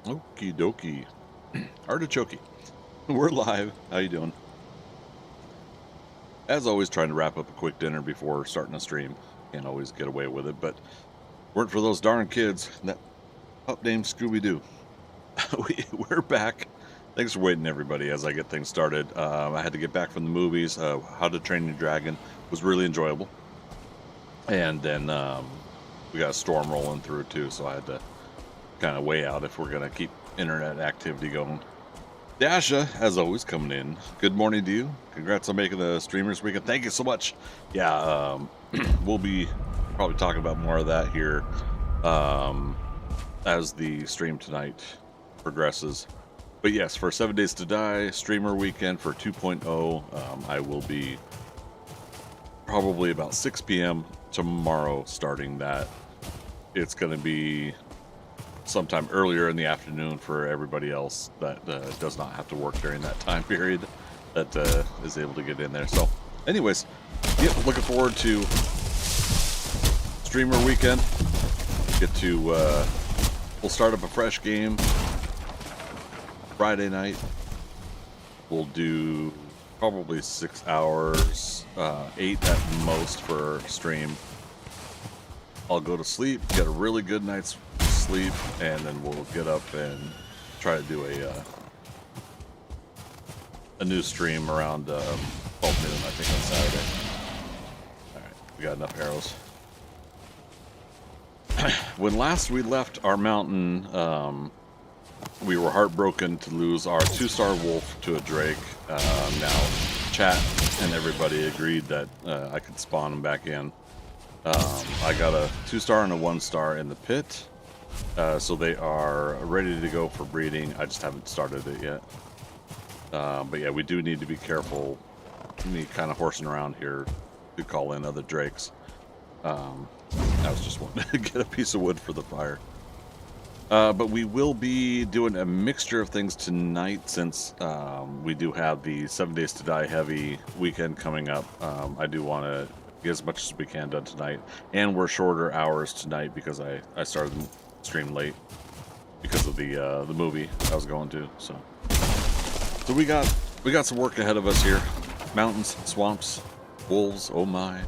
Okie dokie. Artichoke. We're live. How you doing? As always, trying to wrap up a quick dinner before starting a stream. Can't always get away with it, but weren't for those darn kids. That pup named Scooby-Doo. We're back. Thanks for waiting, everybody, as I get things started. I had to get back from the movies. How to Train Your Dragon was really enjoyable. And then we got a storm rolling through, too, so I had to kind of weigh out if we're going to keep internet activity going. Dasha, as always, coming in. Good morning to you. Congrats on making the streamers weekend. Thank you so much. Yeah, we'll be probably talking about more of that here as the stream tonight progresses. But yes, for 7 Days to Die streamer weekend for 2.0, I will be probably about 6 p.m. tomorrow starting that. It's going to be sometime earlier in the afternoon for everybody else that does not have to work during that time period that is able to get in there. So anyways, yep, looking forward to streamer weekend. Get to we'll start up a fresh game Friday night. We'll do probably 6 hours, 8 at most for stream. I'll go to sleep, get a really good night's sleep, and then we'll get up and try to do a new stream around 12 noon, I think, on Saturday. Alright, we got enough arrows. When last we left our mountain, we were heartbroken to lose our 2-star wolf to a drake. Now, chat and everybody agreed that I could spawn him back in. I got a 2-star and a 1-star in the pit. So they are ready to go for breeding. I just haven't started it yet. But yeah, we do need to be careful. Me kind of horsing around here to call in other drakes. I was just wanting to get a piece of wood for the fire. But we will be doing a mixture of things tonight since we do have the 7 Days to Die heavy weekend coming up. I do want to get as much as we can done tonight. And we're shorter hours tonight because I started the stream late because of the movie I was going to. So we got some work ahead of us here. Mountains, swamps, wolves, oh my.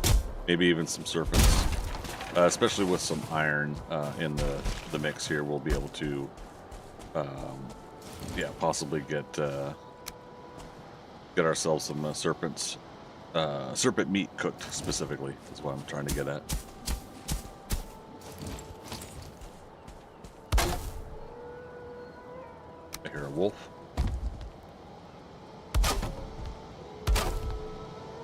Maybe even some serpents. Especially with some iron in the mix here, we'll be able to, yeah, possibly get ourselves some serpents, serpent meat cooked specifically. Is what I'm trying to get at. I hear a wolf.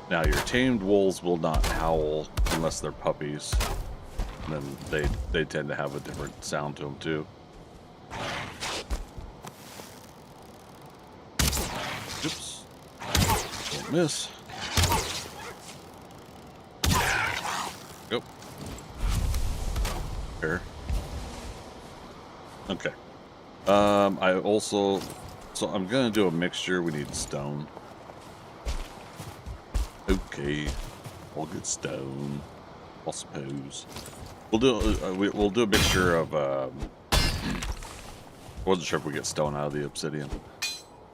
Now, your tamed wolves will not howl unless they're puppies. And then they tend to have a different sound to them too. Oops. Don't miss. Go. Here. Okay. I also... So I'm going to do a mixture. We need stone. Okay. We'll get stone, I suppose. We'll do a mixture of. I wasn't sure if we get stone out of the obsidian.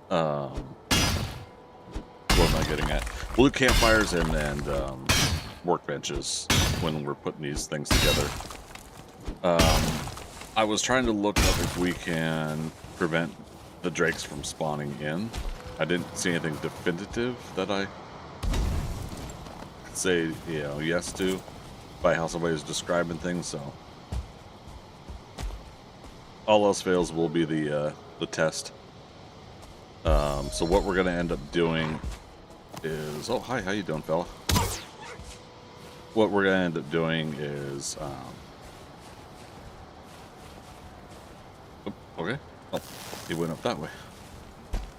What am I getting at? We'll do campfires and workbenches when we're putting these things together. I was trying to look up if we can prevent the drakes from spawning in. I didn't see anything definitive that I could say, you know, yes to. By how somebody's describing things, so all else fails will be the test. So what we're gonna end up doing is, oh hi, how you doing, fella? What we're gonna end up doing is, okay, oh, he went up that way.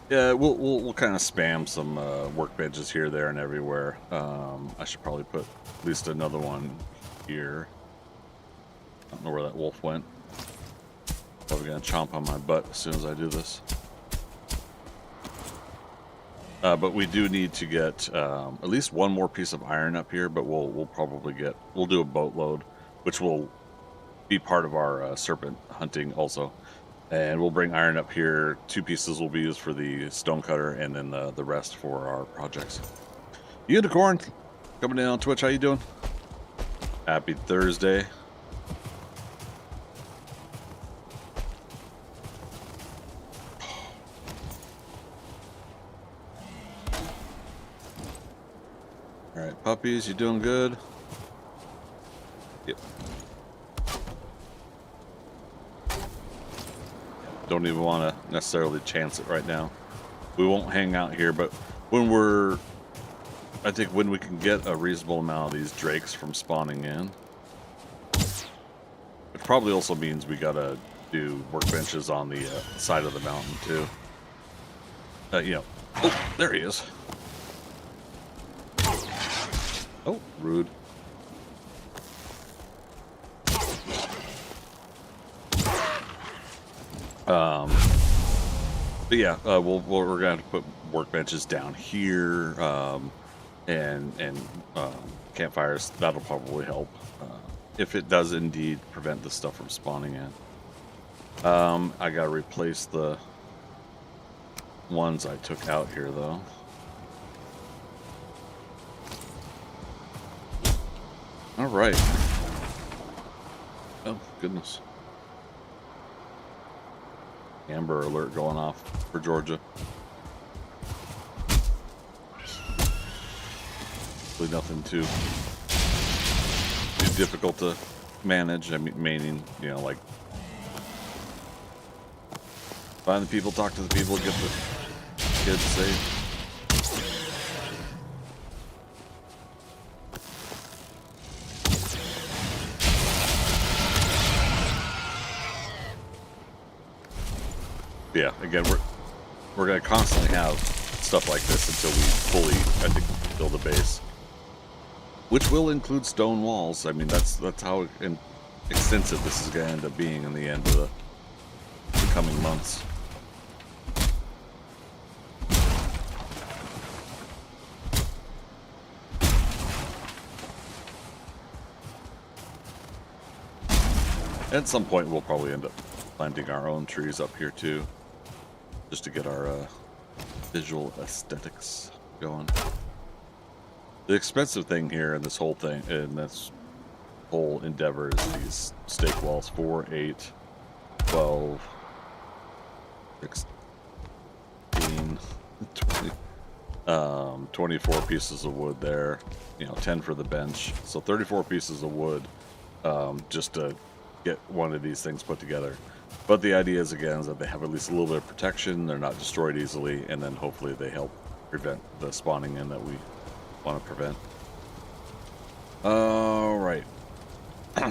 Yeah, we'll kind of spam some workbenches here, there, and everywhere. I should probably put at least another one here. I don't know where that wolf went. Probably gonna chomp on my butt as soon as I do this. But we do need to get at least one more piece of iron up here. But we'll probably we'll do a boatload, which will be part of our serpent hunting also. And we'll bring iron up here. 2 pieces will be used for the stone cutter, and then the rest for our projects. Unicorn, coming in on Twitch. How you doing? Happy Thursday. All right, puppies, you doing good? Yep. Don't even want to necessarily chance it right now. We won't hang out here, but I think when we can get a reasonable amount of these drakes from spawning in, which probably also means we gotta do workbenches on the side of the mountain too. You know, oh, there he is. Oh, rude. But yeah, we're going to put workbenches down here, and campfires. That'll probably help if it does indeed prevent the stuff from spawning in. I gotta replace the ones I took out here though. All right. Oh goodness. Amber alert going off for Georgia. Really nothing too difficult to manage. I mean, meaning, you know, like find the people, talk to the people, get the kids safe. Yeah, again, we're gonna constantly have stuff like this until we fully, I think, build a base, which will include stone walls. I mean, that's how extensive this is gonna end up being in the end of the coming months. At some point, we'll probably end up planting our own trees up here too, just to get our visual aesthetics going. The expensive thing here in this whole thing, in this whole endeavor, is these stake walls. 4, 8, 12, 16, 20, 24 pieces of wood there, you know, 10 for the bench, so 34 pieces of wood, just to get one of these things put together. But the idea is, again, is that they have at least a little bit of protection, they're not destroyed easily, and then hopefully they help prevent the spawning in that we want to prevent. All right.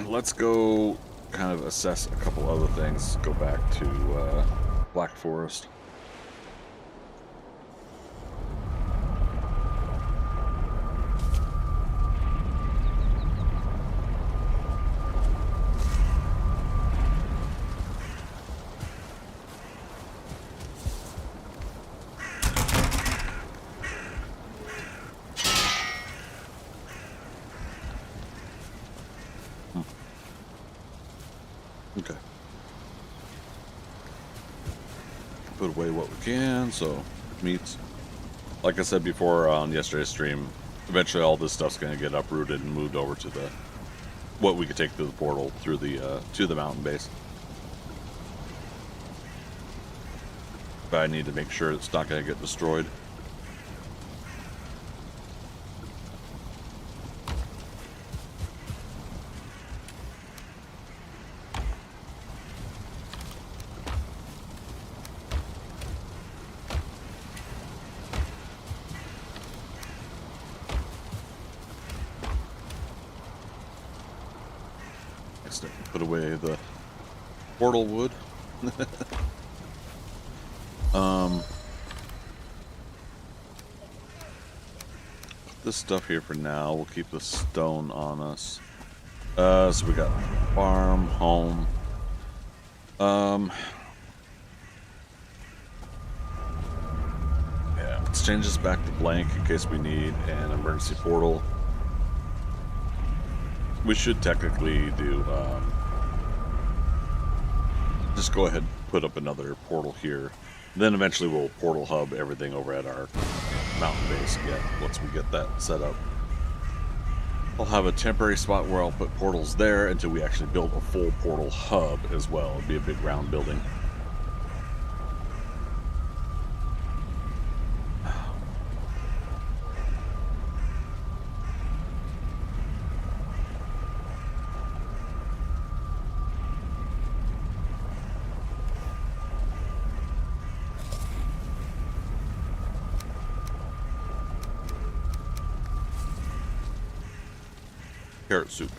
Let's go kind of assess a couple other things. Go back to Black Forest. Okay. Put away what we can, so meats. Like I said before on yesterday's stream, eventually all this stuff's going to get uprooted and moved over to the what we could take through the portal through the to the mountain base. But I need to make sure it's not going to get destroyed. Put away the portal wood. Put this stuff here for now. We'll keep the stone on us. So we got farm, home. Yeah, let's change this back to blank in case we need an emergency portal. We should technically do, just go ahead, put up another portal here. Then eventually we'll portal hub everything over at our mountain base again once we get that set up. I'll have a temporary spot where I'll put portals there until we actually build a full portal hub as well. It'll be a big round building. Carrot soup.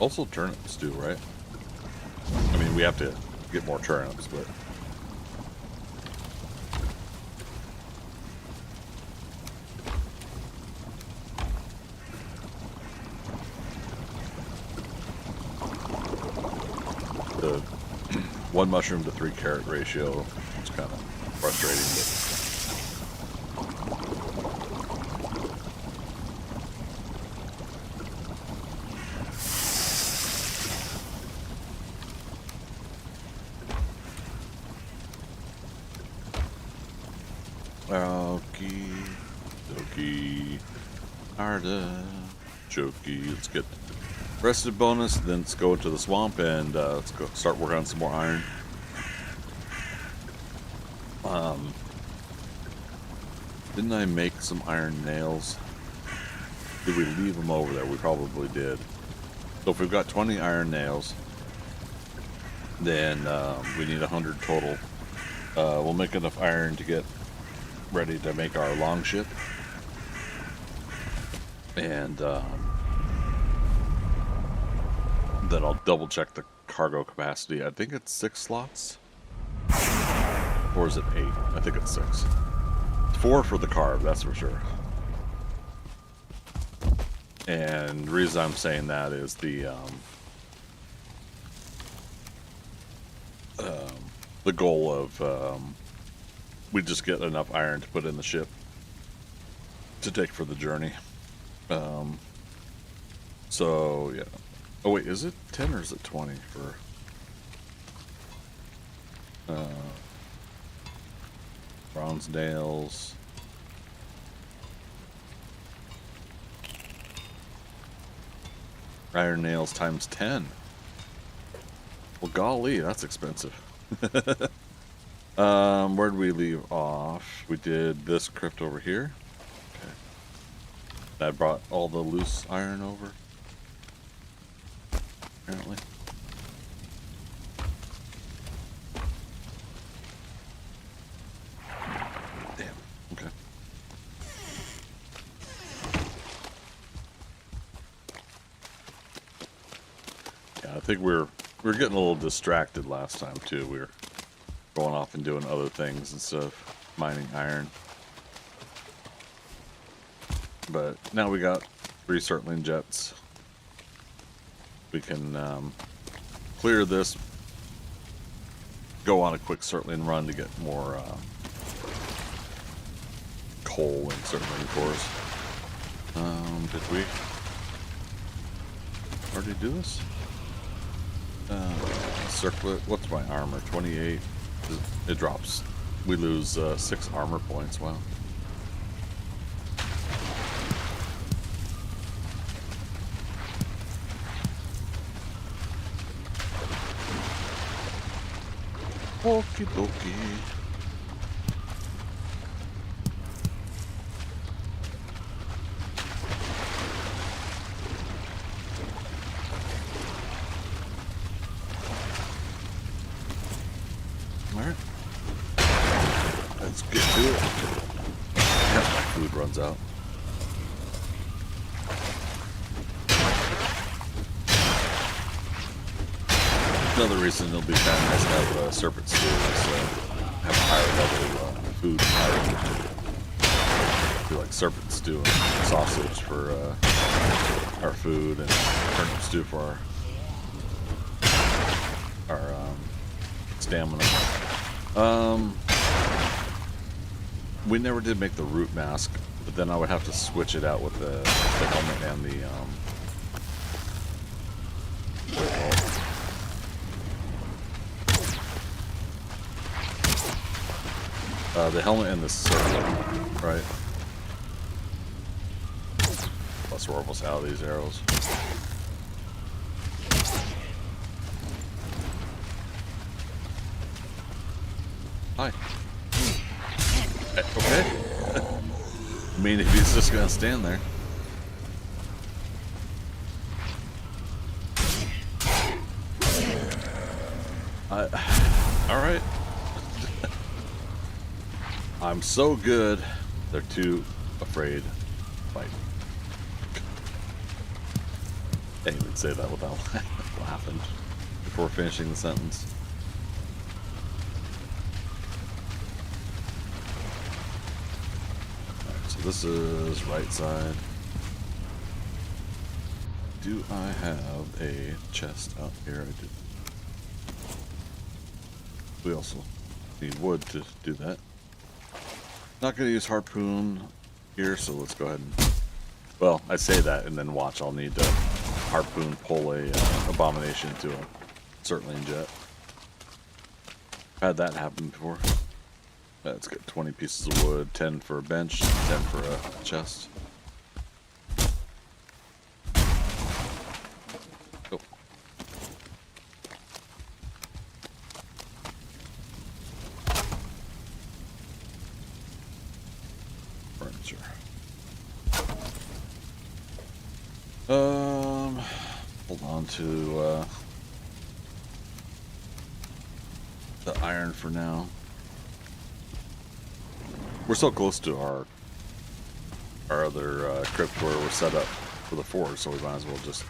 Also turnips too, right? I mean, we have to get more turnips, but... the 1 mushroom to 3 carrot ratio is kind of frustrating, but... Okie dokie. Arda. Jokey. Let's get rested bonus, then let's go into the swamp and let's go start working on some more iron. Didn't I make some iron nails? Did we leave them over there? We probably did. So if we've got 20 iron nails, then we need 100 total. We'll make enough iron to get ready to make our long ship, and then I'll double check the cargo capacity. I think it's 6 slots, or is it 8? I think it's 6. It's 4 for the carb, that's for sure. And the reason I'm saying that is the goal of we just get enough iron to put in the ship to take for the journey. So yeah. Oh wait, is it 10 or is it 20 for bronze nails? Iron nails times 10. Well, golly, that's expensive. Where did we leave off? We did this crypt over here. Okay. I brought all the loose iron over. Apparently. Damn. Okay. Yeah, I think we're getting a little distracted last time too. We were going off and doing other things instead of mining iron. But now we got 3 circling jets. We can clear this, go on a quick circling run to get more coal and circling cores. Did we already do this? Circlet, what's my armor? 28. It drops. We lose 6 armor points. Wow. Okie dokie. Alright. Let's get to it. Yeah, my food runs out. Another reason it'll be kind of nice to have serpents too is have a higher level food. Do like serpent stew and sausage for our food, and turnip stew for our stamina. We never did make the root mask, but then I would have to switch it out with the helmet and the The helmet and the circle, right? Plus we're almost out of these arrows. Hi. Okay. I mean, if he's just gonna stand there. All right. I'm so good. They're too afraid to fight. Can't even say that without laughing before finishing the sentence. Alright, so this is right side. Do I have a chest out here? I do. We also need wood to do that. Not going to use harpoon here, so let's go ahead and... Well, I say that, and then watch, I'll need to harpoon pull a abomination to a certling jet. Had that happen before. Let's get 20 pieces of wood, 10 for a bench, 10 for a chest. Go. Furniture. Hold on to the iron for now. We're so close to our other crypt where we're set up for the forge, so we might as well just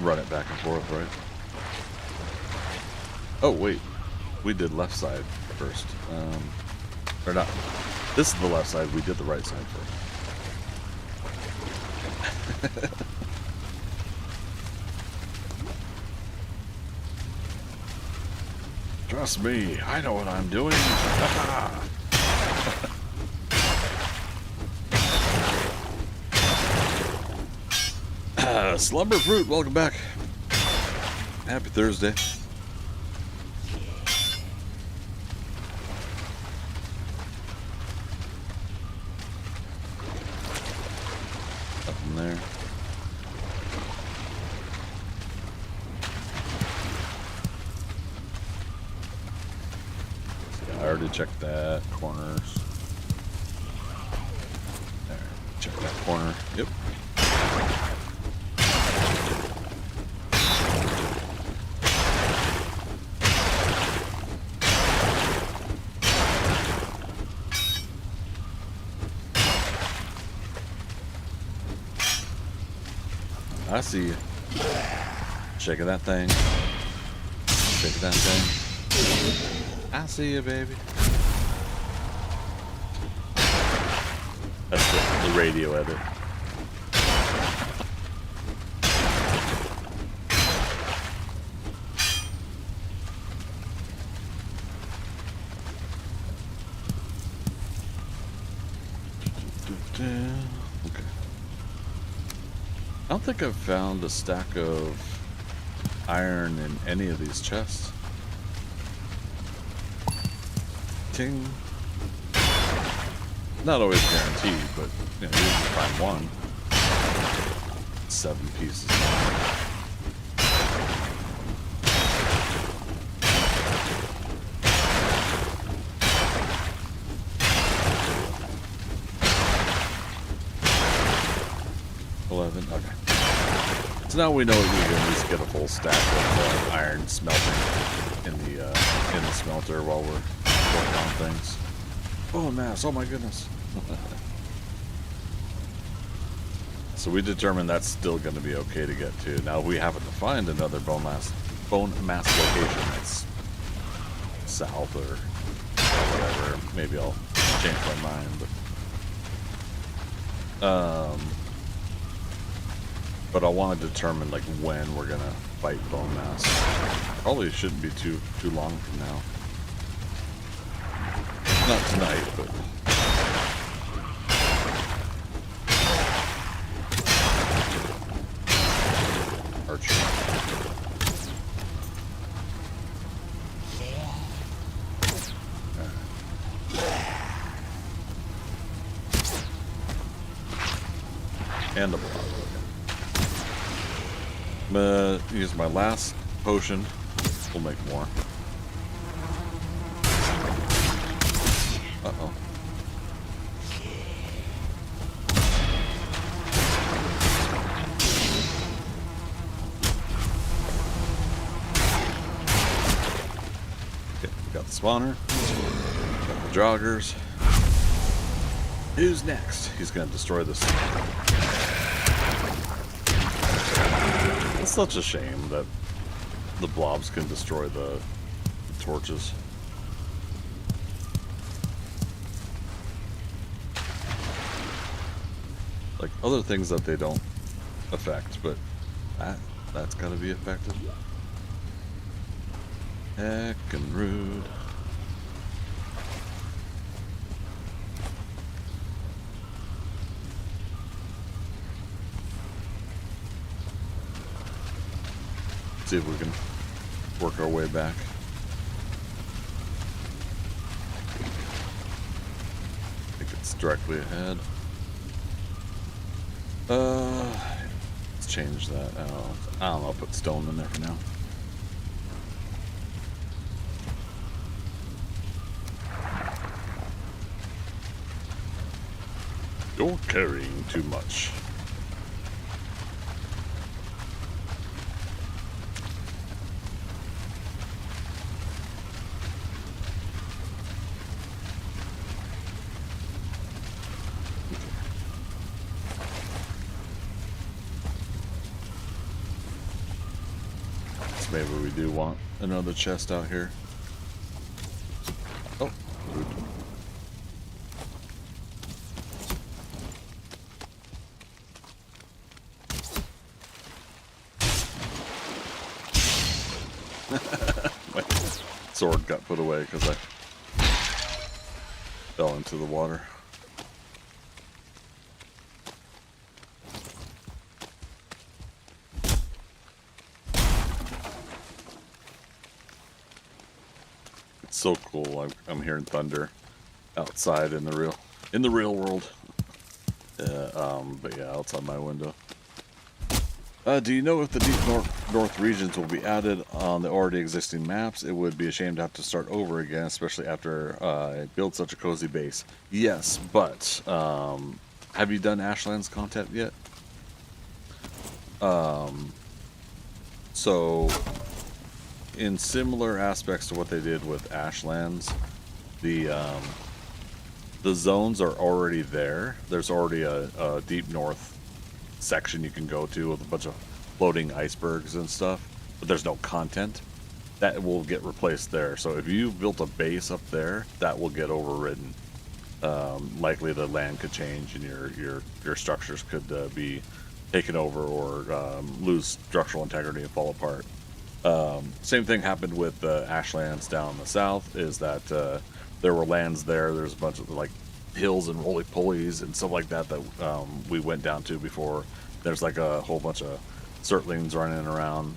run it back and forth, right? Oh wait, we did left side first. Or not. This is the left side. We did the right side first. Trust me, I know what I'm doing. Slumber Fruit, welcome back. Happy Thursday. Nothing there. I already checked that. Corners. There. Check that corner. Yep. I see you. Shaking that thing. Shaking that thing. I see you, baby. That's the radio edit. Okay. I don't think I've found a stack of iron in any of these chests. Ting. Not always guaranteed, but you know, you can find one. 7 pieces. Okay. So now we know we can at least get a full stack of iron smelting in the smelter while we're working on things. Oh, mass! Oh my goodness! So we determined that's still going to be okay to get to. Now we happen to find another bone mass location that's south or whatever. Maybe I'll change my mind, but I want to determine like when we're gonna fight bone mass. Probably shouldn't be too long from now. Not tonight, but archery. And a blob. I'm gonna use my last potion. We'll make more. Uh-oh. Okay, we got the spawner. Got the joggers. Who's next? He's gonna destroy this. It's such a shame that the blobs can destroy the torches. Like other things that they don't affect, but that's gotta be affected. Heckin' rude. See if we can work our way back. I think it's directly ahead. Let's change that. I don't know, I'll put stone in there for now. You're carrying too much. Maybe we do want another chest out here. Oh, rude. My sword got put away because I fell into the water. So cool. I'm hearing thunder outside in the real world. But yeah, outside my window. Do you know if the deep north regions will be added on the already existing maps? It would be a shame to have to start over again, especially after I build such a cozy base. Yes, but have you done Ashlands content yet? So in similar aspects to what they did with Ashlands, the zones are already there. There's already a deep north section you can go to with a bunch of floating icebergs and stuff, but there's no content. That will get replaced there. So if you built a base up there, that will get overridden. Likely the land could change and your structures could be taken over or lose structural integrity and fall apart. Same thing happened with Ashlands down in the south, is that there were lands there. There's a bunch of like hills and roly-polies and stuff like that we went down to before. There's like a whole bunch of surtlings running around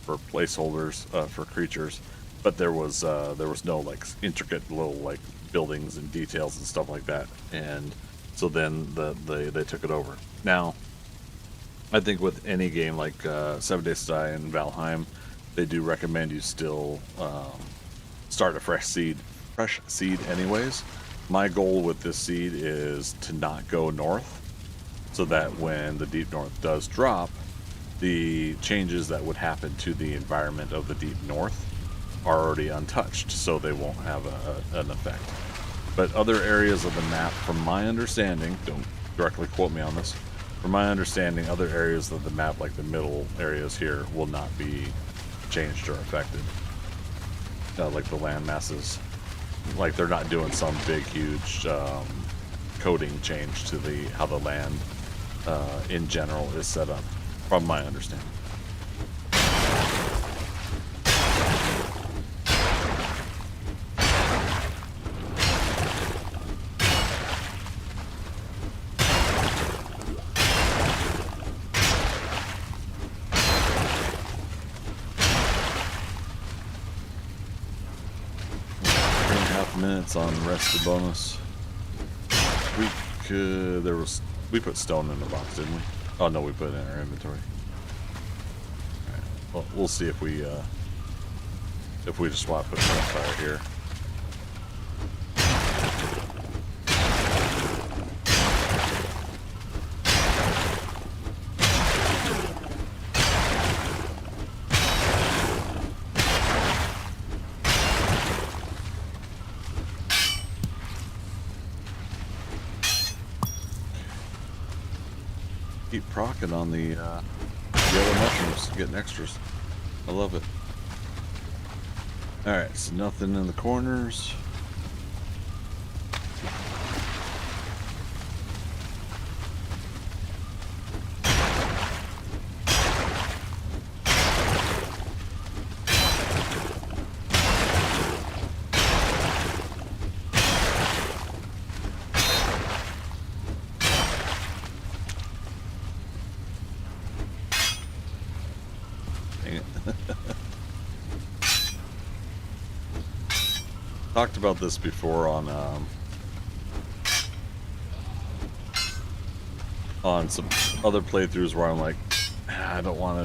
for placeholders for creatures, but there was no like intricate little like buildings and details and stuff like that, and so then they took it over. Now, I think with any game like 7 Days to Die and Valheim, they do recommend you still start a fresh seed anyways. My goal with this seed is to not go north, so that when the deep north does drop, the changes that would happen to the environment of the deep north are already untouched, so they won't have an effect. But other areas of the map, from my understanding, don't directly quote me on this, from my understanding, other areas of the map, like the middle areas here, will not be changed or affected. Like the land masses, like they're not doing some big, huge coding change to how the land in general is set up, from my understanding. Minutes on rest bonus. There was We put stone in the box, didn't we? Oh no, we put it in our inventory. All right. Well, we'll see if we just want to put campfire here. Keep procking on the yellow mushrooms, getting extras. I love it. Alright, so nothing in the corners. Talked about this before on some other playthroughs where I'm like, I don't want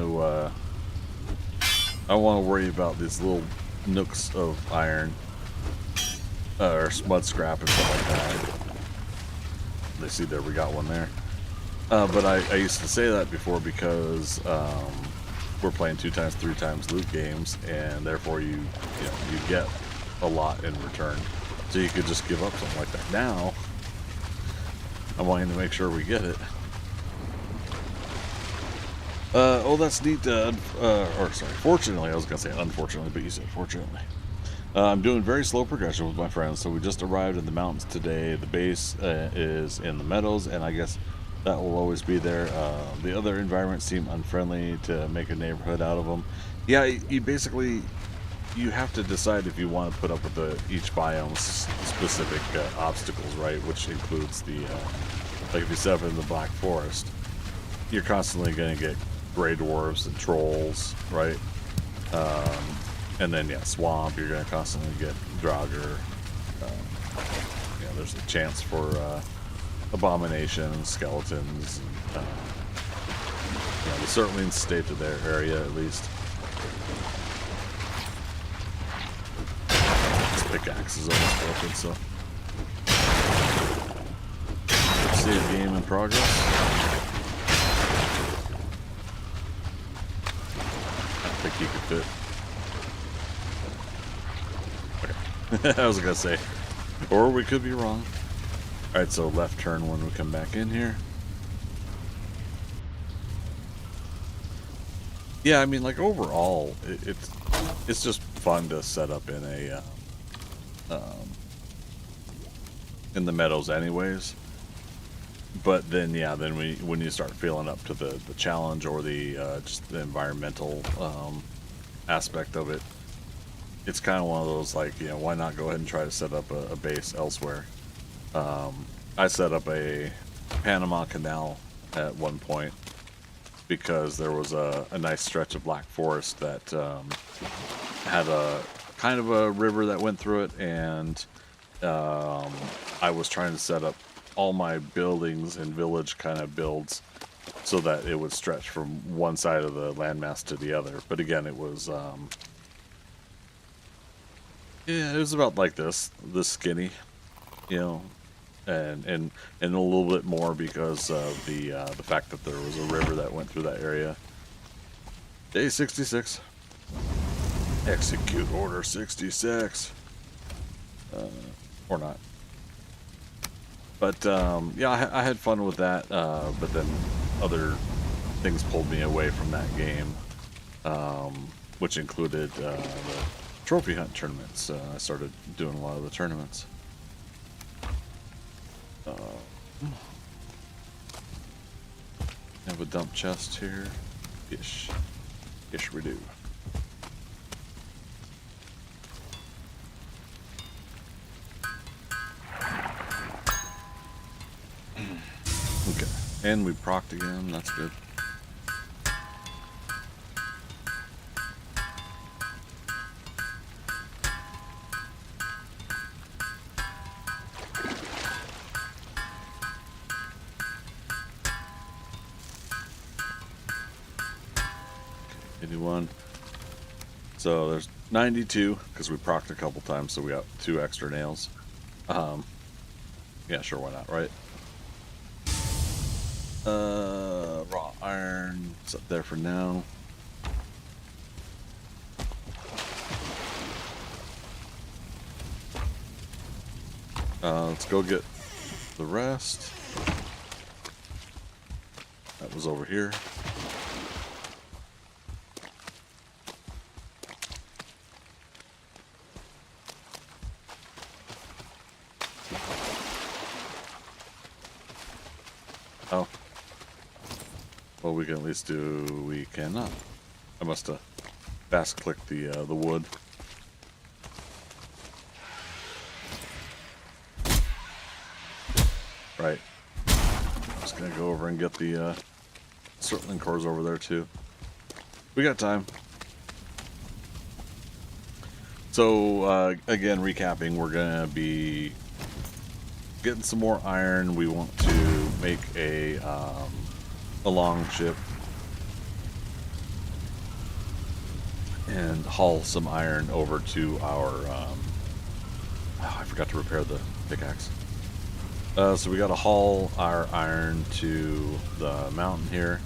to worry about these little nooks of iron or mud scrap and stuff like that. They see there, we got one there. But I used to say that before because we're playing 2x, 3x loot games, and therefore you get a lot in return. So you could just give up something like that. Now, I'm wanting to make sure we get it. Oh, that's neat. Or sorry, fortunately, I was going to say unfortunately, but you said fortunately. I'm doing very slow progression with my friends, so we just arrived in the mountains today. The base is in the meadows, and I guess that will always be there. The other environments seem unfriendly to make a neighborhood out of them. Yeah, you have to decide if you want to put up with each biome's specific obstacles, right? Which includes the, like if you set up in the Black Forest, you're constantly going to get gray dwarves and trolls, right? And then, yeah, swamp, you're going to constantly get Draugr. There's a chance for abominations, skeletons, and, the Surtlings stay to their area at least. Pickaxe is almost broken, so see a game in progress. I think you could fit. Okay. I was gonna say, or we could be wrong. All right, so left turn when we come back in here. Yeah, I mean, like overall, it's just fun to set up in a. In the meadows anyways, but then when you start feeling up to the challenge or the just the environmental aspect of it, it's kind of one of those, like, why not go ahead and try to set up a base elsewhere. I set up a Panama Canal at one point because there was a nice stretch of Black Forest that had a kind of a river that went through it, and I was trying to set up all my buildings and village kind of builds so that it would stretch from one side of the landmass to the other. But again, it was it was about like this skinny, and a little bit more because of the fact that there was a river that went through that area. Day 66. Execute Order 66. Or not. But, yeah, I had fun with that, but then other things pulled me away from that game, which included the trophy hunt tournaments. I started doing a lot of the tournaments. Have a dump chest here. Ish we do. Okay, and we procced again, that's good. 81. So there's 92 because we procced a couple times, so we got 2 extra nails. Yeah, sure, why not, right? Raw iron is up there for now. Let's go get the rest. That was over here. Oh. Well, we can at least do. We cannot. I must have fast clicked the wood. Right. Just gonna go over and get the circling cores over there too. We got time. So again, recapping, we're gonna be getting some more iron. We want to make a long ship and haul some iron over to our. Oh, I forgot to repair the pickaxe. So we got to haul our iron to the mountain here.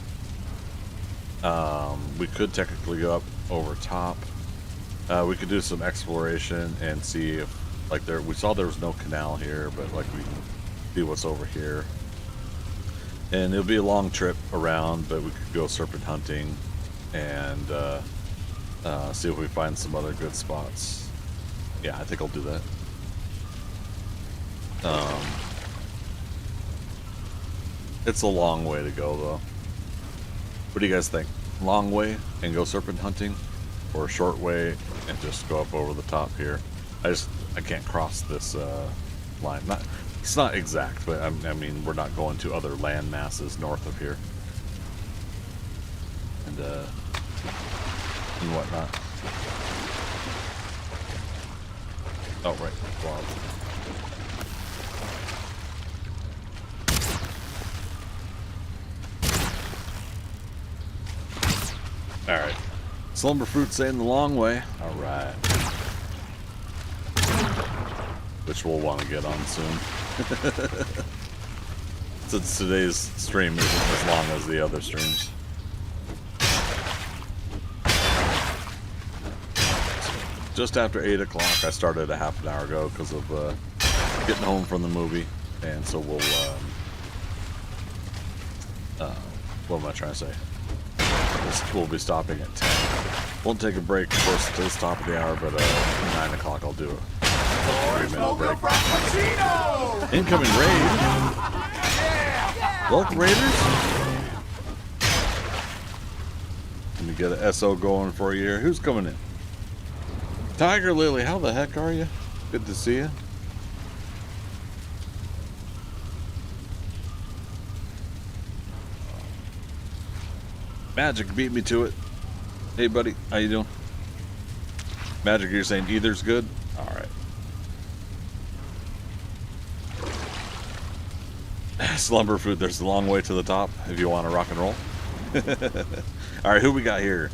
We could technically go up over top. We could do some exploration and see if, like, we saw there was no canal here, but like we can see what's over here. And it'll be a long trip around, but we could go serpent hunting and see if we find some other good spots. Yeah, I think I'll do that. It's a long way to go, though. What do you guys think? Long way and go serpent hunting, or a short way and just go up over the top here? I can't cross this line. It's not exact, but I mean, we're not going to other land masses north of here and whatnot. Oh, right. Wow. Alright. Slumber fruit saying the long way. Alright. Which we'll want to get on soon. Since today's stream isn't as long as the other streams. Just after 8 o'clock. I started a half an hour ago because of getting home from the movie. And so we'll... what am I trying to say? We'll be stopping at 10. Won't take a break, of course, until the top of the hour, but 9 o'clock I'll do a 3-minute break. Incoming raid! Welcome, Raiders! Let me get an SO going for you here. Who's coming in? Tiger Lily, how the heck are you? Good to see you. Magic beat me to it. Hey, buddy. How you doing? Magic, you're saying either's good? Alright. Slumber food, there's a long way to the top if you want to rock and roll. Alright, who we got here?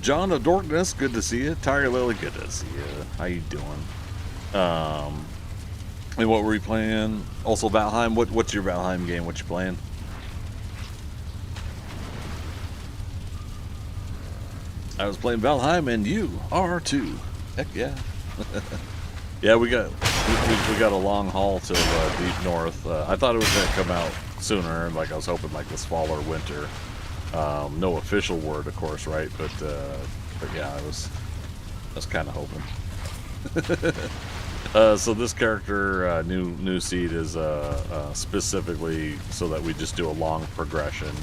John of Dorkness, good to see you. Tiger Lily, good to see you. How you doing? And what were we playing? Also Valheim. What's your Valheim game? What you playing? I was playing Valheim, and you are too. Heck yeah. Yeah, we got a long haul till deep north. I thought it was going to come out sooner, like I was hoping like this fall or winter. No official word, of course, right? But yeah, I was kind of hoping. So this character, new seed, is specifically so that we just do a long progression.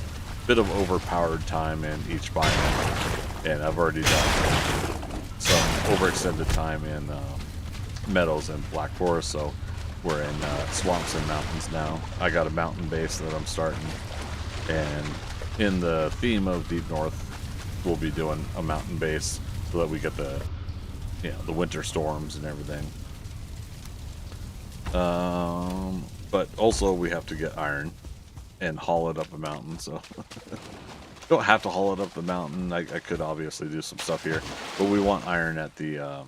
Bit of overpowered time in each biome. And I've already done some overextended time in meadows and black forest, so we're in swamps and mountains now. I got a mountain base that I'm starting, and in the theme of Deep North, we'll be doing a mountain base so that we get the winter storms and everything. But also we have to get iron and haul it up a mountain, so Don't have to haul it up the mountain. I could obviously do some stuff here, but we want iron at the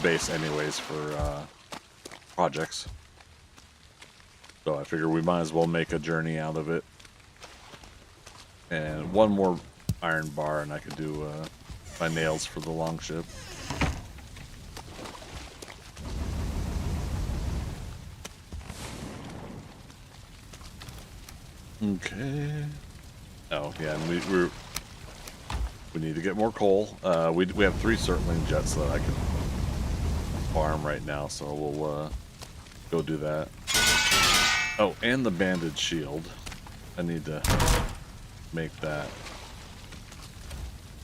base anyways for projects. So I figure we might as well make a journey out of it. And one more iron bar, and I could do my nails for the long ship. Okay. Oh yeah, and we need to get more coal. We have 3 circling jets that I can farm right now, so we'll go do that. Oh, and the banded shield. I need to make that.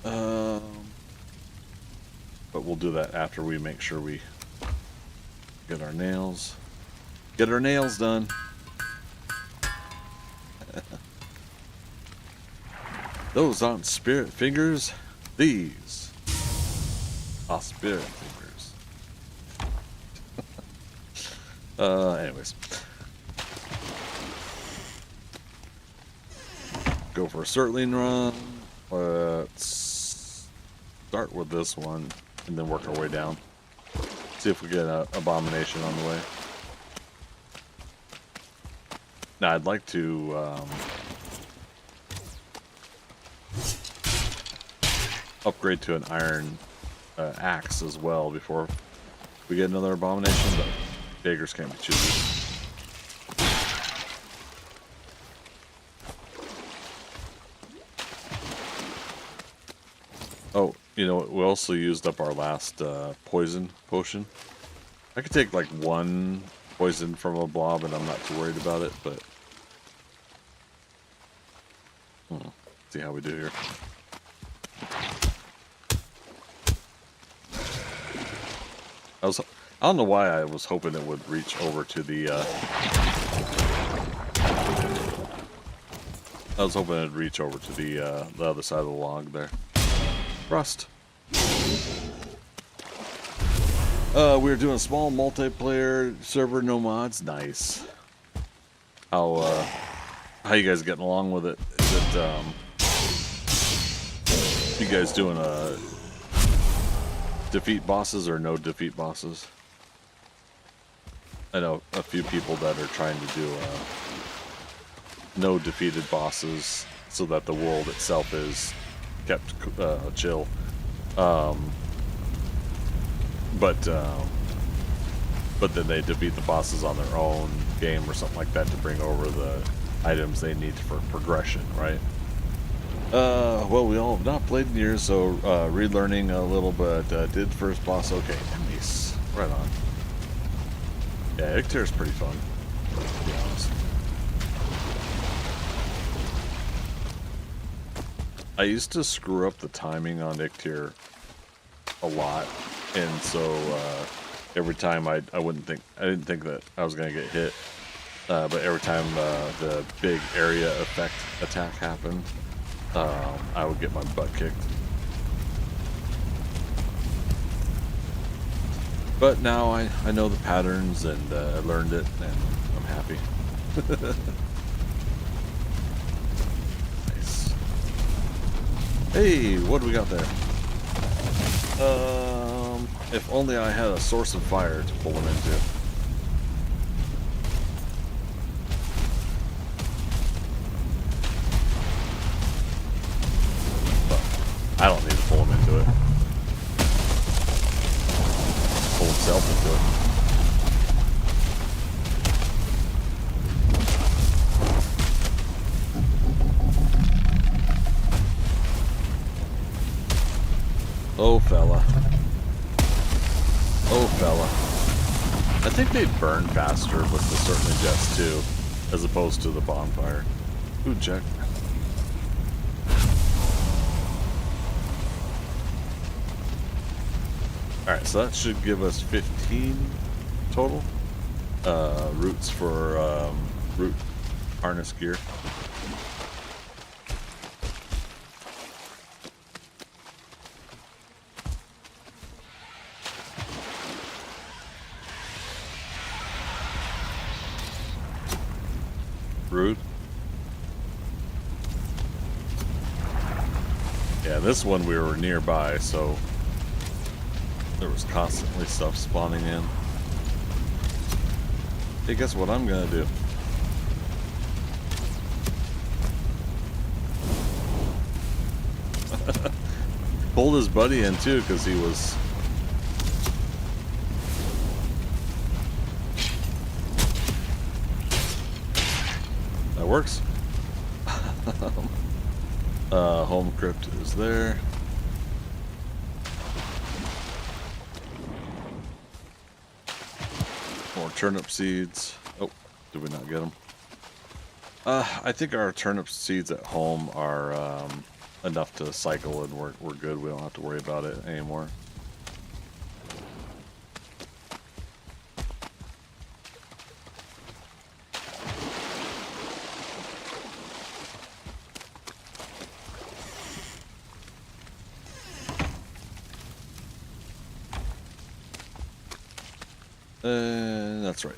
But we'll do that after we make sure we get our nails. Get our nails done. Those aren't spirit fingers. These are spirit fingers. Anyways. Go for a circling run. Let's start with this one and then work our way down. See if we get an abomination on the way. Now I'd like to upgrade to an iron axe as well before we get another abomination, but beggars can't be choosers. Oh, you know, we also used up our last poison potion. I could take like 1 poison from a blob and I'm not too worried about it, but see how we do here. I don't know why I was hoping it would reach over to the I was hoping it'd reach over to the other side of the log there. Rust. We're doing a small multiplayer server, no mods. Nice. How you guys getting along with it? Is it you guys doing defeat bosses or no defeat bosses? I know a few people that are trying to do no defeated bosses so that the world itself is kept chill. But then they defeat the bosses on their own game or something like that to bring over the items they need for progression, right? Well, we all have not played in years, so relearning a little, but did first boss okay. Nice. Right on. Yeah, Icter's pretty fun, to be honest. I used to screw up the timing on Icter a lot, and so every time I didn't think that I was gonna get hit, but every time the big area effect attack happened, I would get my butt kicked. But now I know the patterns and I learned it, and I'm happy. Nice. Hey, what do we got there? If only I had a source of fire to pull them into. I don't need to pull him into it. Pull himself into it. Oh, fella. Oh, fella. I think they burn faster with the certainly jets too, as opposed to the bonfire. Ooh, check. Alright, so that should give us 15 total roots for root harness gear. Root. Yeah, this one we were nearby, so there was constantly stuff spawning in. Hey, guess what I'm gonna do? Pulled his buddy in too, because he was... That works. Home crypt is there. More turnip seeds. Oh, did we not get them? I think our turnip seeds at home are enough to cycle, and we're good. We don't have to worry about it anymore. That's right.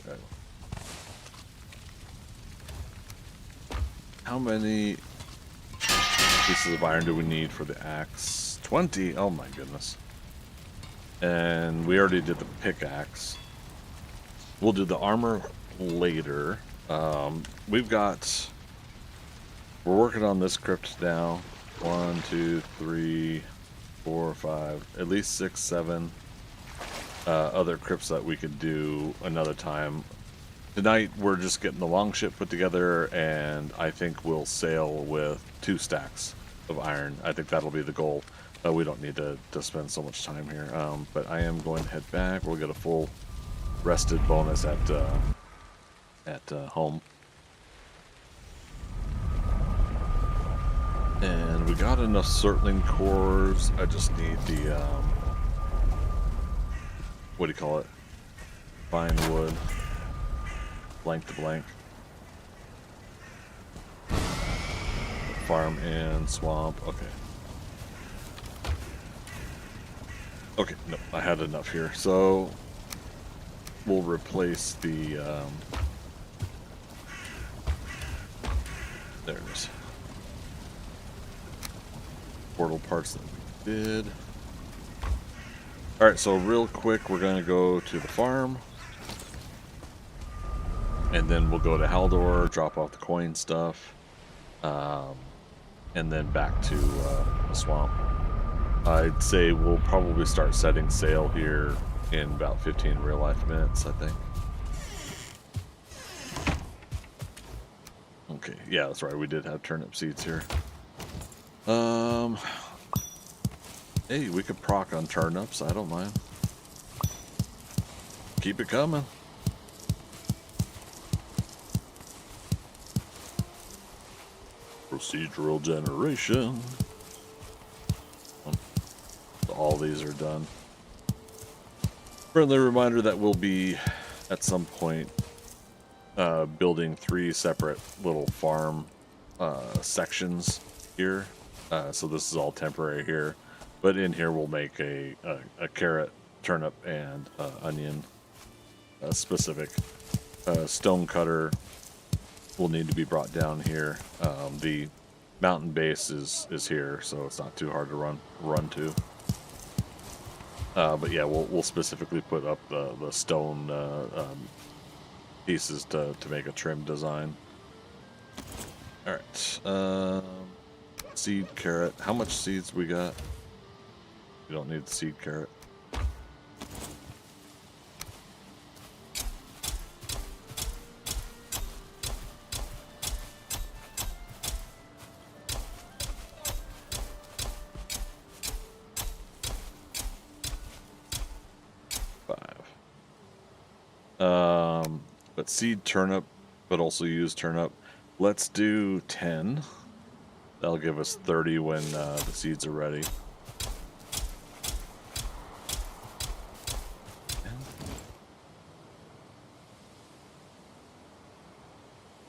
How many pieces of iron do we need for the axe? 20. Oh my goodness. And we already did the pickaxe. We'll do the armor later. We're working on this crypt now. 1, 2, 3, 4, 5, at least 6, 7 other crypts that we could do another time. Tonight we're just getting the long ship put together, and I think we'll sail with 2 stacks of iron. I think that'll be the goal. We don't need to spend so much time here. But I am going to head back. We'll get a full rested bonus at home. And we got enough circling cores. I just need the what do you call it? Fine wood. Blank to blank. Farm and swamp. Okay. Okay, no, I had enough here. So we'll replace the there it is. Portal parts that we did. Alright, so real quick we're gonna go to the farm. And then we'll go to Haldor, drop off the coin stuff, and then back to the swamp. I'd say we'll probably start setting sail here in about 15 real life minutes, I think. Okay, yeah, that's right. We did have turnip seeds here. Hey, we could proc on turnips. I don't mind. Keep it coming. Procedural generation. All these are done. Friendly reminder that we'll be at some point building 3 separate little farm sections here. So this is all temporary here, but in here we'll make a carrot, turnip, and onion specific. Stone cutter will need to be brought down here. The mountain base is here, so it's not too hard to run to. But yeah, we'll specifically put up the stone pieces to make a trim design. All right, seed carrot. How much seeds we got? You don't need the seed carrot. But seed turnip, but also use turnip. Let's do 10. That'll give us 30 when the seeds are ready.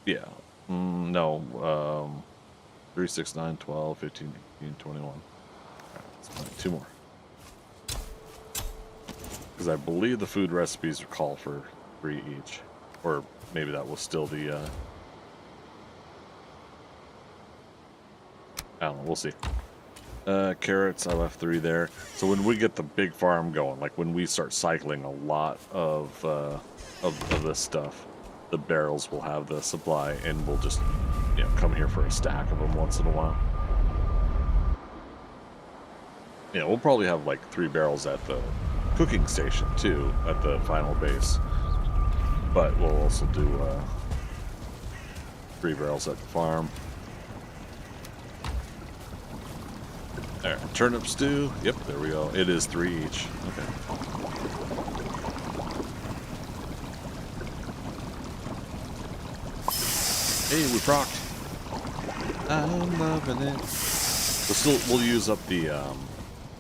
Yeah. No. 3, 6, 9, 12, 15, 18, 21. Alright, let's find 2 more. Because I believe the food recipes call for 3 each. Or maybe that was still the... I don't know, we'll see. Carrots, I left 3 there. So when we get the big farm going, like when we start cycling a lot of this stuff, the barrels will have the supply, and we'll just, you know, come here for a stack of them once in a while. Yeah, we'll probably have like 3 barrels at the cooking station too, at the final base. But we'll also do 3 barrels at the farm. Alright, turnip stew. Yep, there we go. It is 3 each. Okay. Hey, we procced. I'm loving it. We'll use up the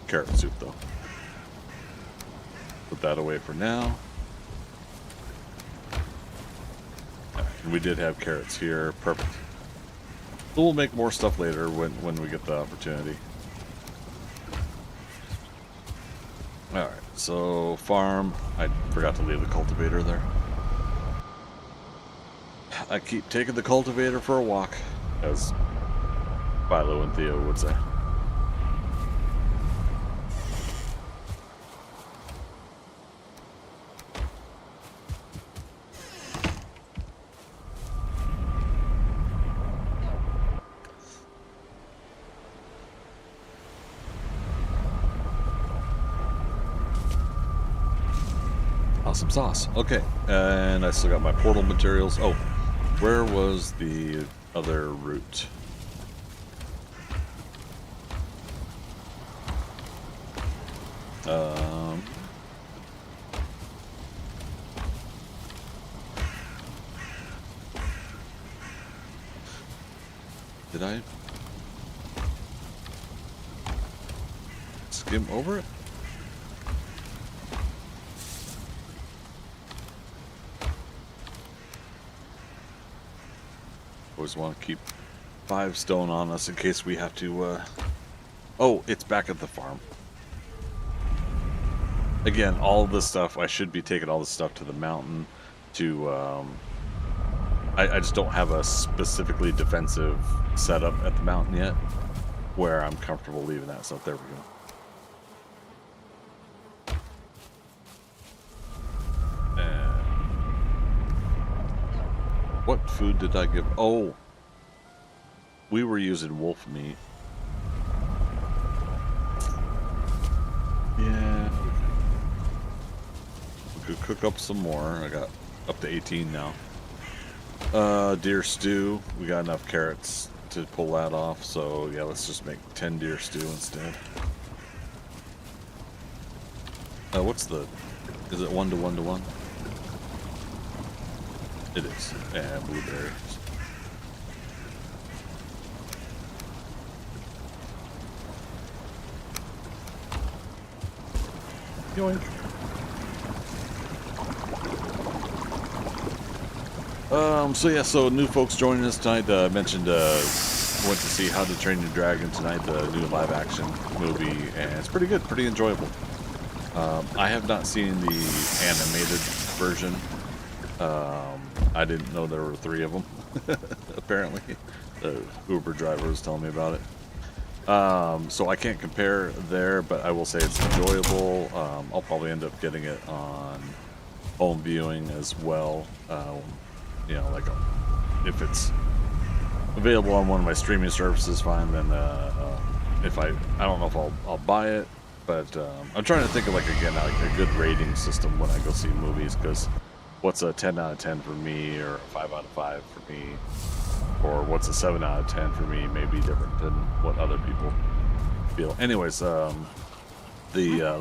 carrot soup though. Put that away for now. Right, and we did have carrots here. Perfect. So we'll make more stuff later when we get the opportunity. Alright, so farm. I forgot to leave the cultivator there. I keep taking the cultivator for a walk, as Philo and Theo would say. Awesome sauce. Okay, and I still got my portal materials. Oh, where was the other route? Did I skim over it? Always want to keep 5 stone on us in case we have to, Oh, it's back at the farm. Again, all of this stuff, I should be taking all this stuff to the mountain to, I just don't have a specifically defensive setup at the mountain yet where I'm comfortable leaving that stuff. There we go. And what food did I give? Oh, we were using wolf meat. Yeah, we could cook up some more. I got up to 18 now. Deer stew. We got enough carrots to pull that off, so yeah, let's just make 10 deer stew instead. What's the... Is it 1 to 1 to 1? It is. And blueberries. Yoink. So yeah, so new folks joining us tonight. Mentioned went to see How to Train Your Dragon tonight, the new live action movie, and it's pretty good, pretty enjoyable. I have not seen the animated version. I didn't know there were 3 of them. Apparently, the Uber driver was telling me about it. So I can't compare there, but I will say it's enjoyable. I'll probably end up getting it on home viewing as well. You know, like if it's available on one of my streaming services, fine. Then if I don't know if I'll buy it, but I'm trying to think of like again like a good rating system when I go see movies, because what's a 10 out of 10 for me, or a 5 out of 5 for me, or what's a 7 out of 10 for me may be different than what other people feel. Anyways, the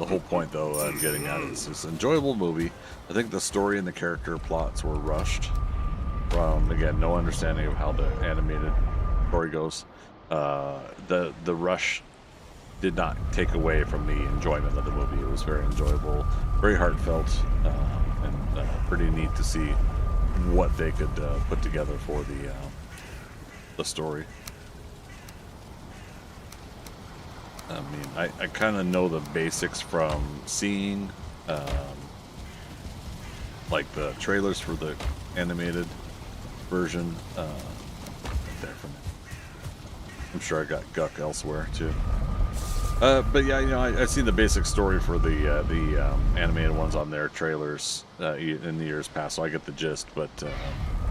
whole point though I'm getting at is it's an enjoyable movie. I think the story and the character plots were rushed. From again, no understanding of how the animated story goes. The rush did not take away from the enjoyment of the movie. It was very enjoyable, very heartfelt, and pretty neat to see what they could put together for the story. I mean, I kind of know the basics from seeing like the trailers for the animated version. There from it. I'm sure I got Guck elsewhere too. But yeah, you know, I've seen the basic story for the animated ones on their trailers in the years past, so I get the gist. But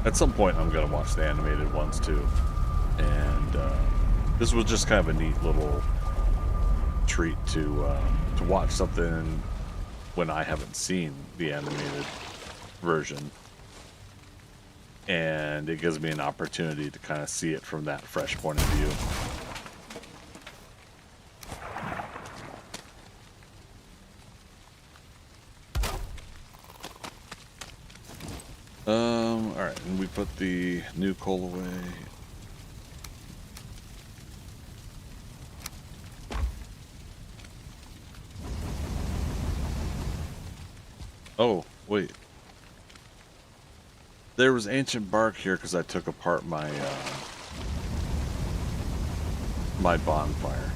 at some point, I'm gonna watch the animated ones too. And this was just kind of a neat little treat to watch something when I haven't seen the animated version, and it gives me an opportunity to kind of see it from that fresh point of view. All right, and we put the new coal away. Oh, wait. There was ancient bark here because I took apart my my bonfire.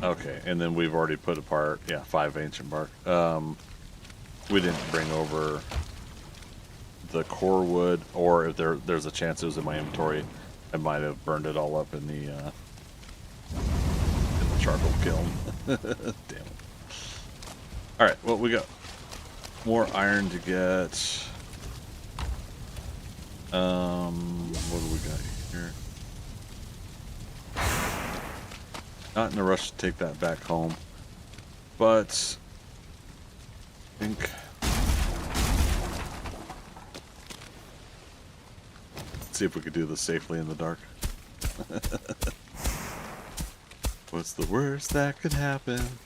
Okay, and then we've already put apart, yeah, 5 ancient bark. We didn't bring over the core wood, or if there's a chance it was in my inventory, I might have burned it all up in the charcoal kiln. Damn it. Alright, what we got? More iron to get. What do we got here? Not in a rush to take that back home, but I think let's see if we could do this safely in the dark. What's the worst that could happen?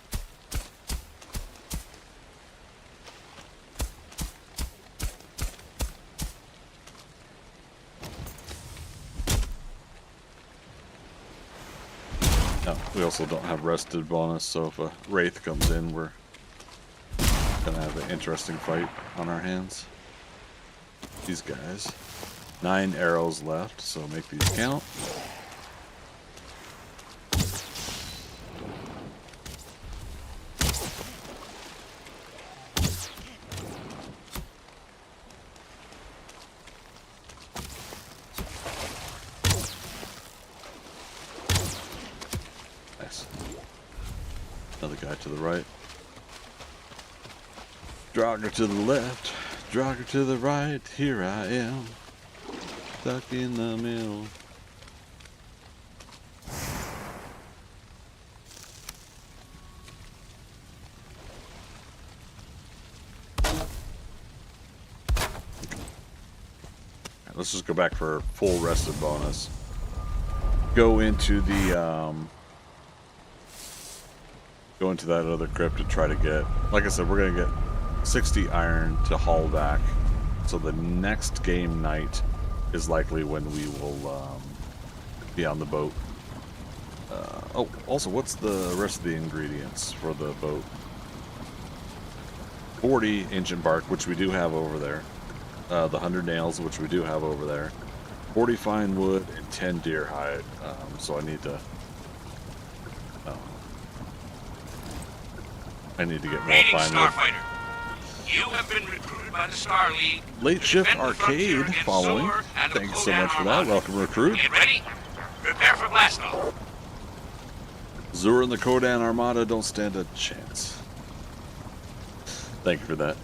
No, we also don't have rested bonus, so if a wraith comes in, we're gonna have an interesting fight on our hands. These guys. 9 arrows left, so make these count. Nice. Another guy to the right. Draugr to the left. Draugr to the right. Here I am. Stuck in the middle. Right, let's just go back for full rested bonus. Go into the go into that other crypt to try to get, like I said, we're gonna get 60 iron to haul back. So the next game night is likely when we will be on the boat. Oh, also, what's the rest of the ingredients for the boat? 40 ancient bark, which we do have over there. The 100 nails, which we do have over there. 40 fine wood and 10 deer hide. So I need to get more fine wood. You have been recruited by the Star League. Late Shift Arcade following. Thank you so much for that. Welcome, recruit. Get ready. Prepare for blast off. Zur and the Kodan Armada don't stand a chance. Thank you for that.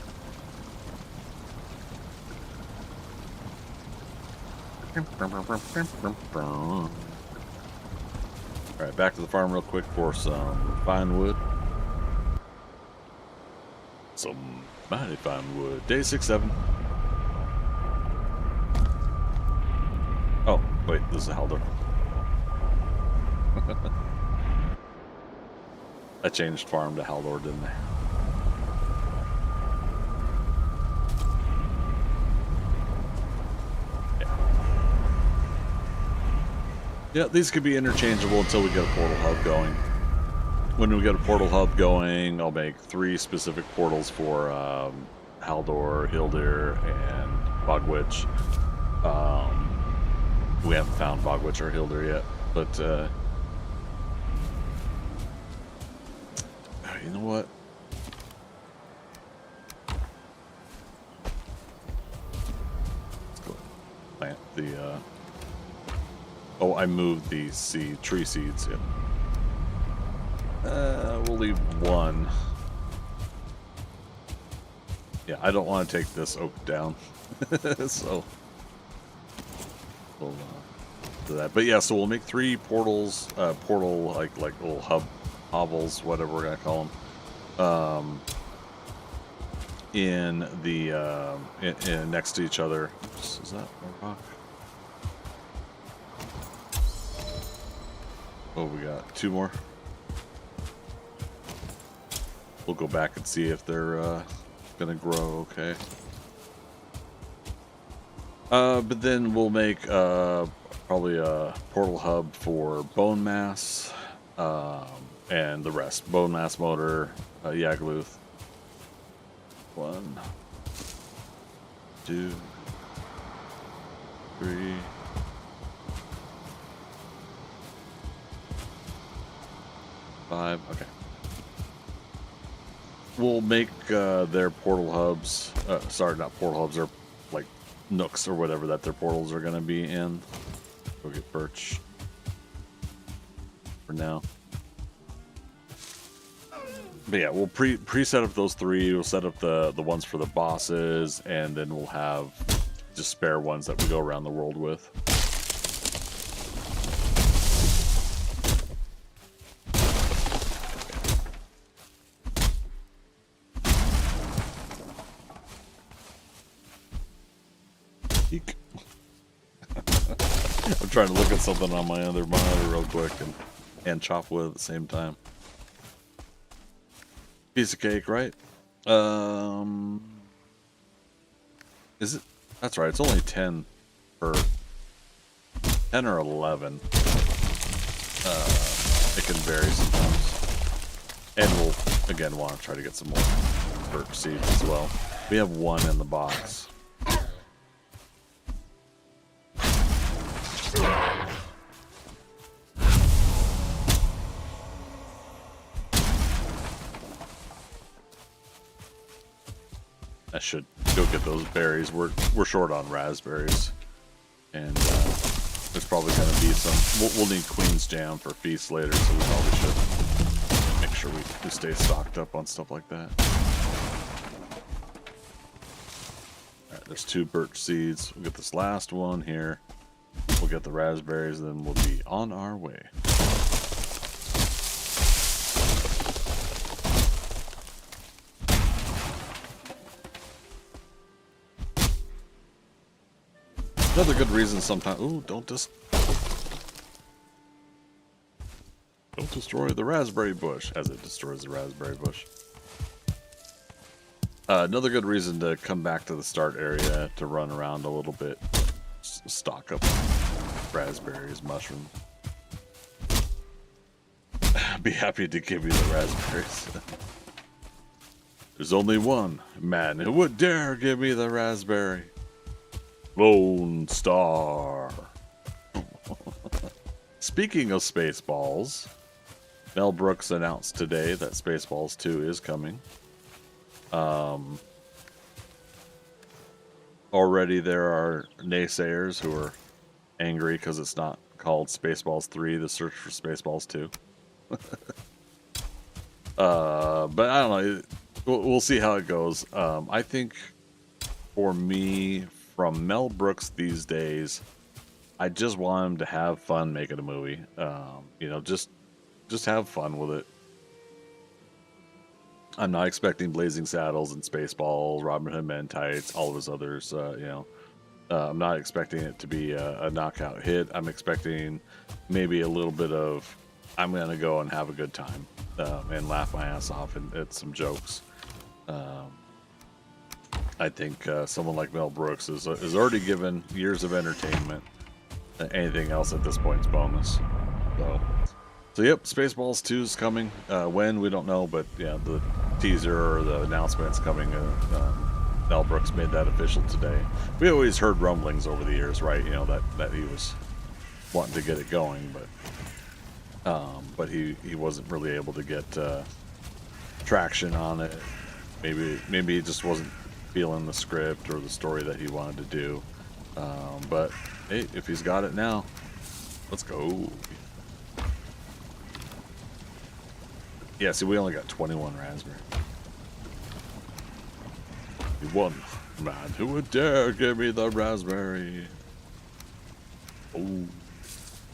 Alright, back to the farm real quick for some fine wood. Some mighty fine wood. Day 6-7. Oh, wait, this is a Haldor. I changed farm to Haldor, didn't I? Yeah, these could be interchangeable until we get a portal hub going. When we get a portal hub going, I'll make 3 specific portals for Haldor, Hildir, and Bogwitch. We haven't found Bogwitch or Hildir yet, but you know what? Let's go plant the. Oh, I moved the tree seeds. Yep. We'll leave one. Yeah, I don't want to take this oak down. So we'll do that. But yeah, so we'll make 3 portals, portal like little hovels, whatever we're gonna call them, in the in next to each other. Oops, is that a rock? Oh, we got 2 more. We'll go back and see if they're gonna grow okay. But then we'll make probably a portal hub for bone mass, and the rest. Bone mass motor, Yagluth. 1, 2, 3. 5. Okay. We'll make their portal hubs. Sorry, not portal hubs. They're like nooks or whatever that their portals are going to be in. Go get birch for now. But yeah, we'll pre-set up those 3. We'll set up the ones for the bosses, and then we'll have just spare ones that we go around the world with. Eek. I'm trying to look at something on my other monitor real quick and chop wood at the same time. Piece of cake, right? Is it? That's right. It's only 10 per 10 or 11. It can vary sometimes. And we'll again want to try to get some more birch seeds as well. We have 1 in the box. I should go get those berries. We're short on raspberries, and there's probably going to be some. We'll need Queen's Jam for feast later, so we probably should make sure we stay stocked up on stuff like that. All right, there's 2 birch seeds. We'll get this last one here. We'll get the raspberries, and then we'll be on our way. Another good reason sometimes. Ooh, don't destroy the raspberry bush, as it destroys the raspberry bush. Another good reason to come back to the start area to run around a little bit, stock up raspberries, mushrooms. Be happy to give you the raspberries. There's only one man who would dare give me the raspberry. Lone Star. Speaking of Spaceballs, Mel Brooks announced today that Spaceballs 2 is coming. Already there are naysayers who are angry because it's not called Spaceballs 3, The Search for Spaceballs 2. But I don't know. We'll see how it goes. I think for me, from Mel Brooks these days, I just want him to have fun making a movie. You know, just have fun with it. I'm not expecting Blazing Saddles and Spaceballs, Robin Hood Men Tights, all of his others. You know, I'm not expecting it to be a knockout hit. I'm expecting maybe a little bit of I'm gonna go and have a good time and laugh my ass off at some jokes. I think someone like Mel Brooks is already given years of entertainment. Anything else at this point is bonus. So yep, Spaceballs 2 is coming. When, we don't know, but yeah, the teaser or the announcement's coming. Mel Brooks made that official today. We always heard rumblings over the years, right? You know, that he was wanting to get it going, but he wasn't really able to get traction on it. Maybe he just wasn't feeling the script or the story that he wanted to do. But hey, if he's got it now, let's go. Yeah, see, we only got 21 raspberry. One man who would dare give me the raspberry. Oh.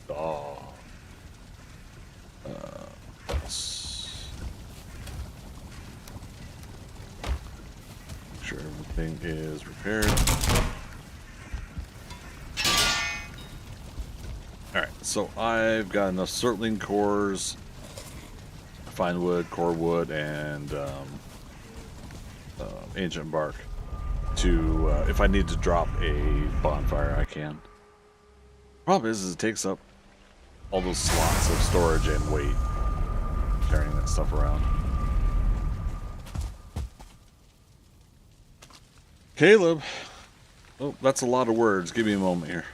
Oh. Else. Make sure everything is repaired. Alright, so I've got enough Surtling cores, fine wood, core wood, and ancient bark to, if I need to drop a bonfire, I can. Problem is it takes up all those slots of storage and weight carrying that stuff around. Caleb! Oh, that's a lot of words. Give me a moment here.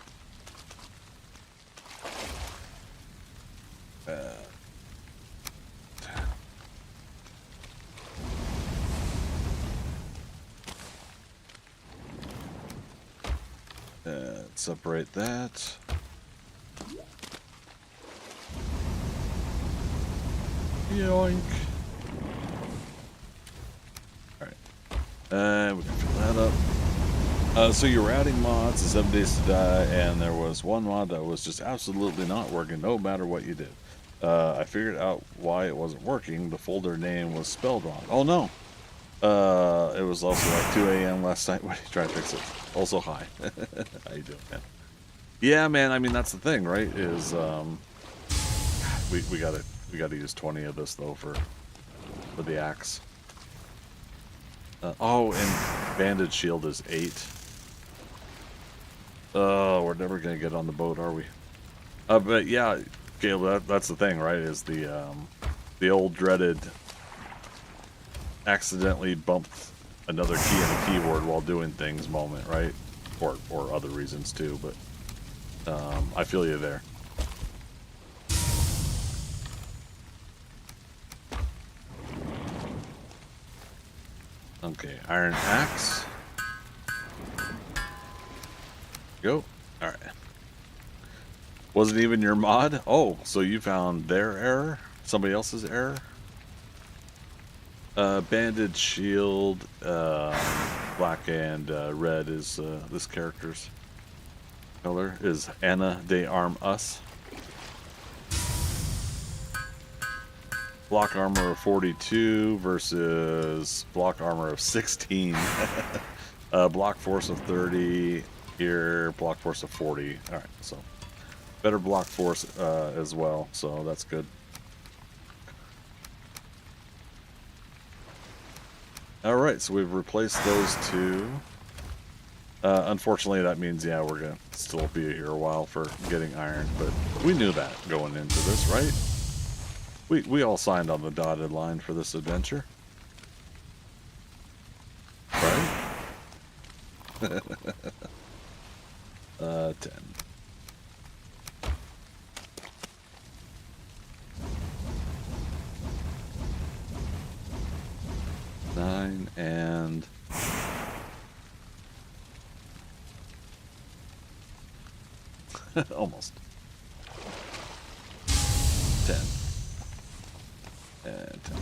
Separate that. Yoink. Alright. We can fill that up. So you were adding mods to 7 Days to Die, and there was one mod that was just absolutely not working no matter what you did. I figured out why it wasn't working. The folder name was spelled wrong. Oh no! It was also like 2 a.m. last night when you tried to fix it. Also, hi. How you doing, man? Yeah, man, I mean, that's the thing, right? Is, we gotta use 20 of this, though, for the axe. Oh, and bandage shield is 8. Oh, we're never gonna get on the boat, are we? But yeah, Caleb, that's the thing, right? Is the old dreaded accidentally bumped another key in the keyboard while doing things moment, right? Or other reasons too, but I feel you there. Okay, iron axe. Go. Alright. Wasn't even your mod? Oh, so you found their error? Somebody else's error? Banded shield, black and red is this character's color. Is Anna de Arm Us. Block armor of 42 versus block armor of 16. Block force of 30. Here, block force of 40. Alright, so better block force as well, so that's good. Alright, so we've replaced those two. Unfortunately, that means, yeah, we're going to still be here a while for getting iron, but we knew that going into this, right? We all signed on the dotted line for this adventure. Right? 10. Nine and almost 10 and 10.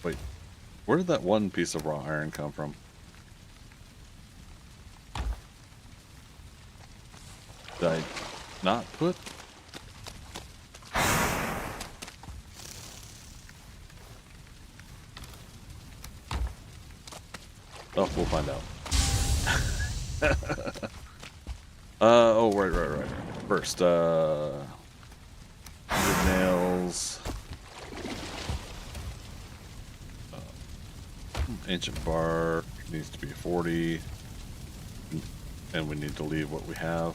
Wait, where did that one piece of raw iron come from? Did I not put? Oh, we'll find out. Oh, right. First, 100 nails. Ancient bark needs to be 40. And we need to leave what we have.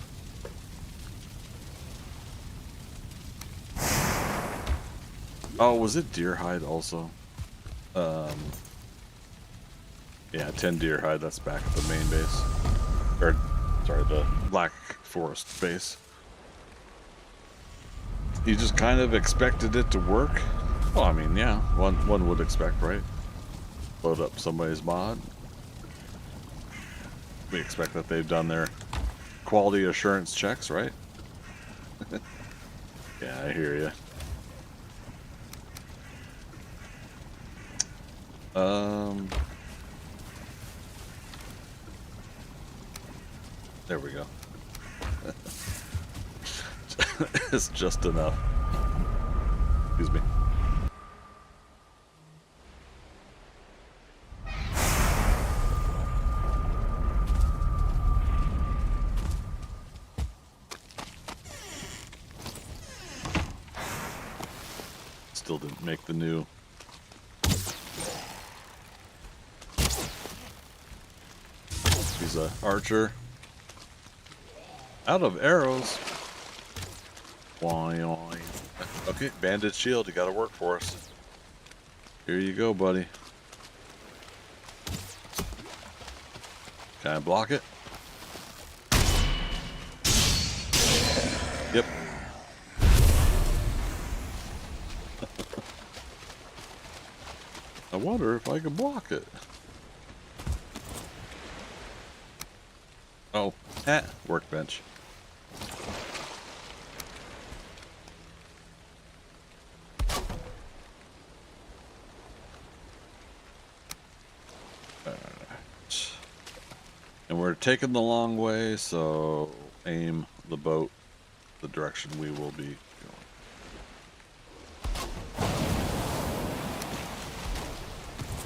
Oh, was it deer hide also? Yeah, 10 deer hide, that's back at the main base. Or, sorry, the Black Forest base. You just kind of expected it to work? Well, I mean, yeah, one would expect, right? Load up somebody's mod. We expect that they've done their quality assurance checks, right? Yeah, I hear you. There we go. It's just enough. Excuse me. Still didn't make the new. He's an archer. Out of arrows. Okay, bandit shield. You got to work for us. Here you go, buddy. Can I block it? Yep. I wonder if I can block it. Oh, workbench. And we're taking the long way, so aim the boat the direction we will be going.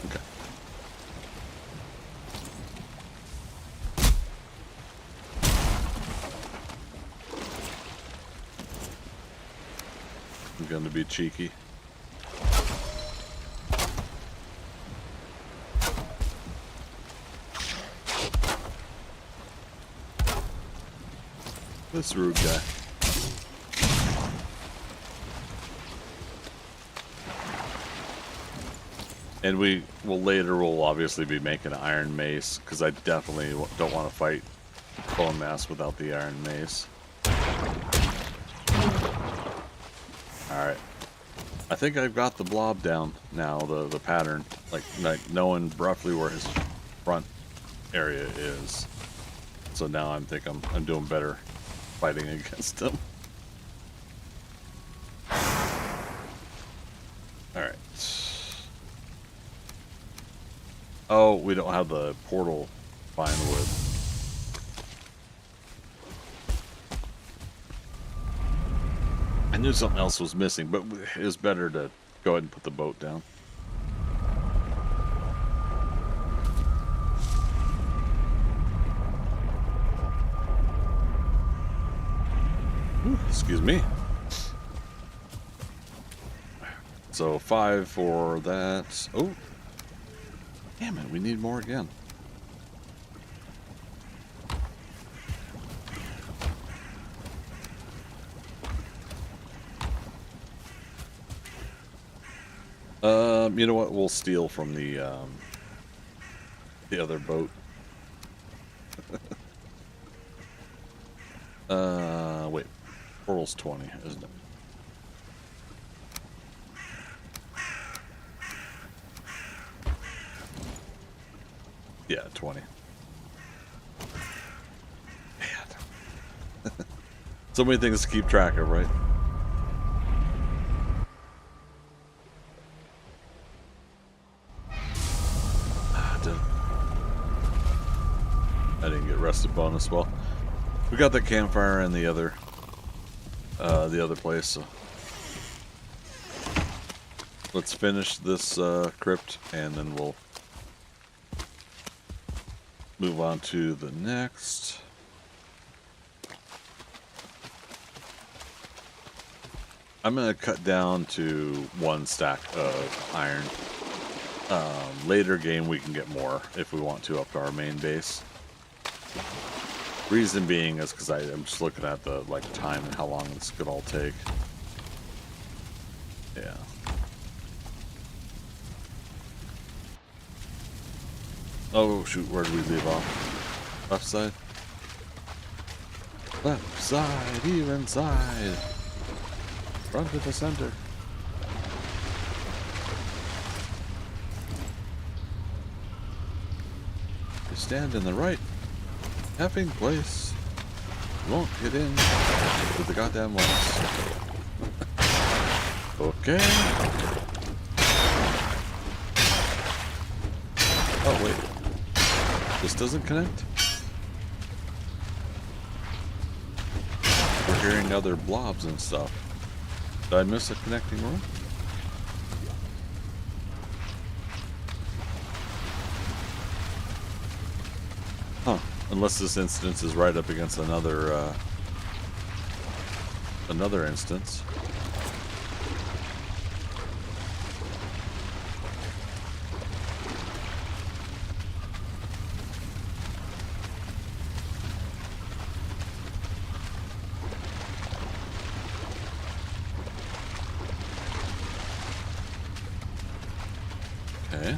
Okay. I'm going to be cheeky. This rude guy. And we will will obviously be making an iron mace, because I definitely don't want to fight bone mass without the iron mace. Alright. I think I've got the blob down now, the pattern. Like knowing roughly where his front area is. So now I'm doing better fighting against them. Alright. Oh, we don't have the portal fine wood. I knew something else was missing, but it was better to go ahead and put the boat down. Ooh, excuse me. So 5 for that. Oh, damn it, we need more again. You know what? We'll steal from the other boat. Wait. Portal's 20, isn't it? Yeah, 20. Man. So many things to keep track of, right? I didn't get rested bonus. Well, we got the campfire in the other place, so let's finish this crypt and then we'll move on to the next. I'm gonna cut down to 1 stack of iron. Later game we can get more if we want to up to our main base. Reason being is because I'm just looking at the time and how long this could all take. Yeah. Oh shoot, where did we leave off? Left side? Left side, even side. Run to the center. You stand in the right effing place. Won't get in with the goddamn walls. Okay. Oh, wait. This doesn't connect? We're hearing other blobs and stuff. Did I miss a connecting room? Huh. Unless this instance is right up against another instance. Okay.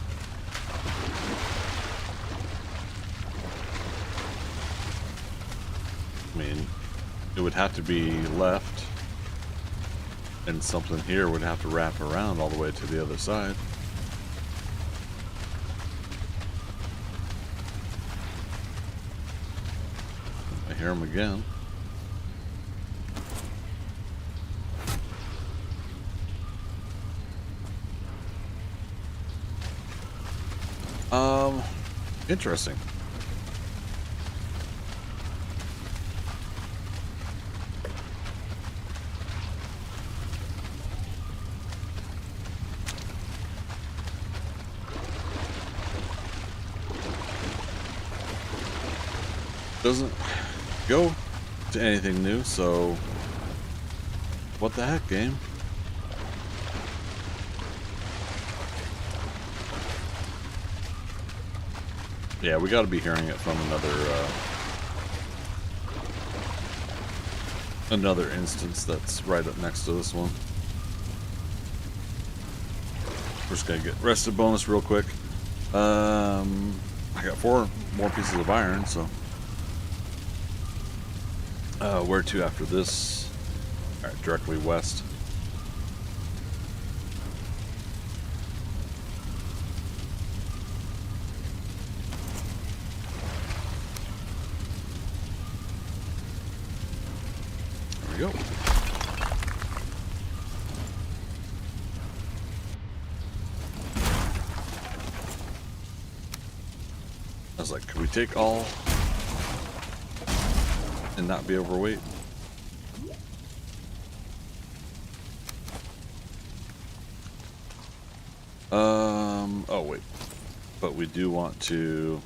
I mean, it would have to be left, and something here would have to wrap around all the way to the other side. I hear him again. Interesting. Doesn't go to anything new, so what the heck, game? Yeah, we got to be hearing it from another instance that's right up next to this one. We're just gonna get rested bonus real quick. I got 4 more pieces of iron, so where to after this? All right, directly west. There we go. I was like, could we take all and not be overweight? Oh wait. But we do want to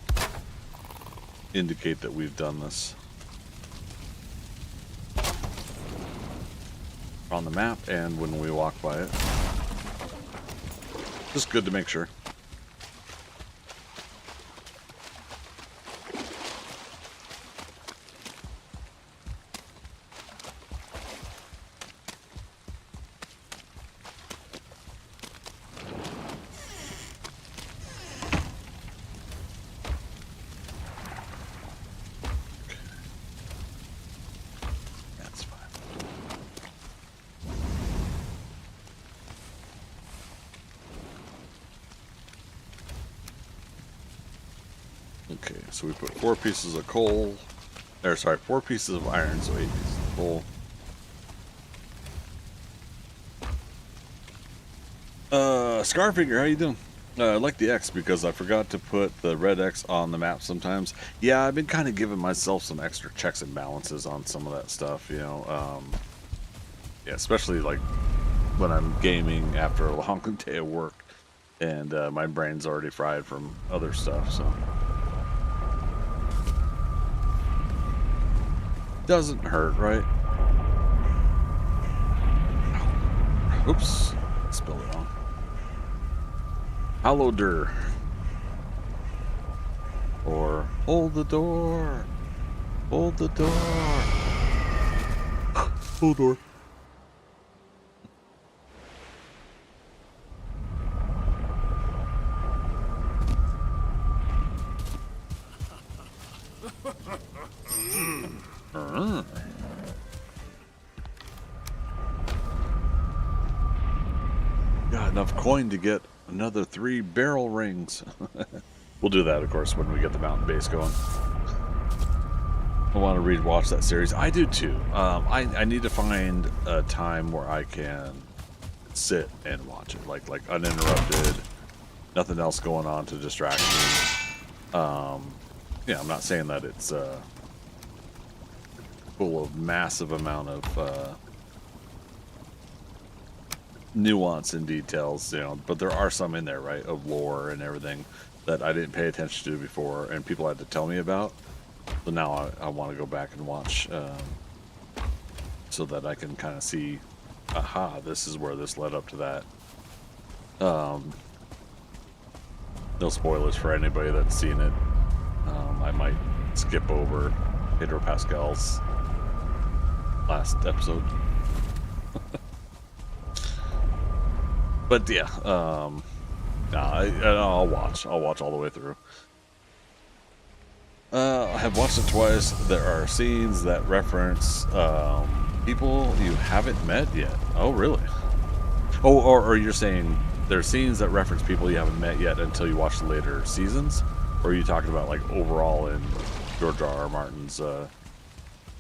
indicate that we've done this on the map and when we walk by it. Just good to make sure. Okay, so we put 4 pieces of coal, or sorry, 4 pieces of iron, so 8 pieces of coal. Scarfinger, how you doing? I like the X because I forgot to put the red X on the map sometimes. Yeah, I've been kind of giving myself some extra checks and balances on some of that stuff, you know. Yeah, especially like when I'm gaming after a long day of work and my brain's already fried from other stuff, so. Doesn't hurt, right? Oops. Spilled it on. Halloder. Or hold the door. Hold the door. Hold door. Got enough coin to get another 3 barrel rings. We'll do that, of course, when we get the mountain base going. I want to rewatch that series. I do too. I need to find a time where I can sit and watch it, like uninterrupted, nothing else going on to distract me. Yeah, I'm not saying that it's full of massive amount of nuance and details, you know, but there are some in there, right, of lore and everything that I didn't pay attention to before, and people had to tell me about. So now I want to go back and watch, so that I can kind of see, aha, this is where this led up to that. No spoilers for anybody that's seen it. I might skip over Pedro Pascal's last episode. But yeah, I'll watch all the way through. I have watched it twice. There are scenes that reference people you haven't met yet. Oh, really? Oh, or you're saying there are scenes that reference people you haven't met yet until you watch the later seasons? Or are you talking about like overall in George R.R. Martin's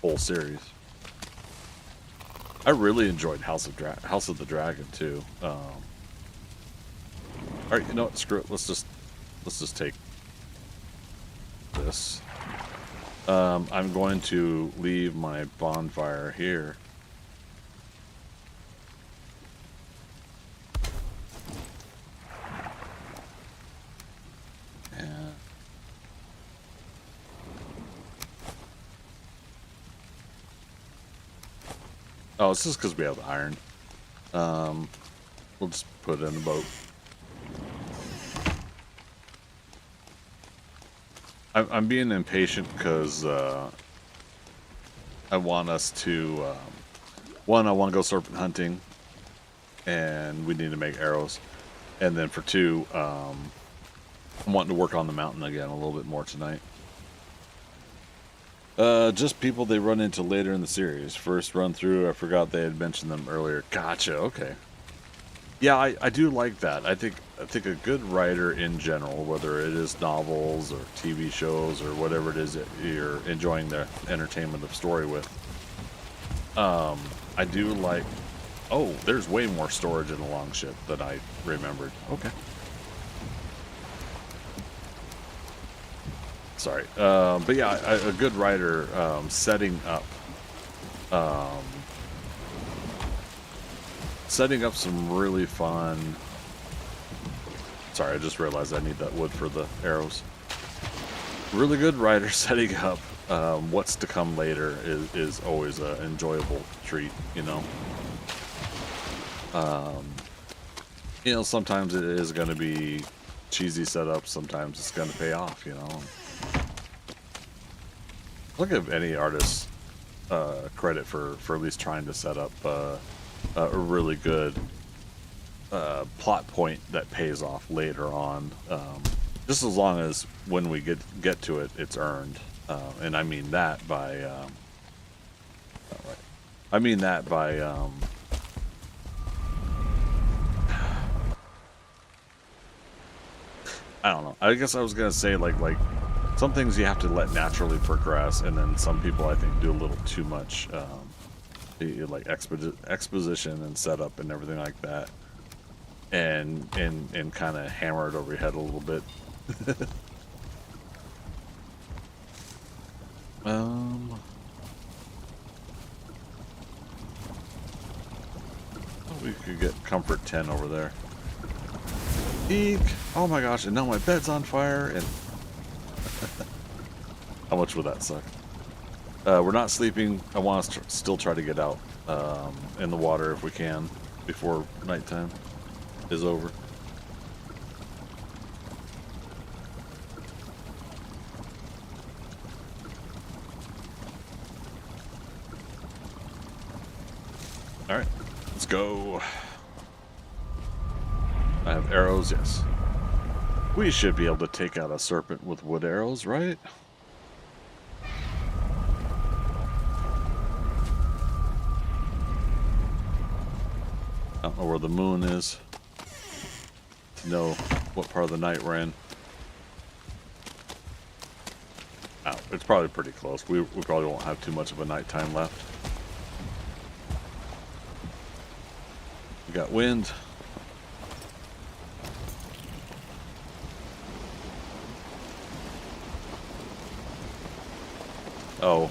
whole series? I really enjoyed House of the Dragon too. All right, you know what? Screw it. Let's just take this. I'm going to leave my bonfire here. And oh, it's just because we have iron. We'll just put it in the boat. I'm being impatient because I want us to, one, I want to go serpent hunting, and we need to make arrows. And then for two, I'm wanting to work on the mountain again a little bit more tonight. Just people they run into later in the series. First run through, I forgot they had mentioned them earlier. Gotcha, okay. Yeah, I do like that. I think a good writer in general, whether it is novels or TV shows or whatever it is that you're enjoying the entertainment of story with, I do like. Oh, there's way more storage in the longship than I remembered. Okay. Sorry, but yeah, a good writer setting up some really fun. Sorry, I just realized I need that wood for the arrows. Really good writer setting up what's to come later is always an enjoyable treat, you know. You know, sometimes it is going to be cheesy setup, sometimes it's going to pay off, you know. I'll give any artist credit for at least trying to set up a really good plot point that pays off later on. Just as long as when we get to it, it's earned. And I mean that by I don't know. I guess I was gonna say like some things you have to let naturally progress, and then some people I think do a little too much like exposition and setup and everything like that, and kind of hammer it over your head a little bit. Oh, we could get comfort 10 over there. Eek! Oh my gosh, and now my bed's on fire, and how much would that suck? We're not sleeping. I want us to still try to get out in the water if we can before nighttime is over. All right, let's go. I have arrows, yes. We should be able to take out a serpent with wood arrows, right? I don't know where the moon is to know what part of the night we're in. Ouch. It's probably pretty close. We probably won't have too much of a nighttime left. We got wind. Oh.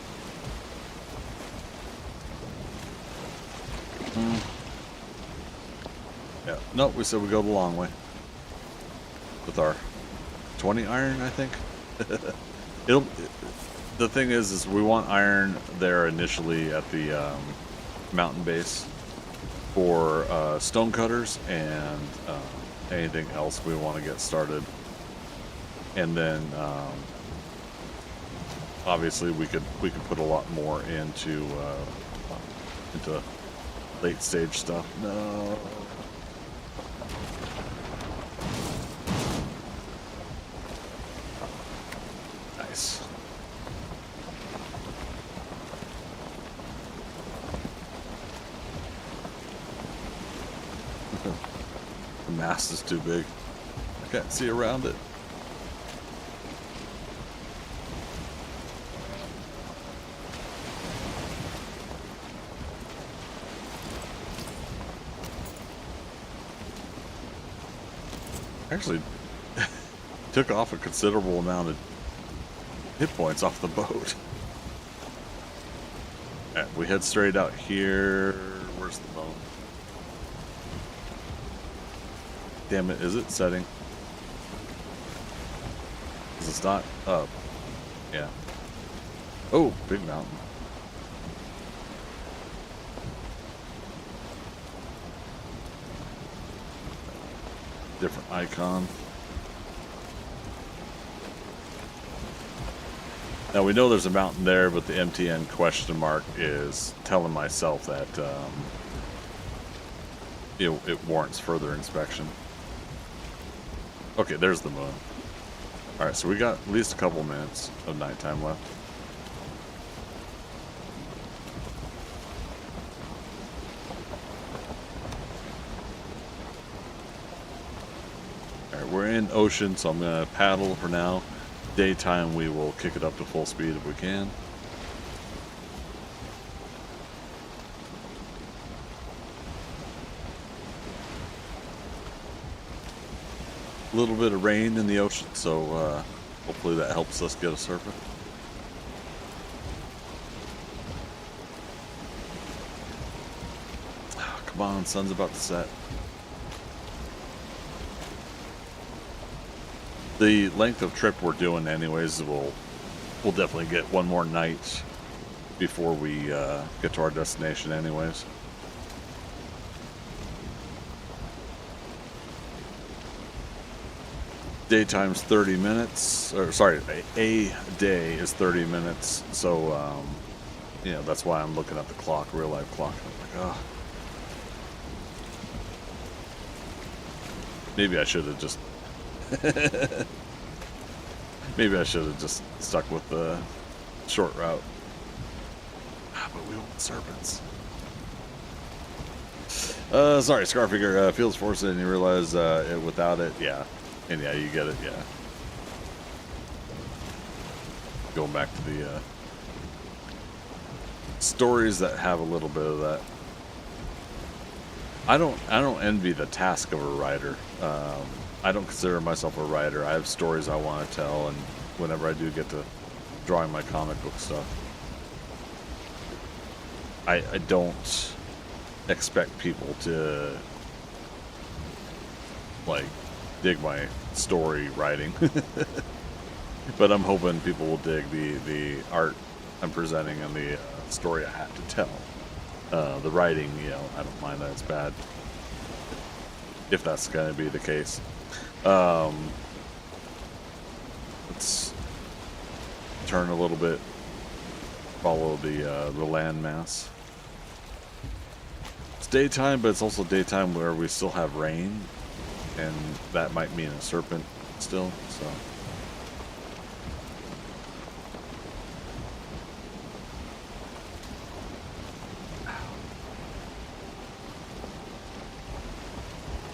Yeah. Nope, we said we go the long way. With our 20 iron, I think. The thing is we want iron there initially at the mountain base for stone cutters and anything else we want to get started. And then obviously we could put a lot more into late stage stuff. No. Nice. The mast is too big. I can't see around it. Actually took off a considerable amount of hit points off the boat. Alright, we head straight out here. Where's the boat? Damn it, is it setting? Because it's not up. Yeah. Oh, big mountain. Different icon. Now we know there's a mountain there, but the MTN question mark is telling myself that it warrants further inspection. Okay, there's the moon. Alright, so we got at least a couple minutes of nighttime left. Alright, we're in ocean, so I'm going to paddle for now. Daytime, we will kick it up to full speed if we can. A little bit of rain in the ocean, so hopefully that helps us get a serpent. Oh, come on, sun's about to set. The length of trip we're doing anyways, we'll definitely get one more night before we get to our destination anyways. Daytime's 30 minutes, or sorry, a day is 30 minutes, so you know, that's why I'm looking at the clock, real life clock. I'm like, oh. Maybe I should have just maybe I should have just stuck with the short route. But we want serpents. Sorry, Scarfigure, feels forced and you realize without it, yeah. And yeah, you get it, yeah. Going back to the stories that have a little bit of that. I don't envy the task of a writer. I don't consider myself a writer. I have stories I want to tell, and whenever I do get to drawing my comic book stuff, I don't expect people to like dig my story writing. But I'm hoping people will dig the art I'm presenting and the story I have to tell. The writing, you know, I don't mind that it's bad, if that's going to be the case. Let's turn a little bit, follow the landmass. It's daytime, but it's also daytime where we still have rain, and that might mean a serpent still, so.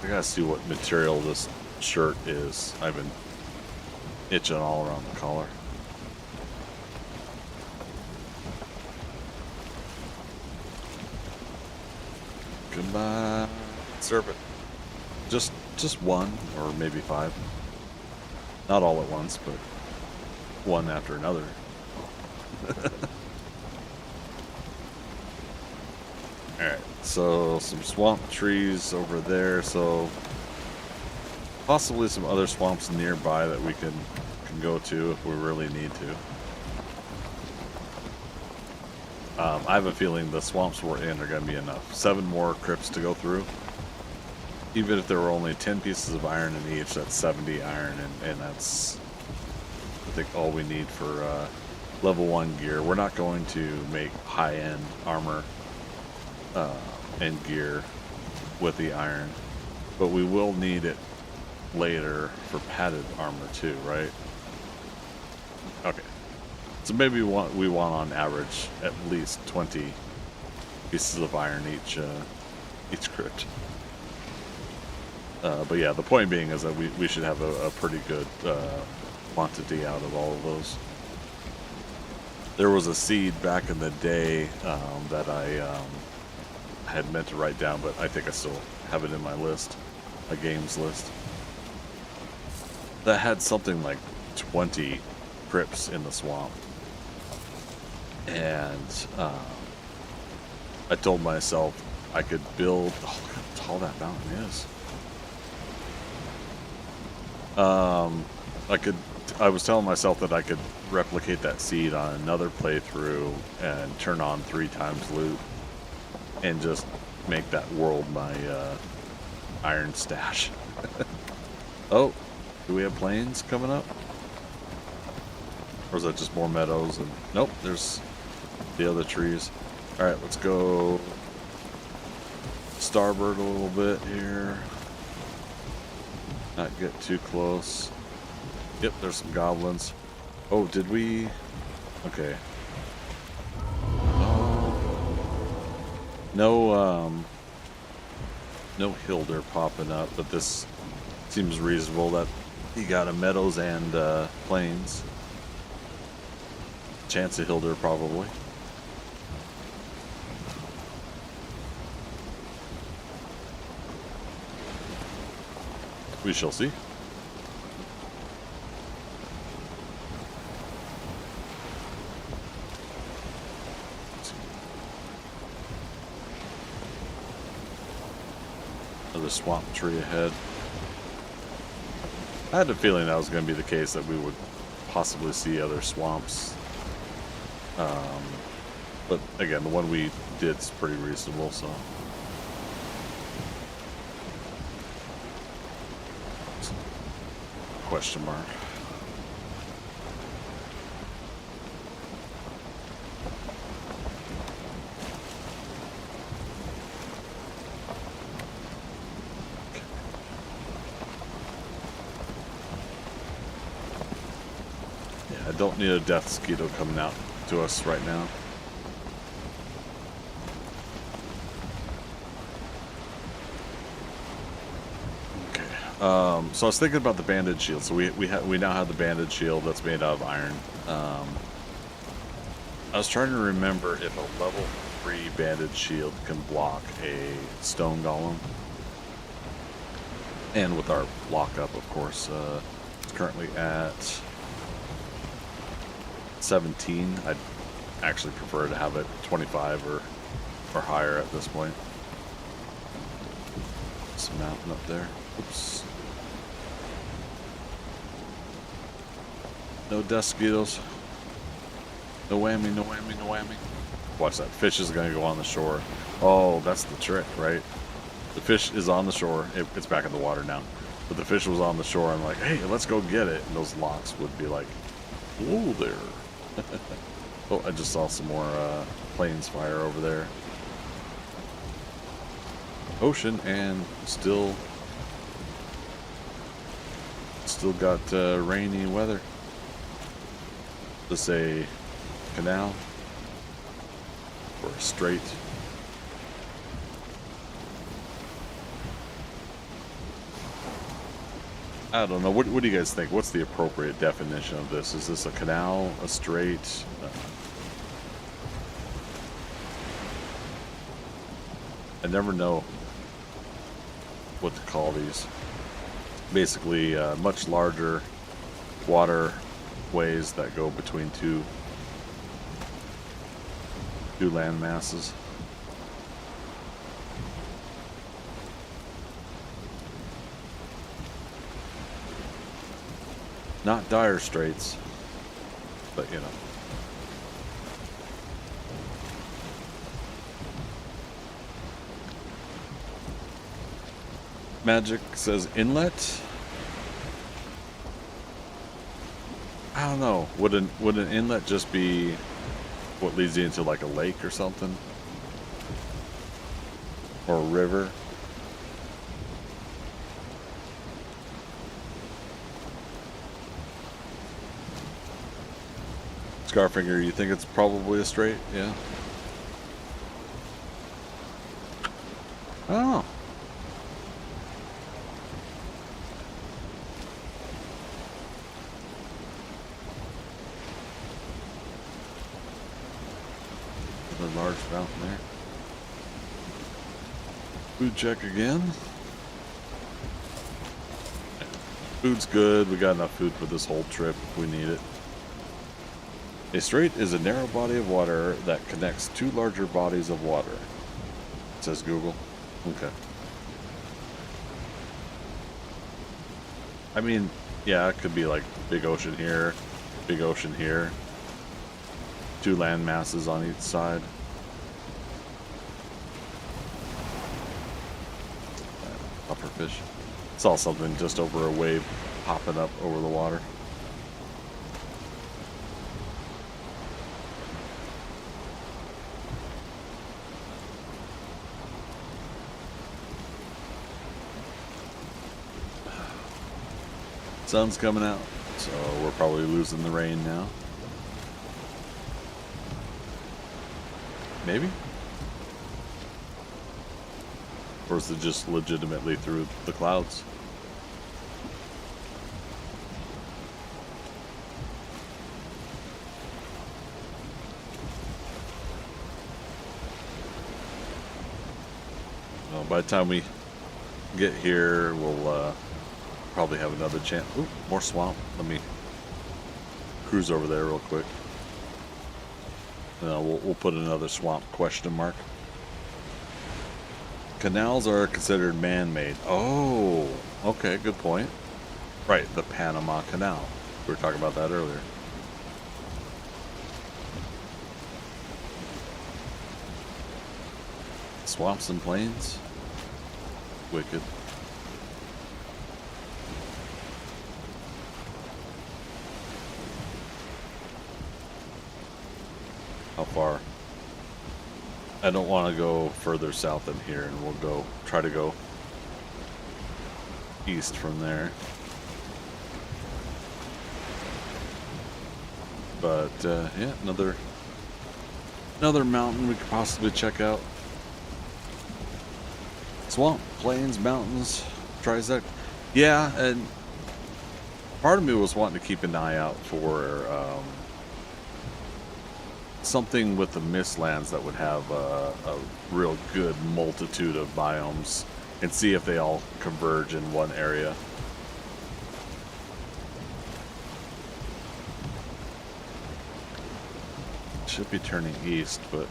I gotta see what material this shirt is. I've been itching all around the collar. by Serpent. just one or maybe 5. Not all at once, but one after another. Alright, so some swamp trees over there, so possibly some other swamps nearby that we can go to if we really need to. I have a feeling the swamps we're in are going to be enough. 7 more crypts to go through. Even if there were only 10 pieces of iron in each, that's 70 iron, and that's, I think, all we need for level 1 gear. We're not going to make high-end armor and gear with the iron, but we will need it later for padded armor too, right? Okay. So maybe we want on average at least 20 pieces of iron each crypt. But yeah, the point being is that we should have a pretty good quantity out of all of those. There was a seed back in the day that I had meant to write down, but I think I still have it in my list, a games list, that had something like 20 crypts in the swamp. And I told myself I could build. Oh, look how tall that mountain is. I was telling myself that I could replicate that seed on another playthrough and turn on 3 times loot and just make that world my iron stash. Oh, do we have plains coming up? Or is that just more meadows? And nope, there's the other trees. All right, let's go starboard a little bit here. Not get too close. Yep, there's some goblins. Oh, did we? Okay. Oh. No Hilder popping up, but this seems reasonable that you got a meadows and plains. Chance of Hilder probably. We shall see. Another swamp tree ahead. I had a feeling that was going to be the case, that we would possibly see other swamps. But again, the one we did is pretty reasonable, so. Question mark. Yeah, I don't need a death mosquito coming out to us right now. So I was thinking about the banded shield. So we now have the banded shield that's made out of iron. I was trying to remember if a level 3 banded shield can block a stone golem. And with our lockup, of course, it's currently at 17. I'd actually prefer to have it 25 or higher at this point. Some mountain up there. Oops. No death mosquitoes. No whammy, no whammy, no whammy. Watch that. Fish is going to go on the shore. Oh, that's the trick, right? The fish is on the shore. It's back in the water now. But the fish was on the shore. I'm like, hey, let's go get it. And those locks would be like, whoa there. Oh, I just saw some more plains fire over there. Ocean, and still got rainy weather. Let's say canal or a strait. I don't know. What do you guys think? What's the appropriate definition of this? Is this a canal, a strait? I never know what to call these. Basically, much larger waterways that go between two land masses. Not dire straits, but you know. Magic says inlet. I don't know. Would an inlet just be what leads you into like a lake or something? Or a river? Scarfinger, you think it's probably a strait? Yeah. Oh. A large fountain there. Food check again. Food's good. We got enough food for this whole trip if we need it. A strait is a narrow body of water that connects two larger bodies of water, says Google. Okay. I mean, yeah, it could be like big ocean here, big ocean here. Two land masses on each side. Pufferfish. Saw something just over a wave popping up over the water. Sun's coming out, so we're probably losing the rain now. Maybe? Or is it just legitimately through the clouds? Well, by the time we get here, we'll probably have another chance. Ooh, more swamp. Let me cruise over there real quick. We'll put another swamp question mark. Canals are considered man-made. Oh, okay, good point. Right, the Panama Canal. We were talking about that earlier. Swamps and plains. Wicked. How far? I don't want to go further south than here, and we'll try to go east from there. But yeah, another mountain we could possibly check out. Swamp, plains, mountains, Trizec. Yeah, and part of me was wanting to keep an eye out for something with the Mistlands that would have a real good multitude of biomes and see if they all converge in one area. Should be turning east, but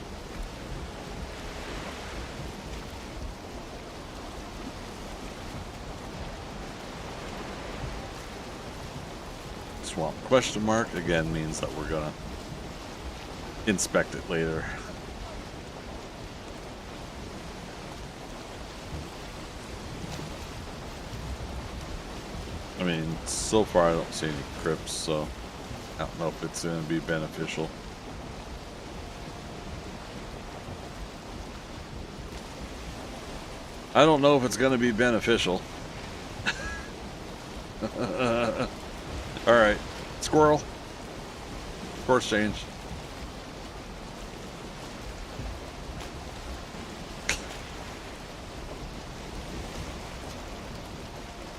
swamp question mark again means that we're gonna inspect it later. I mean, so far I don't see any crypts, so I don't know if it's going to be beneficial. I don't know if it's going to be beneficial. Alright, squirrel. Course change.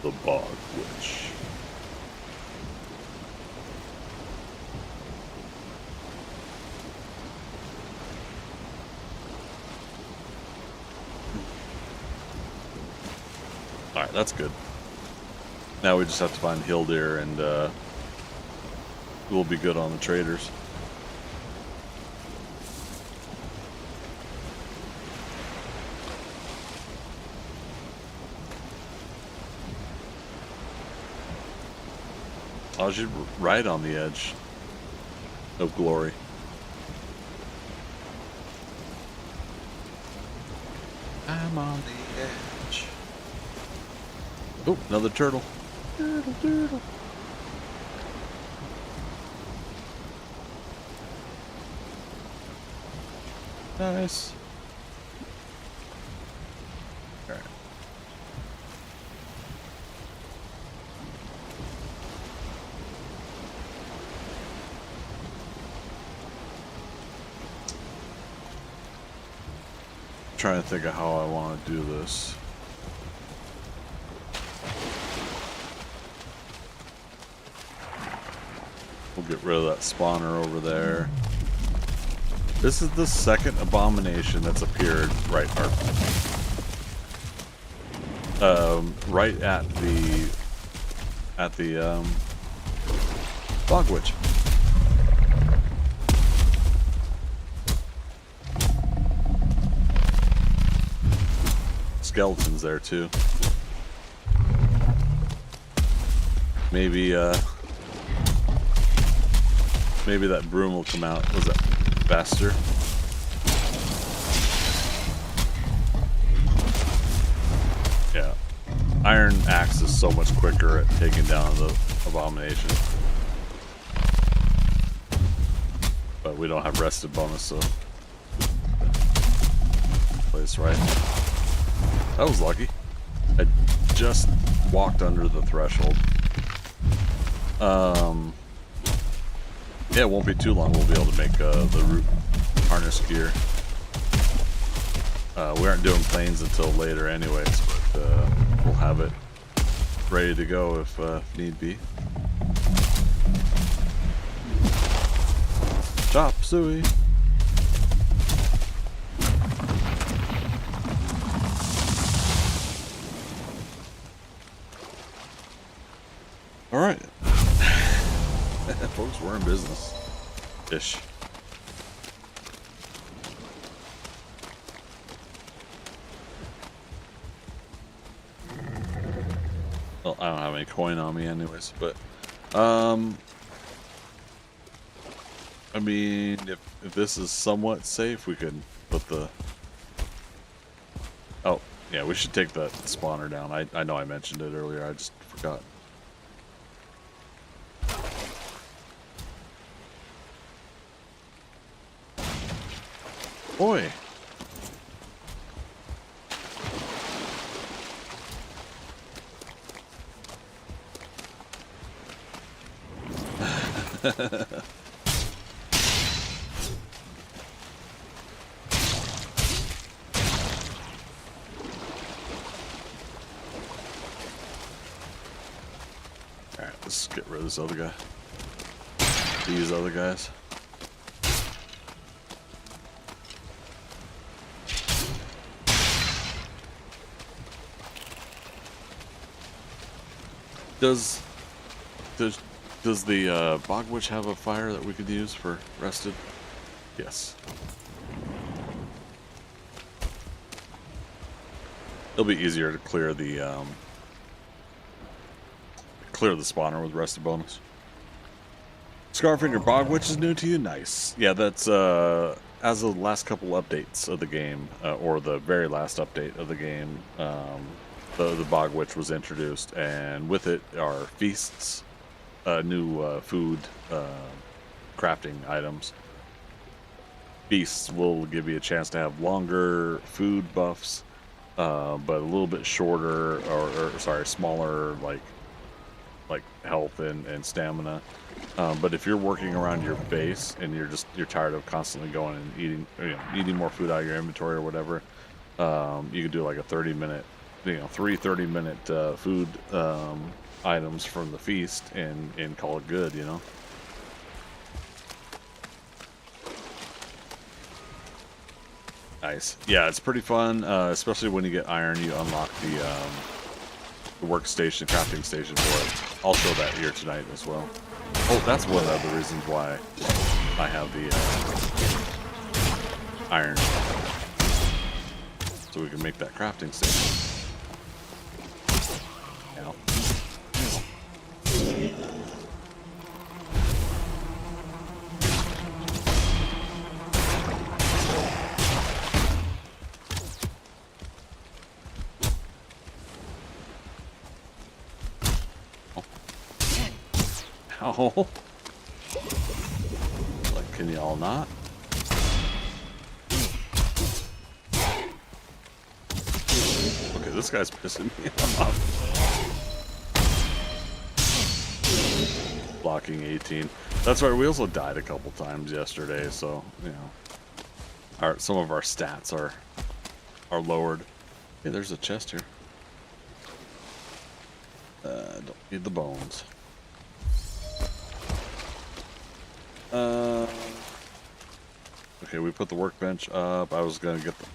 The Bog Witch. that's good. Now we just have to find hill deer, and we'll be good on the traders. I was right on the edge of glory. I'm on the edge. Oh, another turtle. Turtle, turtle. Nice. All right. Trying to think of how I want to do this. We'll get rid of that spawner over there. This is the second abomination that's appeared right at the Bog Witch. Skeletons there too. Maybe maybe that broom will come out. Was that faster? Yeah. Iron axe is so much quicker at taking down the abomination. But we don't have rested bonus, so place right. That was lucky. I just walked under the threshold. Yeah, it won't be too long. We'll be able to make the root harness gear. We aren't doing planes until later anyways, but we'll have it ready to go if need be. Chop suey. All right. Folks, we're in business. Ish. Well, I don't have any coin on me anyways, but I mean, if this is somewhat safe, we could put the... Oh, yeah, we should take that spawner down. I know I mentioned it earlier, I just forgot. Boy. Alright, let's get rid of this other guy. These other guys. Does the Bog Witch have a fire that we could use for rested? Yes. It'll be easier to clear the spawner with rested bonus. Scarfinger Bog Witch is new to you? Nice. Yeah, that's as of the last couple updates of the game, or the very last update of the game, the Bog Witch was introduced, and with it are feasts, new food crafting items. Feasts will give you a chance to have longer food buffs, but a little bit shorter, or sorry, smaller, like health and stamina. But if you're working around your base and you're tired of constantly going and eating more food out of your inventory or whatever, you could do like a 30-minute, three 30-minute food items from the feast and call it good, Nice. Yeah, it's pretty fun, especially when you get iron. You unlock the workstation, crafting station for it. I'll show that here tonight as well. Oh, that's one of the reasons why I have the iron. So we can make that crafting station. Ow. Ow. Like, can y'all not? Okay, this guy's pissing me off. Blocking 18. That's right, we also died a couple times yesterday, so, you know, some of our stats are lowered. Hey, there's a chest here. Don't need the bones. Okay, we put the workbench up. I was gonna get the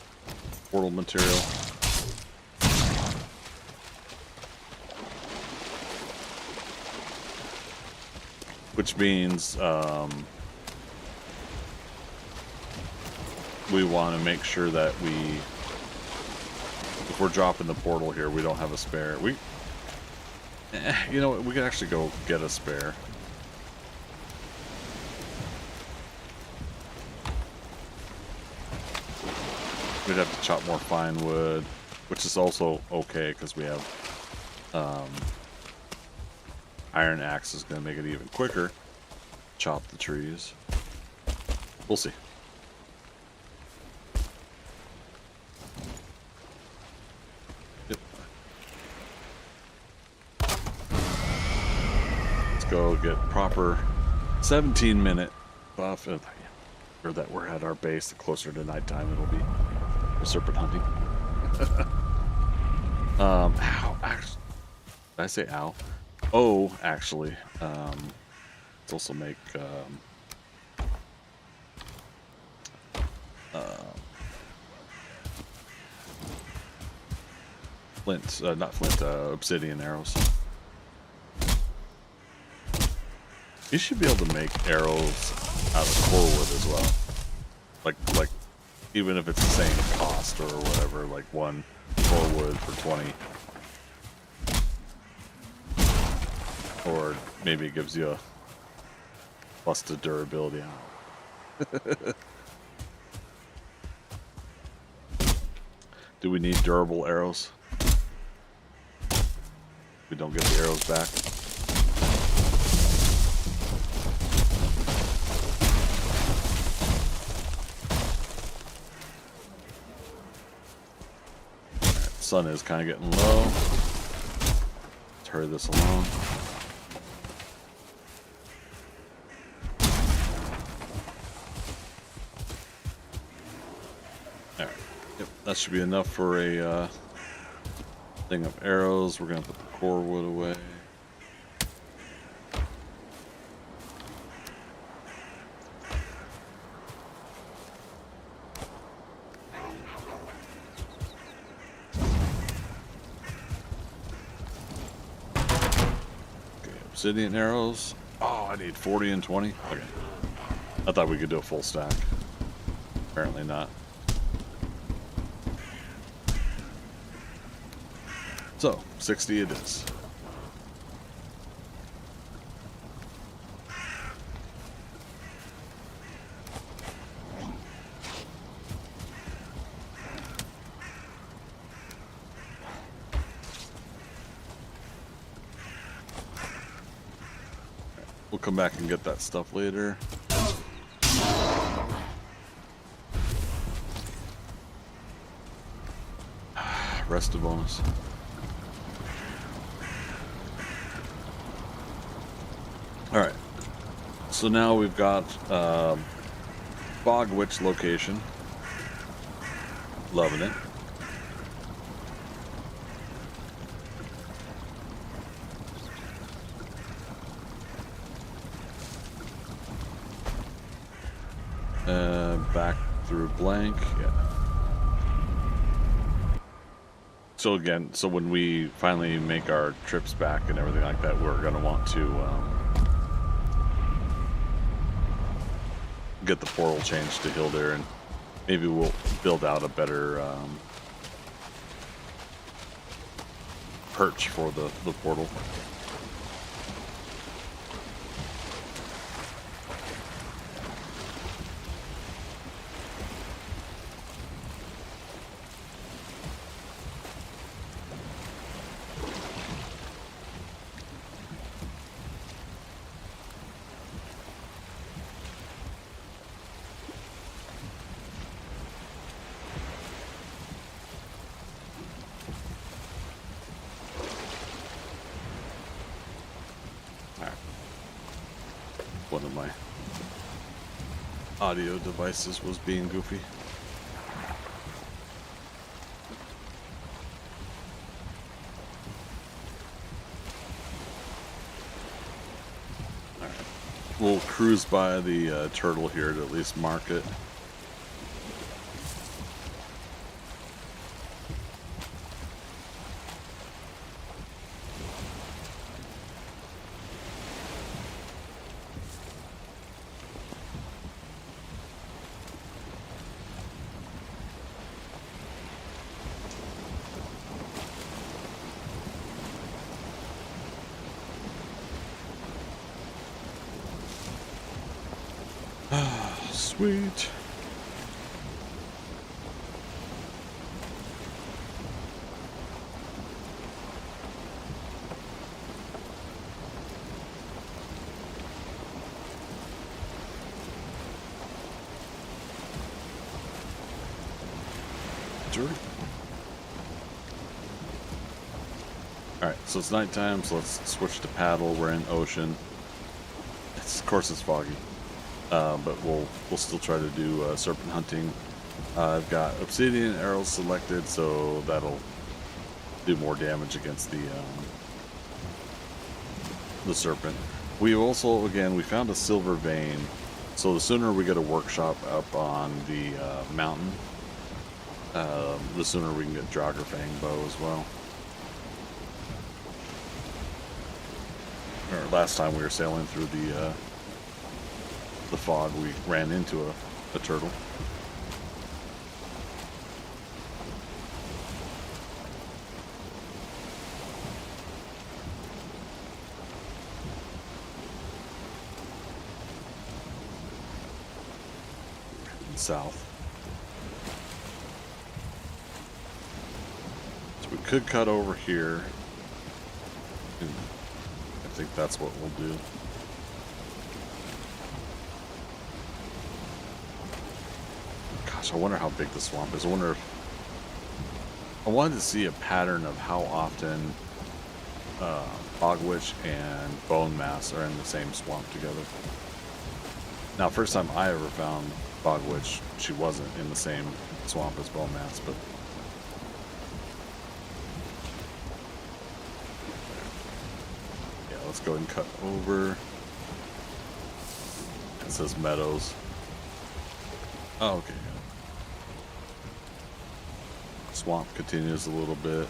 portal material. Which means we want to make sure that if we're dropping the portal here, we don't have a spare. You know what, we could actually go get a spare. We'd have to chop more fine wood, which is also okay because we have iron axe is going to make it even quicker. Chop the trees. We'll see. Yep. Let's go get proper 17-minute buff. Or that we're at our base. The closer to nighttime it'll be. For serpent hunting. Ow. Actually, did I say ow? Oh, actually. Let's also make obsidian arrows. You should be able to make arrows out of core wood as well. Like even if it's the same cost or whatever, like one core wood for 20. Or maybe it gives you a plus to durability. Do we need durable arrows? We don't get the arrows back. Alright, sun is kind of getting low. Let's hurry this along. That should be enough for a thing of arrows. We're going to put the core wood away. Okay, obsidian arrows. Oh, I need 40 and 20. Okay. I thought we could do a full stack. Apparently not. So, 60 it is. We'll come back and get that stuff later. Rest of bonus. Alright, so now we've got Bog Witch location. Loving it. Back through blank, yeah. So again, so when we finally make our trips back and everything like that, we're gonna want to get the portal changed to Hildir, and maybe we'll build out a better perch for the portal. One of my audio devices was being goofy. Alright. We'll cruise by the turtle here to at least mark it. Sweet. Alright, so it's nighttime, so let's switch to paddle. We're in ocean. Of course it's foggy. But we'll still try to do serpent hunting. I've got obsidian arrows selected, so that'll do more damage against the serpent. We also, again, we found a silver vein, so the sooner we get a workshop up on the mountain, the sooner we can get Draugr bow as well. Or last time we were sailing through the fog, we ran into a turtle. South. So we could cut over here. I think that's what we'll do. Gosh, I wonder how big the swamp is. I wonder if... I wanted to see a pattern of how often Bogwitch and Bone Mass are in the same swamp together. Now, first time I ever found Bogwitch, she wasn't in the same swamp as Bone Mass, but... yeah, let's go ahead and cut over. It says meadows. Oh, okay. Swamp continues a little bit.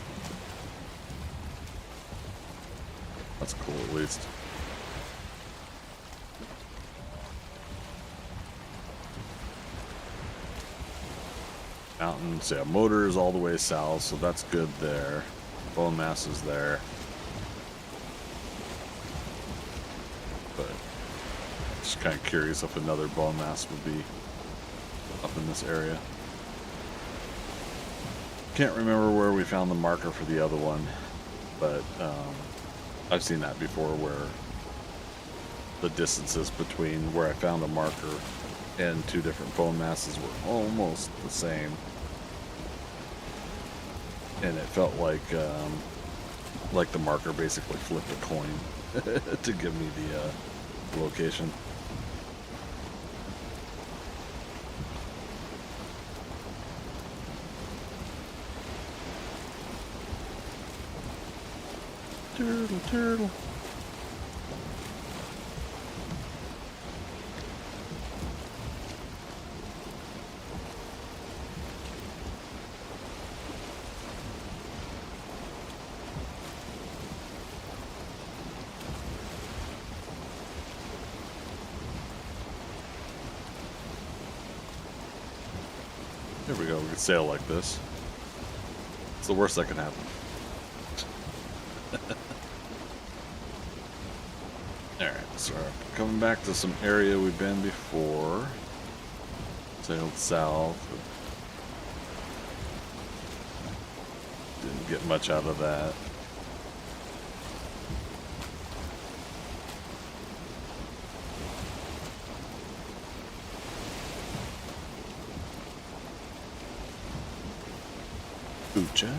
That's cool, at least. Mountains, yeah, motor is all the way south, so that's good there. Bone Mass is there. But just kind of curious if another Bone Mass would be up in this area. Can't remember where we found the marker for the other one, but I've seen that before, where the distances between where I found a marker and two different Bone Masses were almost the same, and it felt like the marker basically flipped a coin to give me the location. Turtle, turtle. There we go. We can sail like this. It's the worst that can happen. Alright, so coming back to some area we've been before. Sailed south. Didn't get much out of that. Boot check.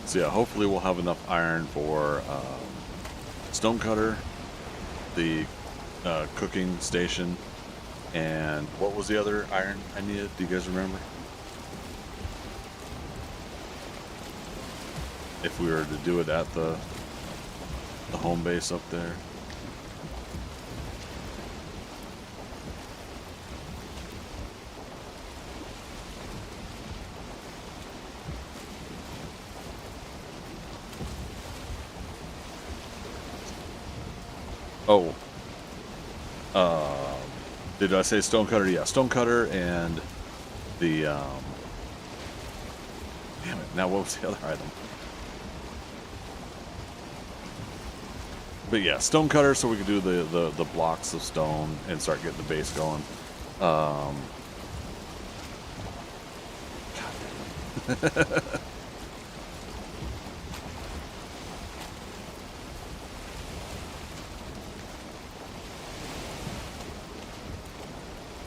So yeah, hopefully we'll have enough iron for stonecutter, the cooking station, and what was the other iron I needed? Do you guys remember? If we were to do it at the home base up there. Oh, did I say stonecutter? Yeah, stonecutter and the damn it. Now what was the other item? But yeah, stonecutter, so we can do the blocks of stone and start getting the base going.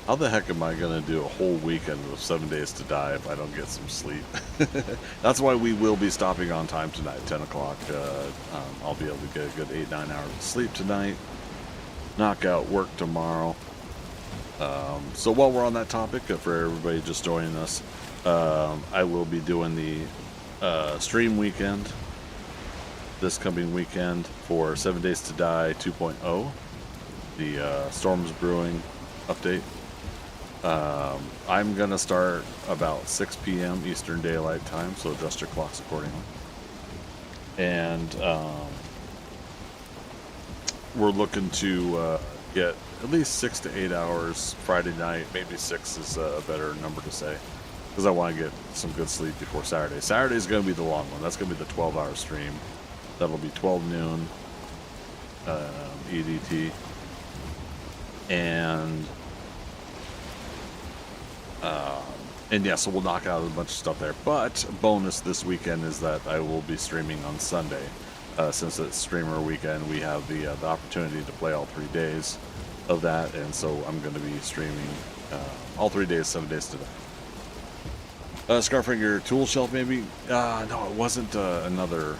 How the heck am I going to do a whole weekend of 7 days to die if I don't get some sleep? That's why we will be stopping on time tonight, 10 o'clock. I'll be able to get a good 8-9 hours of sleep tonight. Knock out work tomorrow. So while we're on that topic, for everybody just joining us, I will be doing the stream weekend this coming weekend for 7 Days to Die 2.0, the Storms Brewing update. I'm gonna start about 6 p.m. Eastern Daylight Time, so adjust your clocks accordingly. And we're looking to get at least 6 to 8 hours Friday night. Maybe 6 is a better number to say, because I want to get some good sleep before Saturday. Saturday is going to be the long one. That's going to be the 12-hour stream. That'll be 12 noon EDT. And yeah, so we'll knock out a bunch of stuff there. But bonus this weekend is that I will be streaming on Sunday. Since it's streamer weekend, we have the opportunity to play all 3 days of that, and so I'm going to be streaming all 3 days, 7 days today. Scarfinger tool shelf, maybe? No, it wasn't another.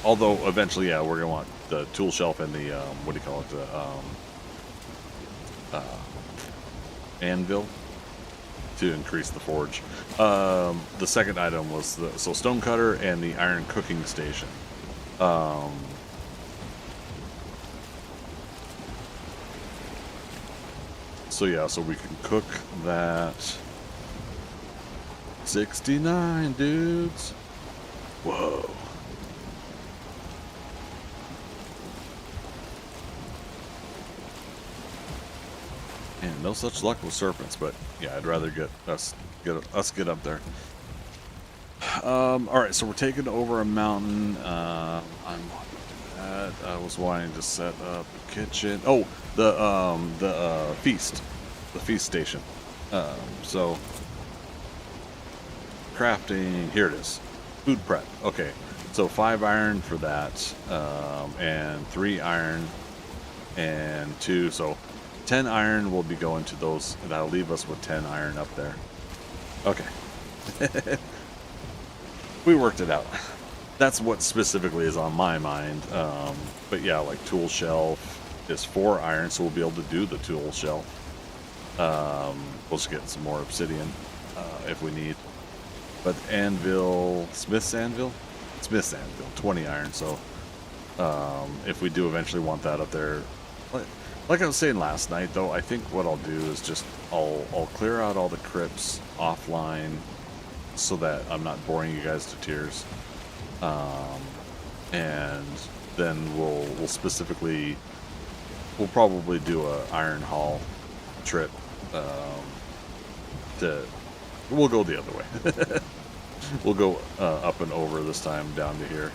Although eventually, yeah, we're going to want the tool shelf and the what do you call it? The anvil to increase the forge. The second item was the stonecutter and the iron cooking station. So yeah, so we can cook that. 69 dudes. Whoa. And no such luck with serpents, but yeah, I'd rather get us up there. All right, so we're taking over a mountain. I was wanting to set up a kitchen. Oh, the feast station. So crafting. Here it is. Food prep. Okay, so 5 iron for that, and 3 iron, and 2. So 10 iron will be going to those, and that'll leave us with 10 iron up there. Okay. We worked it out. That's what specifically is on my mind. But yeah, like tool shelf is 4 iron, so we'll be able to do the tool shelf. We'll just get some more obsidian if we need. But anvil, Smith's anvil, 20 iron. So if we do eventually want that up there, like I was saying last night, though, I think what I'll do is just I'll clear out all the crypts offline so that I'm not boring you guys to tears. And then we'll probably do a iron haul trip. We'll go the other way. We'll go up and over this time down to here.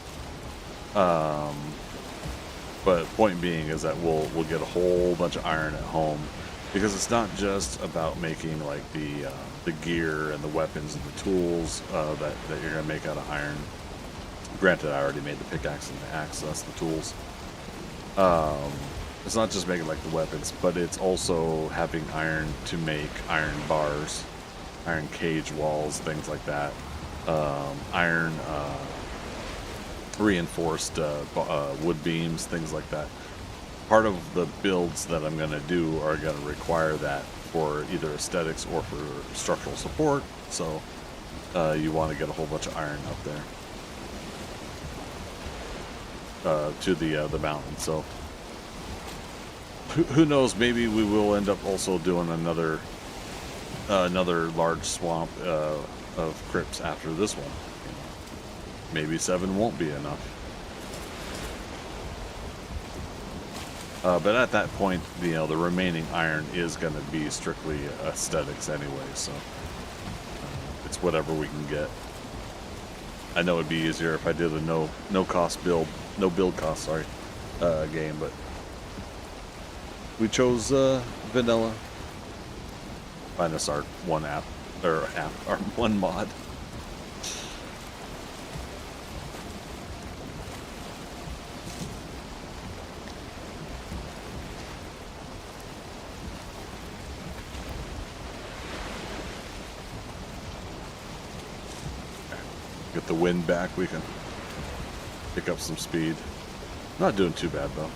But point being is that we'll get a whole bunch of iron at home, because it's not just about making like the gear and the weapons and the tools that you're gonna make out of iron. Granted, I already made the pickaxe and the axe, so that's the tools. It's not just making like the weapons, but it's also having iron to make iron bars, iron cage walls, things like that. Iron reinforced wood beams, things like that. Part of the builds that I'm going to do are going to require that for either aesthetics or for structural support. So you want to get a whole bunch of iron up there to the mountain. So who knows? Maybe we will end up also doing another large swamp of crypts after this one. Maybe 7 won't be enough. But at that point, the remaining iron is going to be strictly aesthetics anyway, so it's whatever we can get. I know it'd be easier if I did a no build cost game, but we chose vanilla. Minus our one our one mod. Get the wind back, we can pick up some speed. Not doing too bad though.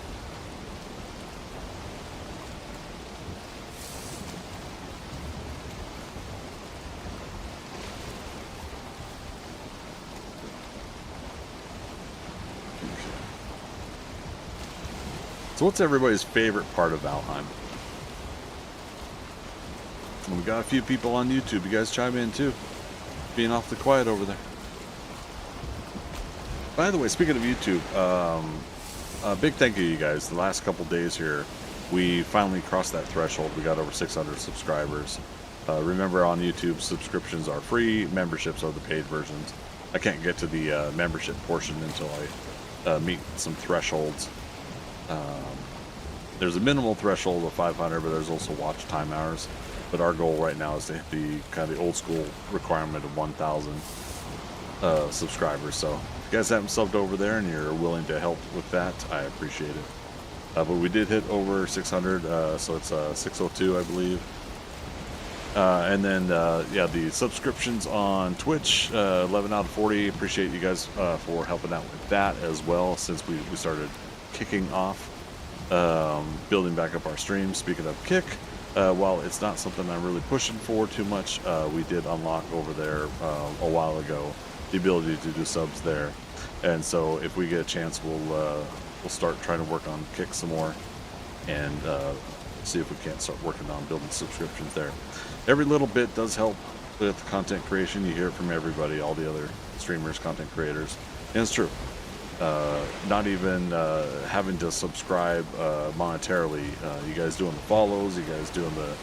So what's everybody's favorite part of Valheim? And we got a few people on YouTube. You guys chime in too. Being awfully quiet over there. By the way, speaking of YouTube, a big thank you to you guys. The last couple days here, we finally crossed that threshold. We got over 600 subscribers. Remember, on YouTube, subscriptions are free. Memberships are the paid versions. I can't get to the membership portion until I meet some thresholds. There's a minimal threshold of 500, but there's also watch time hours. But our goal right now is to hit the kind of the old school requirement of 1,000 subscribers. So if you guys haven't subbed over there and you're willing to help with that, I appreciate it. But we did hit over 600, so it's 602, I believe. And then, yeah, the subscriptions on Twitch, 11 out of 40. Appreciate you guys for helping out with that as well, since we started kicking off, building back up our streams. Speaking of kick, while it's not something I'm really pushing for too much, we did unlock over there a while ago the ability to do subs there, and so if we get a chance, we'll start trying to work on kick some more and see if we can't start working on building subscriptions there. Every little bit does help with content creation. You hear it from everybody, all the other streamers, content creators, and it's true. Not even having to subscribe monetarily. You guys doing the follows, you guys doing the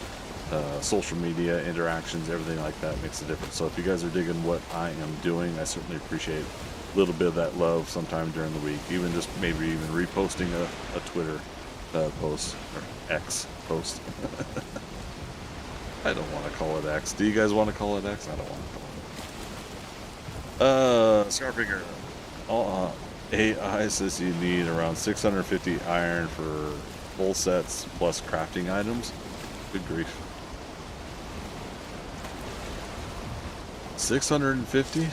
social media interactions, everything like that makes a difference. So if you guys are digging what I am doing, I certainly appreciate a little bit of that love sometime during the week. Even just maybe even reposting a Twitter post or X post. I don't want to call it X. Do you guys want to call it X? I don't want to call it X. Scarfinger. AI says you need around 650 iron for full sets plus crafting items. Good grief. 650?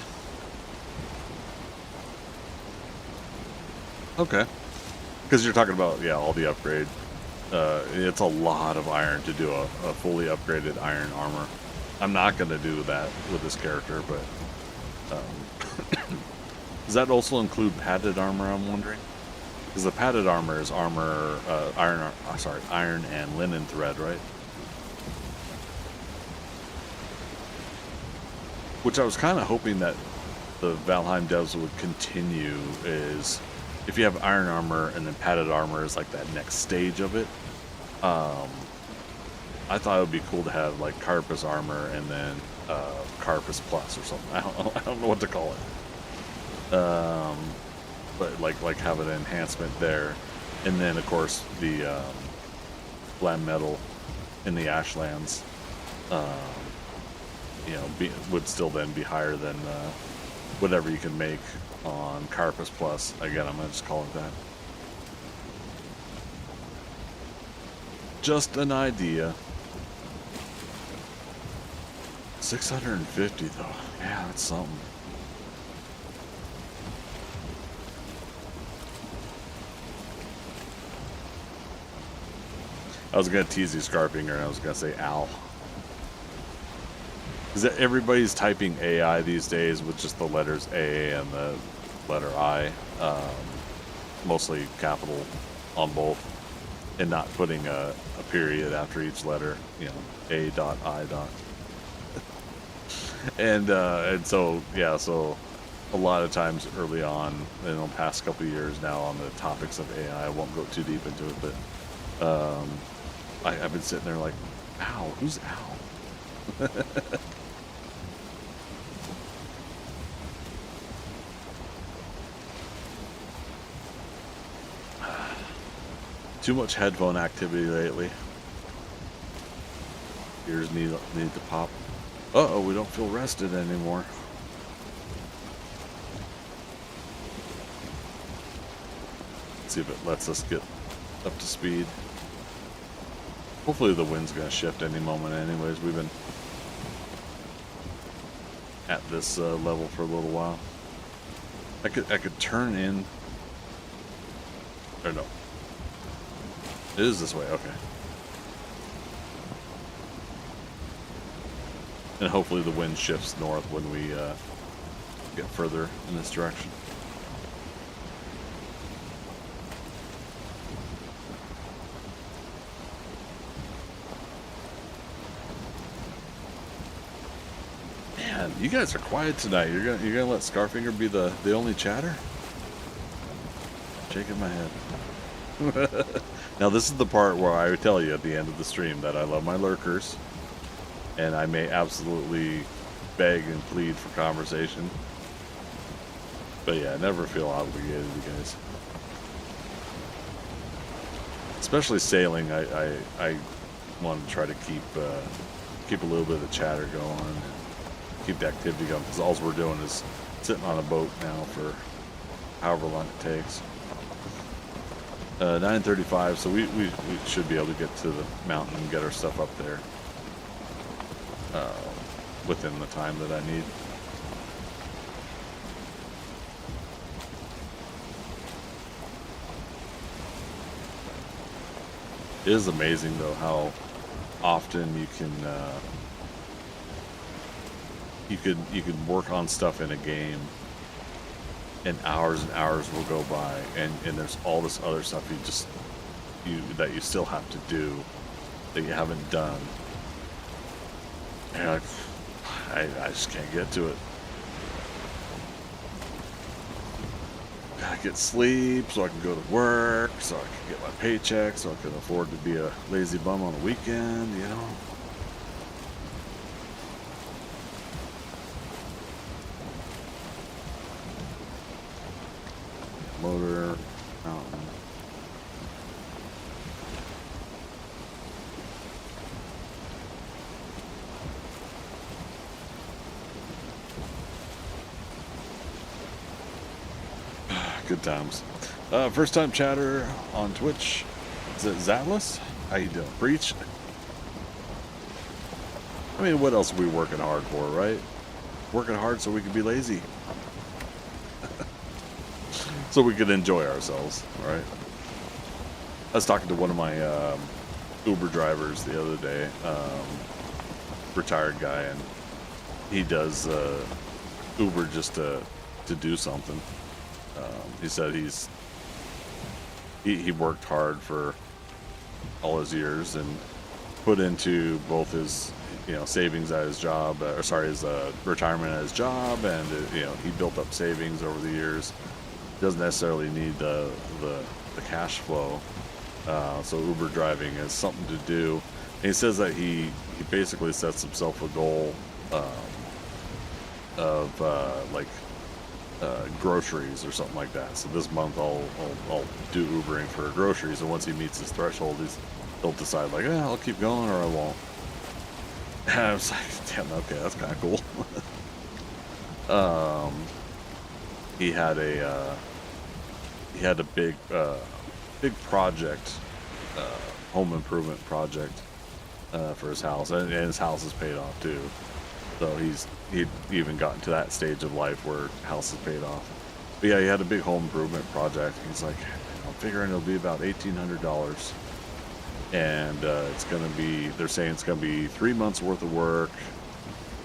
Okay. Because you're talking about, yeah, all the upgrade. It's a lot of iron to do a fully upgraded iron armor. I'm not going to do that with this character, but... does that also include padded armor, I'm wondering? Because the padded armor is armor, iron and linen thread, right? which I was kind of hoping that the Valheim devs would continue, is if you have iron armor and then padded armor is like that next stage of it. I thought it would be cool to have like Carapace armor and then Carapace Plus or something. I don't know what to call it. But like have an enhancement there, and then of course the glam metal in the Ashlands, you know, would still then be higher than whatever you can make on Carapace Plus. Again, I'm gonna just call it that. Just an idea. 650 though. Yeah, that's something. I was gonna tease you, Scarpinger, and I was gonna say Al. Is that everybody's typing AI these days with just the letters A and the letter I, mostly capital on both, and not putting a period after each letter, you know, A dot I dot. And so yeah, so a lot of times early on in the past couple of years now on the topics of AI, I won't go too deep into it, but I've been sitting there like, Al, who's Al? Too much headphone activity lately. Ears need to pop. Uh-oh, we don't feel rested anymore. Let's see if it lets us get up to speed. Hopefully the wind's gonna shift any moment anyways. We've been at this level for a little while. I could turn in, or no. It is this way, okay. And hopefully the wind shifts north when we get further in this direction. Man, you guys are quiet tonight. You're gonna let Scarfinger be the only chatter? Shaking my head. Now this is the part where I tell you at the end of the stream that I love my lurkers, and I may absolutely beg and plead for conversation. But yeah, I never feel obligated, you guys. Especially sailing, I want to try to keep a little bit of chatter going, and keep the activity going, because all we're doing is sitting on a boat now for however long it takes. 9:35, so we should be able to get to the mountain and get our stuff up there within the time that I need. It is amazing though how often you can you could work on stuff in a game and hours will go by, and there's all this other stuff that you still have to do that you haven't done. And I just can't get to it. Gotta get sleep so I can go to work, so I can get my paycheck, so I can afford to be a lazy bum on a weekend, you know? Motor, mountain. Good times. First time chatter on Twitch. Is it Zatless? How you doing? Breach? I mean, what else are we working hard for, right? Working hard so we can be lazy. So we could enjoy ourselves, right? I was talking to one of my Uber drivers the other day, retired guy, and he does Uber just to do something. He said he worked hard for all his years, and put into both his, savings at his job, or sorry, his retirement at his job, and he built up savings over the years. Doesn't necessarily need the cash flow. So Uber driving is something to do. And he says that he basically sets himself a goal of groceries or something like that. So this month I'll do Ubering for groceries, and once he meets his threshold, he'll decide like, I'll keep going or I won't. And I was like, damn, okay, that's kind of cool. He had a big project, home improvement project for his house, and his house is paid off too. So he'd even gotten to that stage of life where house is paid off. But yeah, he had a big home improvement project. He's like, I'm figuring it'll be about $1,800, and they're saying it's gonna be 3 months worth of work,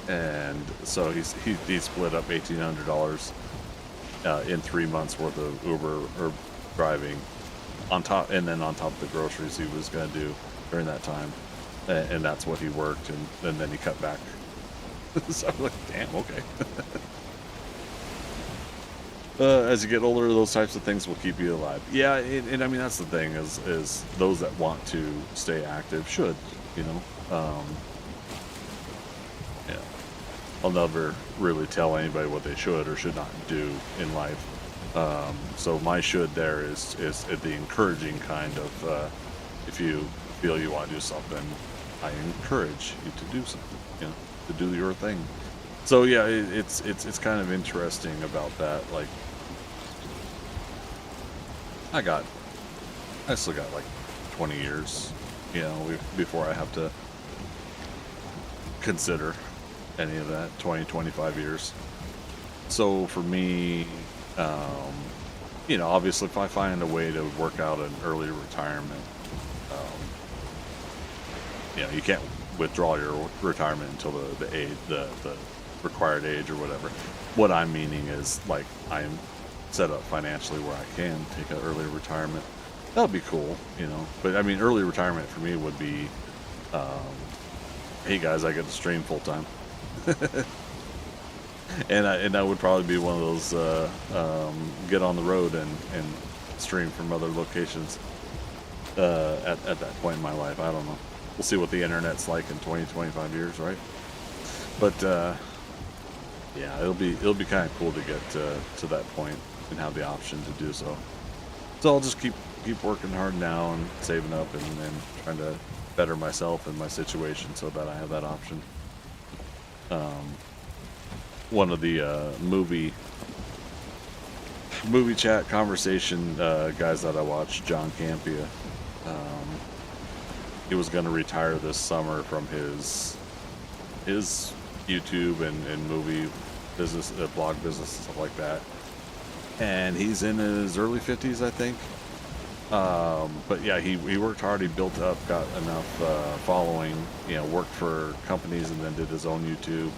and so he split up $1,800 in 3 months worth of Uber or driving on top, and then on top of the groceries he was gonna do during that time, and that's what he worked, and then he cut back. So I'm like, damn, okay. As you get older, those types of things will keep you alive. Yeah, and I mean, that's the thing, is those that want to stay active should, yeah. I'll never really tell anybody what they should or should not do in life. So my should there is the encouraging kind of, if you feel you want to do something, I encourage you to do something, to do your thing. So yeah, it's kind of interesting about that. Like, I still got like 20 years, before I have to consider any of that. 25 years. So for me, obviously if I find a way to work out an early retirement, you can't withdraw your retirement until the age, the required age or whatever. What I'm meaning is, like, I'm set up financially where I can take an early retirement. That would be cool, But I mean, early retirement for me would be, hey guys, I get to stream full time. and that would probably be one of those get on the road and stream from other locations at that point in my life. I don't know. We'll see what the internet's like in 20-25 years, right? But yeah, it'll be kind of cool to get to that point and have the option to do so. So I'll just keep working hard now and saving up and trying to better myself and my situation so that I have that option. One of the movie chat conversation guys that I watched, John Campia, he was going to retire this summer from his YouTube and movie business, blog business and stuff like that. And he's in his early 50s, I think. But yeah, he worked hard. He built up, got enough following, worked for companies, and then did his own YouTube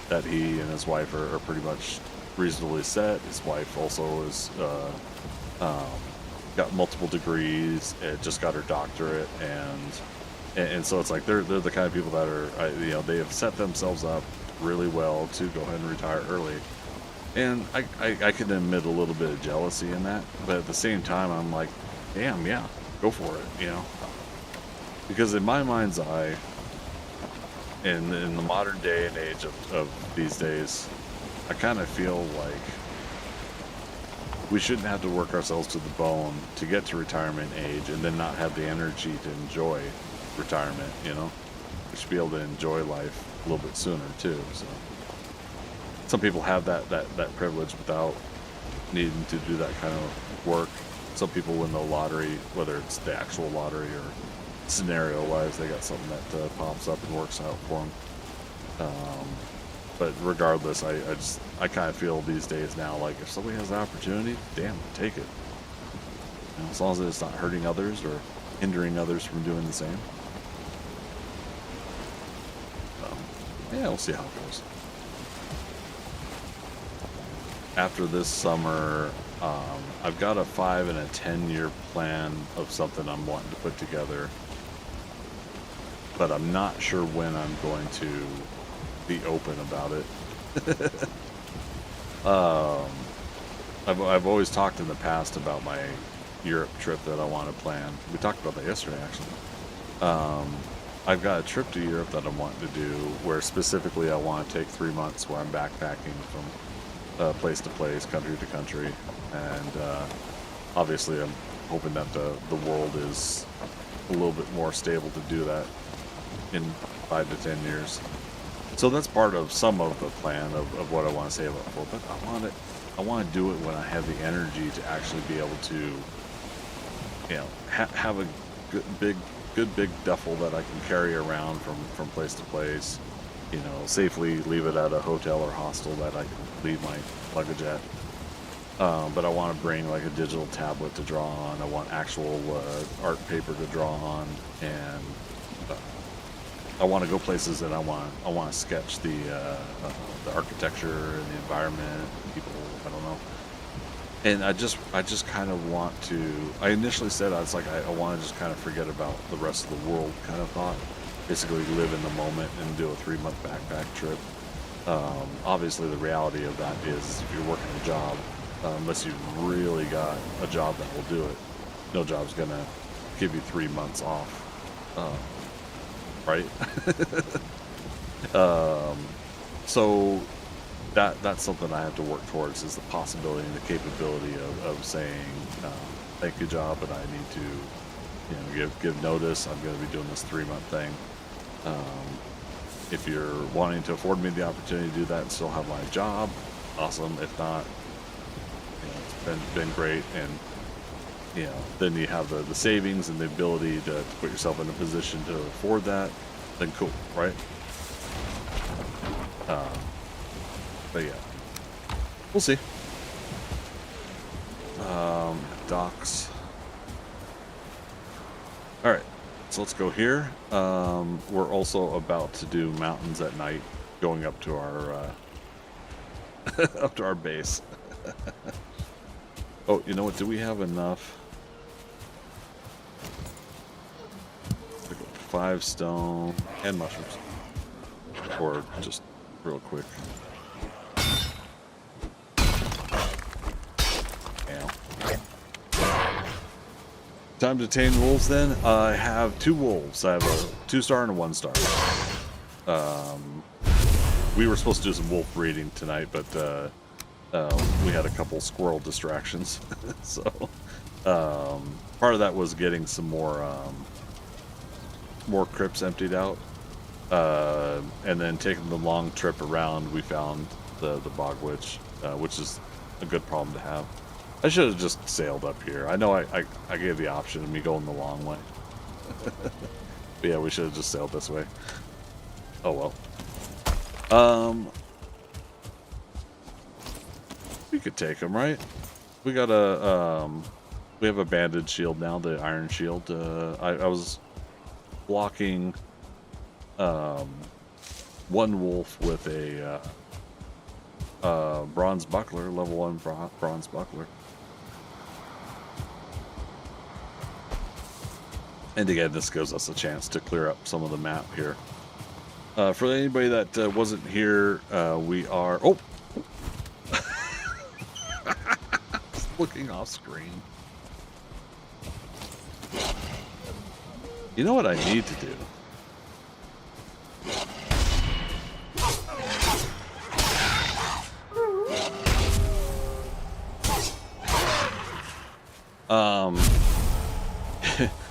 that he and his wife are pretty much reasonably set. His wife also is got multiple degrees, just got her doctorate, and so it's like they're the kind of people that are, they have set themselves up really well to go ahead and retire early. And I can admit a little bit of jealousy in that, but at the same time, I'm like, damn, yeah, go for it, Because in my mind's eye, in the modern day and age of these days, I kind of feel like we shouldn't have to work ourselves to the bone to get to retirement age and then not have the energy to enjoy retirement, We should be able to enjoy life a little bit sooner too. So some people have that privilege without needing to do that kind of work. Some people win the lottery, whether it's the actual lottery or scenario-wise, they got something that pops up and works out for them. But regardless, I kind of feel these days now, like, if somebody has the opportunity, damn, take it. As long as it's not hurting others or hindering others from doing the same. Yeah, we'll see how it goes. After this summer, I've got a 5 and a 10 year plan of something I'm wanting to put together. but I'm not sure when I'm going to be open about it. I've always talked in the past about my Europe trip that I want to plan. We talked about that yesterday, actually. I've got a trip to Europe that I'm wanting to do, where specifically I want to take 3 months where I'm backpacking from place to place, country to country, and obviously I'm hoping that the world is a little bit more stable to do that in 5 to 10 years. So that's part of some of the plan of what I want to save up for. But I want to do it when I have the energy to actually be able to, you know, have a good big duffel that I can carry around from place to place. You know, safely leave it at a hotel or hostel that I can leave my luggage at. But I want to bring like a digital tablet to draw on. I want actual art paper to draw on, and I want to go places that I want to sketch the architecture and the environment, people. I don't know. And I just kind of want to. I initially said I was like I want to just kind of forget about the rest of the world kind of thought. Basically, live in the moment and do a 3-month backpack trip. Obviously, the reality of that is if you're working a job, unless you've really got a job that will do it, no job's gonna give you 3 months off. Right? So that's something I have to work towards, is the possibility and the capability of saying, thank you, job, but I need to, you know, give notice. I'm going to be doing this 3-month thing. If you're wanting to afford me the opportunity to do that and still have my job, awesome. If not, you know, it's been great. And you know, then you have the savings and the ability to put yourself in a position to afford that, then cool, right? But yeah, we'll see. Docks. All right, so let's go here. We're also about to do mountains at night, going up to our up to our base. Oh, you know what? Do we have enough? 5 stone and mushrooms, or just real quick. Time to tame wolves then. I have 2 wolves. I have a 2-star and a 1-star. We were supposed to do some wolf breeding tonight, but we had a couple squirrel distractions. So part of that was getting some more crypts emptied out, and then taking the long trip around. We found the bog witch, which is a good problem to have. I should have just sailed up here. I know I gave the option of me going the long way. But yeah, we should have just sailed this way. Oh well. We could take them, right? We got we have a banded shield now, the iron shield. I was blocking 1 wolf with a bronze buckler, level 1 bronze buckler. And again, this gives us a chance to clear up some of the map here. For anybody that wasn't here, we are... Oh! Looking off screen. You know what I need to do?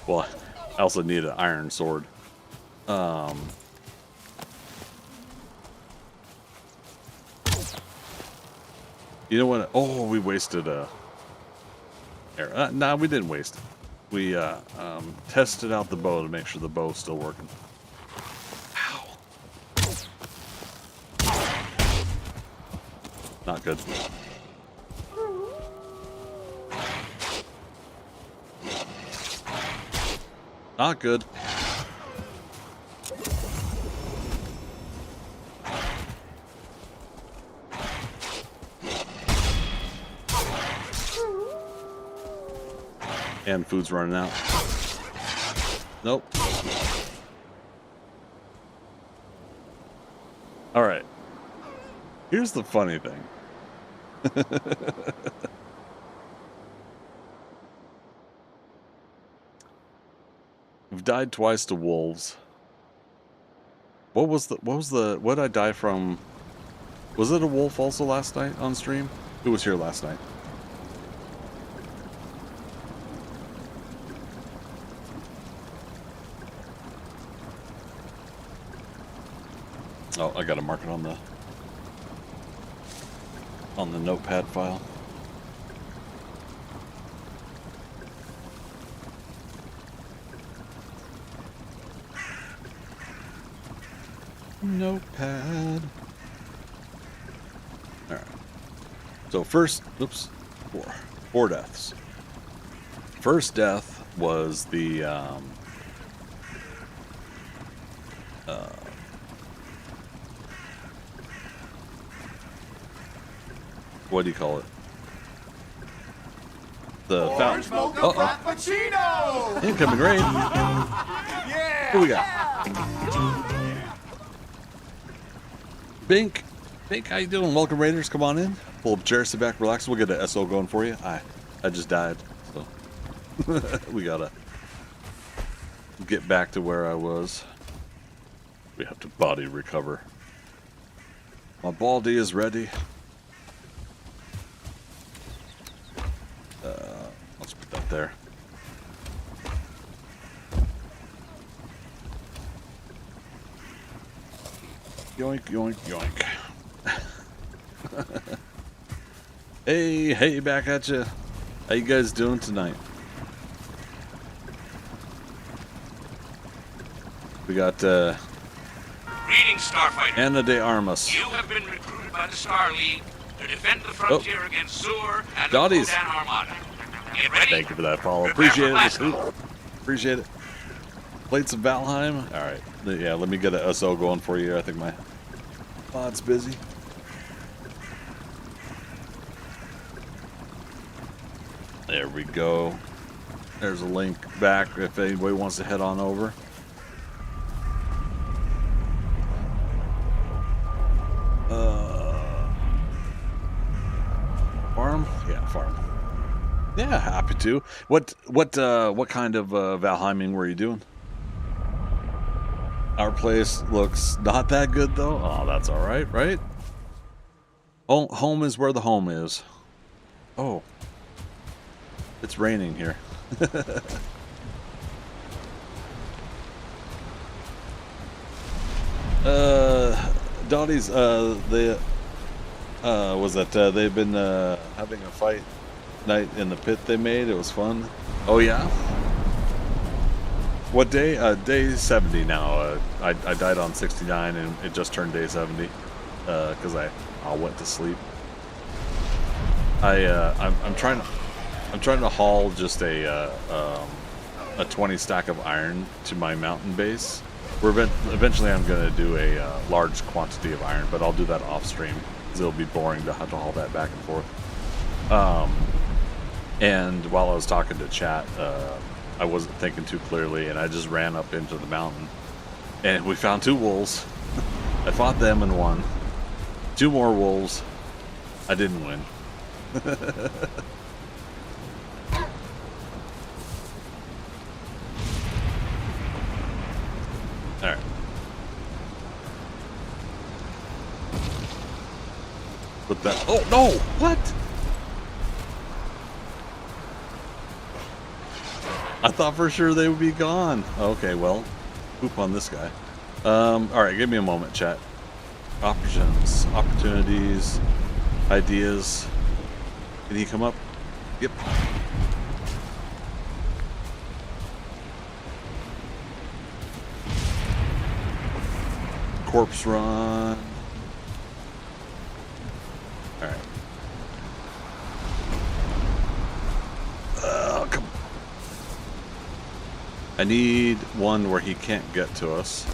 Well, I also need an iron sword. You know what? Oh, we wasted a arrow. Nah, we didn't waste it. We tested out the bow to make sure the bow's still working. Ow. Not good. Not good. And food's running out. Nope. All right. Here's the funny thing. We've died twice to wolves. What did I die from? Was it a wolf also last night on stream? Who was here last night? Oh, I gotta mark it on the notepad file. Notepad. All right. So first, four deaths. First death was the what do you call it? The fountain. Incoming rain. Yeah. Who we got? Bink, how you doing? Welcome, Raiders. Come on in. Pull up chair, sit back, relax. We'll get an SO going for you. I just died, so we gotta get back to where I was. We have to body recover. My baldy is ready. Let's put that there. Yoink, yoink, yoink. Hey, back at you. How you guys doing tonight? We got Greetings, Starfighter. Ana de Armas. You have been recruited by the Star League to defend the frontier against Sur and Dotties. the Kodan Armada. Get ready. Thank you for that follow. Prepare Appreciate for it. Glasgow. Appreciate it. Plates of Valheim. All right. Yeah, let me get an SO going for you. I think my pod's busy. There we go. There's a link back if anybody wants to head on over. Farm? Yeah, farm. Yeah, happy to. What kind of Valheiming were you doing? Our place looks not that good though. Oh, that's all right, right? Home is where the home is. Oh, it's raining here. Dottie's they've been having a fight night in the pit they made. It was fun. Oh yeah. What day? Day 70 now. I died on 69 and it just turned day 70 because I went to sleep. I'm trying to haul just a 20 stack of iron to my mountain base. Eventually I'm going to do a large quantity of iron, but I'll do that off stream because it'll be boring to have to haul that back and forth. And while I was talking to chat, I wasn't thinking too clearly, and I just ran up into the mountain, and we found 2 wolves. I fought them and won. 2 more wolves. I didn't win. All right. Put that. Oh no! What? I thought for sure they would be gone. Okay, well, poop on this guy. All right, give me a moment, chat. Options, opportunities, ideas. Can he come up? Yep. Corpse run. All right. Oh, come on. I need one where he can't get to us.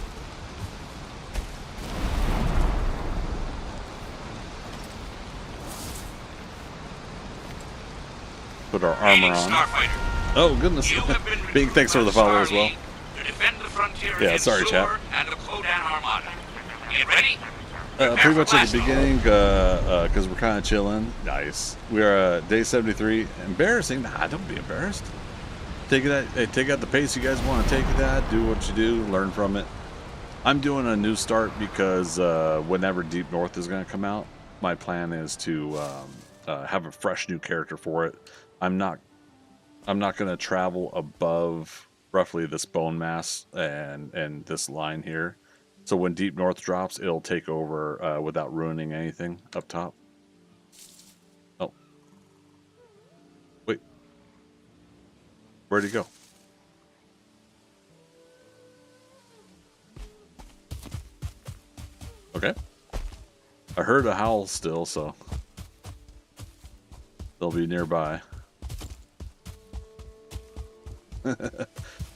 Put our armor on. Oh, goodness. Big thanks for the follow as well. To defend the frontier Yeah, sorry, chat. and the Kodan Armada. Get ready. Pretty much at the beginning, because we're kind of chilling. Nice. We're day 73. Embarrassing? Nah, don't be embarrassed. Take it at the pace you guys want to take it at. Do what you do. Learn from it. I'm doing a new start because whenever Deep North is going to come out, my plan is to have a fresh new character for it. I'm not going to travel above roughly this bone mass and this line here. So when Deep North drops, it'll take over without ruining anything up top. Oh. Wait. Where'd he go? Okay. I heard a howl still, so they'll be nearby.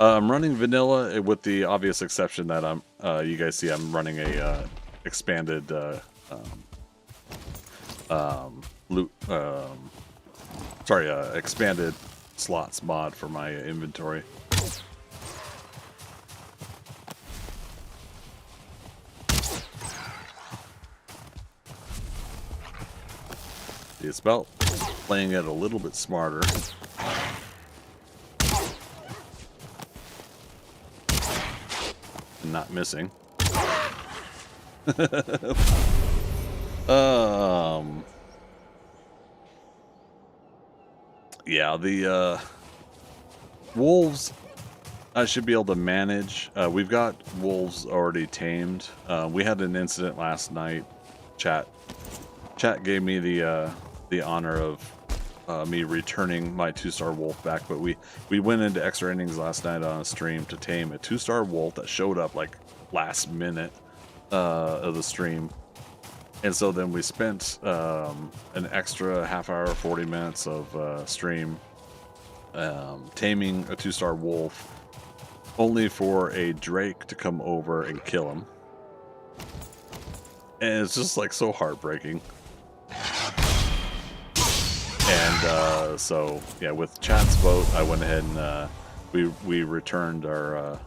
I'm running vanilla with the obvious exception that you guys see I'm running a expanded expanded slots mod for my inventory. It's about playing it a little bit smarter. And not missing. Yeah, the wolves I should be able to manage. We've got wolves already tamed. We had an incident last night. Chat gave me the honor of me returning my 2-star wolf back, but we went into extra innings last night on a stream to tame a 2-star wolf that showed up like last minute of the stream. And so then we spent an extra half hour, 40 minutes of stream taming a 2-star wolf, only for a drake to come over and kill him. And it's just like so heartbreaking. And so yeah, with chat's vote, I went ahead and we returned our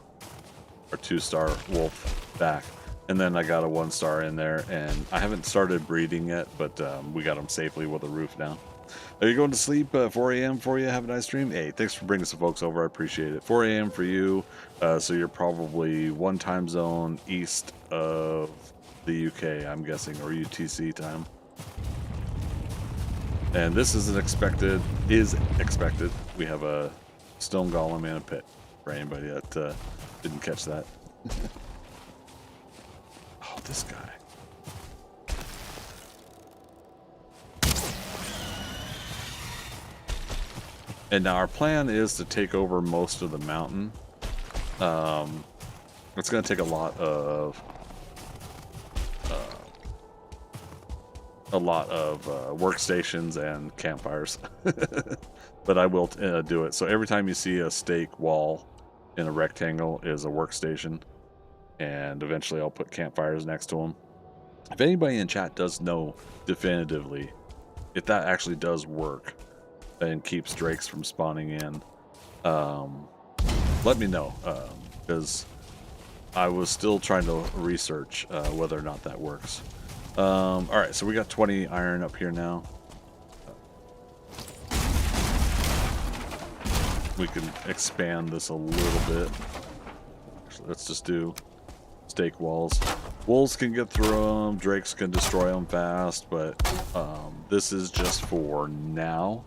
2-star wolf back. And then I got a 1-star in there, and I haven't started breeding yet, but we got him safely with a roof now. Are you going to sleep? 4 a.m. for you? Have a nice stream? Hey, thanks for bringing some folks over. I appreciate it. 4 a.m. for you, so you're probably one time zone east of the UK, I'm guessing, or UTC time. And this is expected. We have a stone golem and a pit for anybody that didn't catch that. Oh, this guy. And now our plan is to take over most of the mountain. It's going to take a lot of workstations and campfires, but I will do it. So every time you see a stake wall in a rectangle is a workstation, and eventually I'll put campfires next to them. If anybody in chat does know definitively if that actually does work and keeps drakes from spawning in, let me know, because I was still trying to research whether or not that works. Alright, so we got 20 iron up here now. We can expand this a little bit. Actually, let's just do stake walls. Wolves can get through them, drakes can destroy them fast, but this is just for now.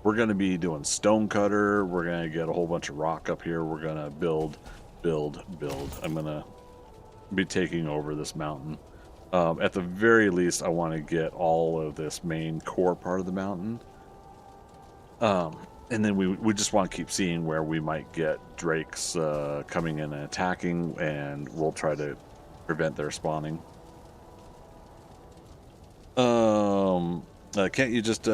We're going to be doing stone cutter. We're going to get a whole bunch of rock up here. We're going to build. I'm going to be taking over this mountain. At the very least, I want to get all of this main core part of the mountain. And then we just want to keep seeing where we might get drakes coming in and attacking, and we'll try to prevent their spawning. Can't you just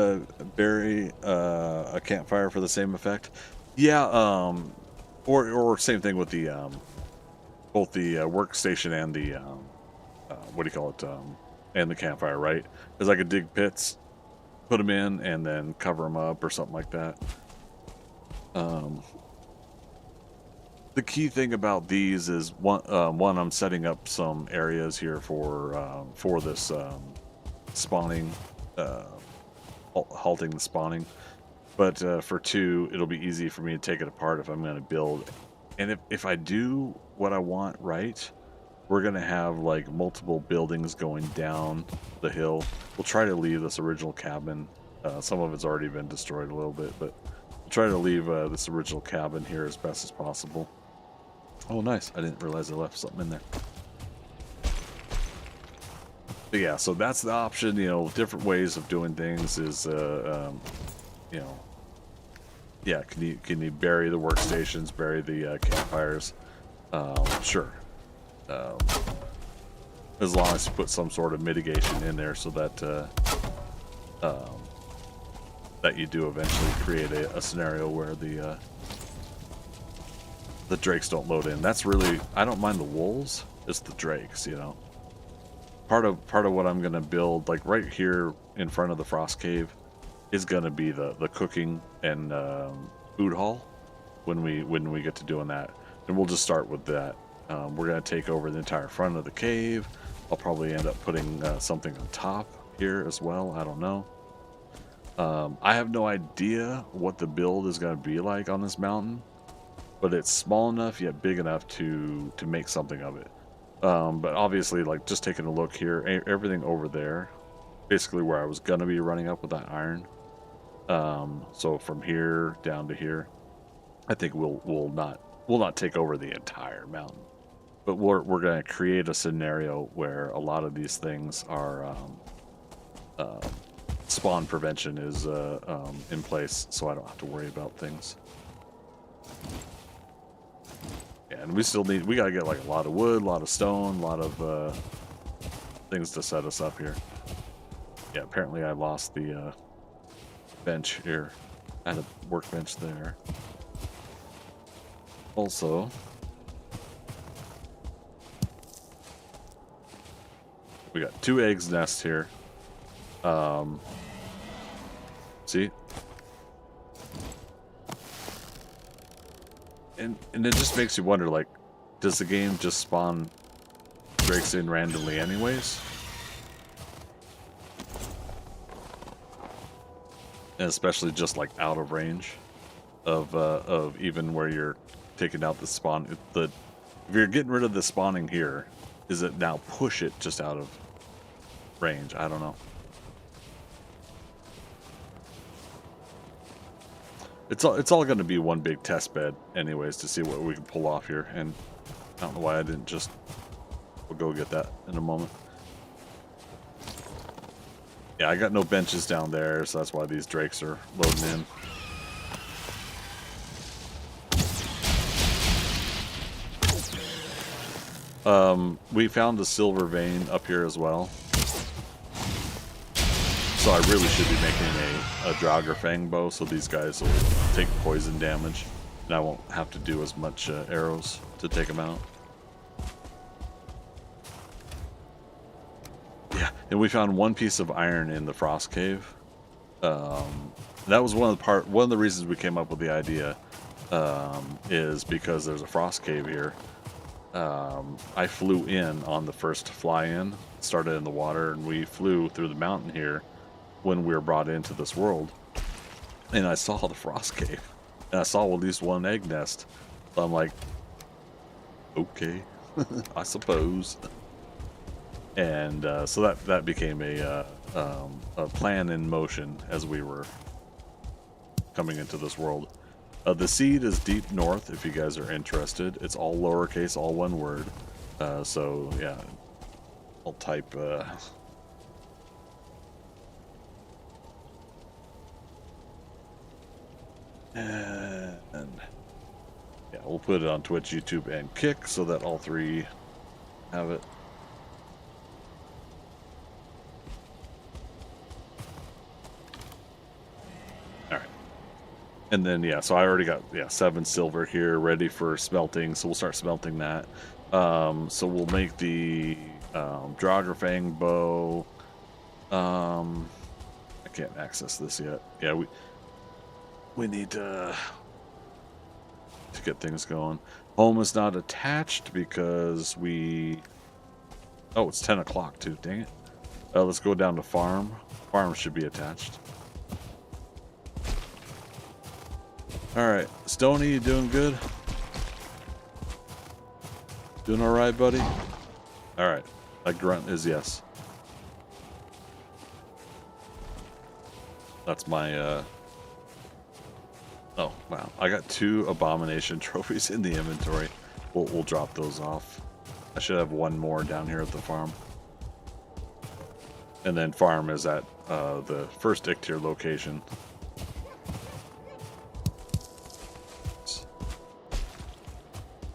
bury a campfire for the same effect? Yeah, or same thing with the both the workstation and the what do you call it, and the campfire, right? Because I could dig pits, put them in, and then cover them up or something like that. The the key thing about these is one I'm setting up some areas here for this spawning, halting the spawning. But for two, it'll be easy for me to take it apart if I'm going to build. And if I do what I want right, we're going to have like multiple buildings going down the hill. We'll try to leave this original cabin. Some of it's already been destroyed a little bit, but we'll try to leave this original cabin here as best as possible. Oh, nice. I didn't realize I left something in there. But yeah, so that's the option. You know, different ways of doing things is, you know, yeah, can you bury the workstations, bury the campfires? Sure. As long as you put some sort of mitigation in there so that that you do eventually create a scenario where the drakes don't load in. That's really, I don't mind the wolves, it's the drakes, you know. Part of what I'm gonna build, like right here in front of the frost cave, is gonna be the cooking and food hall when we get to doing that, and we'll just start with that. We're gonna take over the entire front of the cave. I'll probably end up putting something on top here as well. I don't know. I have no idea what the build is gonna be like on this mountain, but it's small enough yet big enough to make something of it. But obviously, like just taking a look here, everything over there, basically where I was gonna be running up with that iron. So from here down to here, I think we'll not take over the entire mountain, but we're gonna create a scenario where a lot of these things are spawn prevention is in place, so I don't have to worry about things. Yeah, and we gotta get like a lot of wood, a lot of stone, a lot of things to set us up here. Yeah, apparently I lost the bench here. I had a workbench there. Also, we got 2 eggs nest here. See? And it just makes you wonder, like, does the game just spawn drakes in randomly anyways? And especially just like out of range of even where you're taking out the spawn. If you're getting rid of the spawning here, is it now push it just out of range? I don't know. It's all going to be one big test bed anyways to see what we can pull off here, and I don't know why I didn't just... We'll go get that in a moment. Yeah, I got no benches down there, so that's why these drakes are loading in. We found the silver vein up here as well, so I really should be making a Draugr Fang bow, so these guys will take poison damage, and I won't have to do as much arrows to take them out. Yeah, and we found 1 piece of iron in the frost cave. That was one of the reasons we came up with the idea, is because there's a frost cave here. I flew in on the first fly-in, started in the water, and we flew through the mountain here when we were brought into this world. And I saw the frost cave, and I saw at least 1 egg nest. So I'm like, okay, I suppose. And so that became a plan in motion as we were coming into this world. The seed is deep north, if you guys are interested. It's all lowercase, all one word. So yeah, I'll type and yeah, we'll put it on Twitch, YouTube, and Kick so that all 3 have it. And then, yeah, so I already got, 7 silver here ready for smelting, so we'll start smelting that. So we'll make the Draugr Fang bow. I can't access this yet. Yeah, we need to get things going. Home is not attached because we... Oh, it's 10 o'clock too. Dang it. Let's go down to farm. Farm should be attached. Alright. Stoney, you doing good? Doing alright, buddy? Alright. My grunt is yes. That's my, Oh, wow. I got 2 abomination trophies in the inventory. We'll drop those off. I should have 1 more down here at the farm. And then farm is at the first Ictier location.